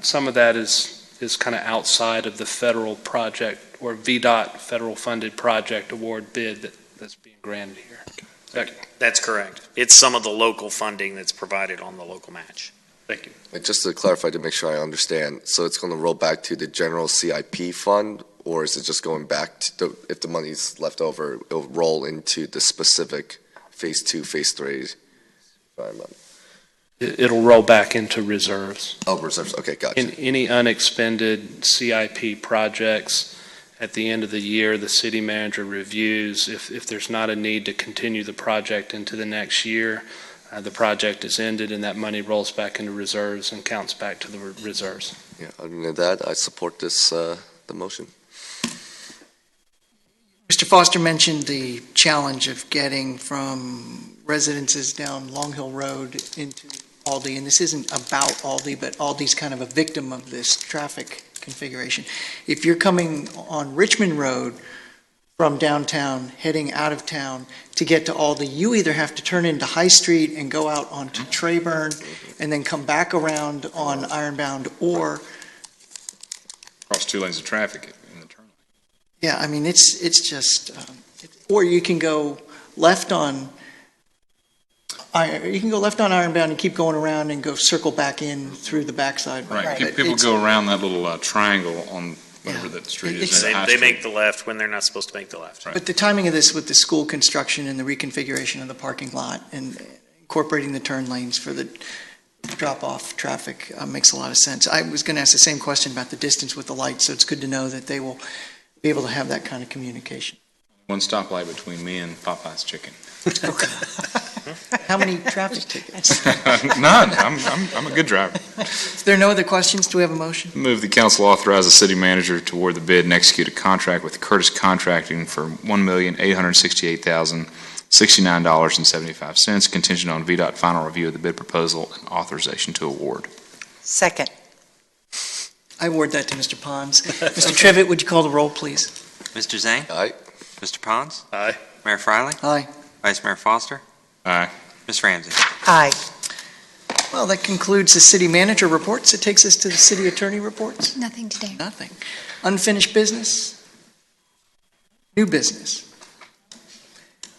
some of that is kind of outside of the federal project or VDOT federal funded project award bid that's being granted here. That's correct. It's some of the local funding that's provided on the local match. Thank you. And just to clarify, to make sure I understand, so it's going to roll back to the general CIP fund, or is it just going back to, if the money's left over, it'll roll into the specific phase 2, phase 3? It'll roll back into reserves. Oh, reserves. Okay, gotcha. In any unexpended CIP projects, at the end of the year, the city manager reviews if there's not a need to continue the project into the next year. The project is ended and that money rolls back into reserves and counts back to the reserves. Yeah, other than that, I support this, the motion. Mr. Foster mentioned the challenge of getting from residences down Long Hill Road into Aldi, and this isn't about Aldi, but Aldi's kind of a victim of this traffic configuration. If you're coming on Richmond Road from downtown, heading out of town to get to Aldi, you either have to turn into High Street and go out onto Trayburn and then come back around on Ironbound, or Cross 2 lanes of traffic in the turn lane. yeah, I mean, it's just, or you can go left on Ironbound and keep going around and go circle back in through the backside. Right. People go around that little triangle on whatever that street is. They make the left when they're not supposed to make the left. Right. But the timing of this with the school construction and the reconfiguration of the parking lot and incorporating the turn lanes for the drop-off traffic makes a lot of sense. I was going to ask the same question about the distance with the lights, so it's good to know that they will be able to have that kind of communication. One stoplight between me and Popeye's Chicken. How many traffic tickets? None. I'm a good driver. If there are no other questions, do we have a motion? Move the council authorize the city manager to award the bid and execute a contract with Curtis Contracting for $1,868,069.75, contingent on VDOT final review of the bid proposal and authorization to award. Second. I award that to Mr. Pons. Mr. Trivett, would you call the roll, please? Mr. Zane? Aye. Mr. Pons? Aye. Mayor Friley? Aye. Vice Mayor Foster? Aye. Ms. Ramsey? Aye. Well, that concludes the city manager reports. It takes us to the city attorney reports. Nothing today. Nothing. Unfinished business? New business?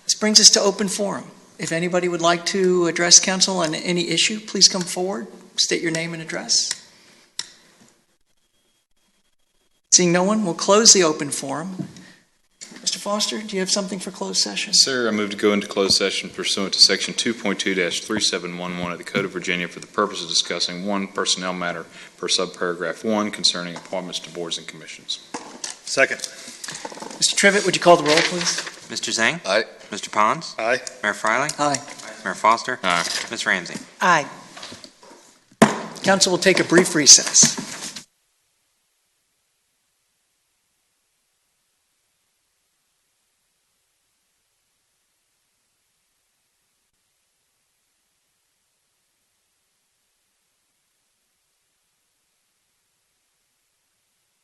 This brings us to open forum. If anybody would like to address council on any issue, please come forward, state your name and address. Seeing no one, we'll close the open forum. Mr. Foster, do you have something for closed session? Sir, I move to go into closed session pursuant to Section 2.2-3711 of the Code of Virginia for the purpose of discussing one personnel matter per subparagraph 1 concerning appointments to boards and commissions. Second. Mr. Trivett, would you call the roll, please? Mr. Zhang? Aye. Mr. Pons? Aye. Mayor Freiling? Aye. Mayor Foster? Aye. Ms. Ramsey? Aye. Council will take a brief recess.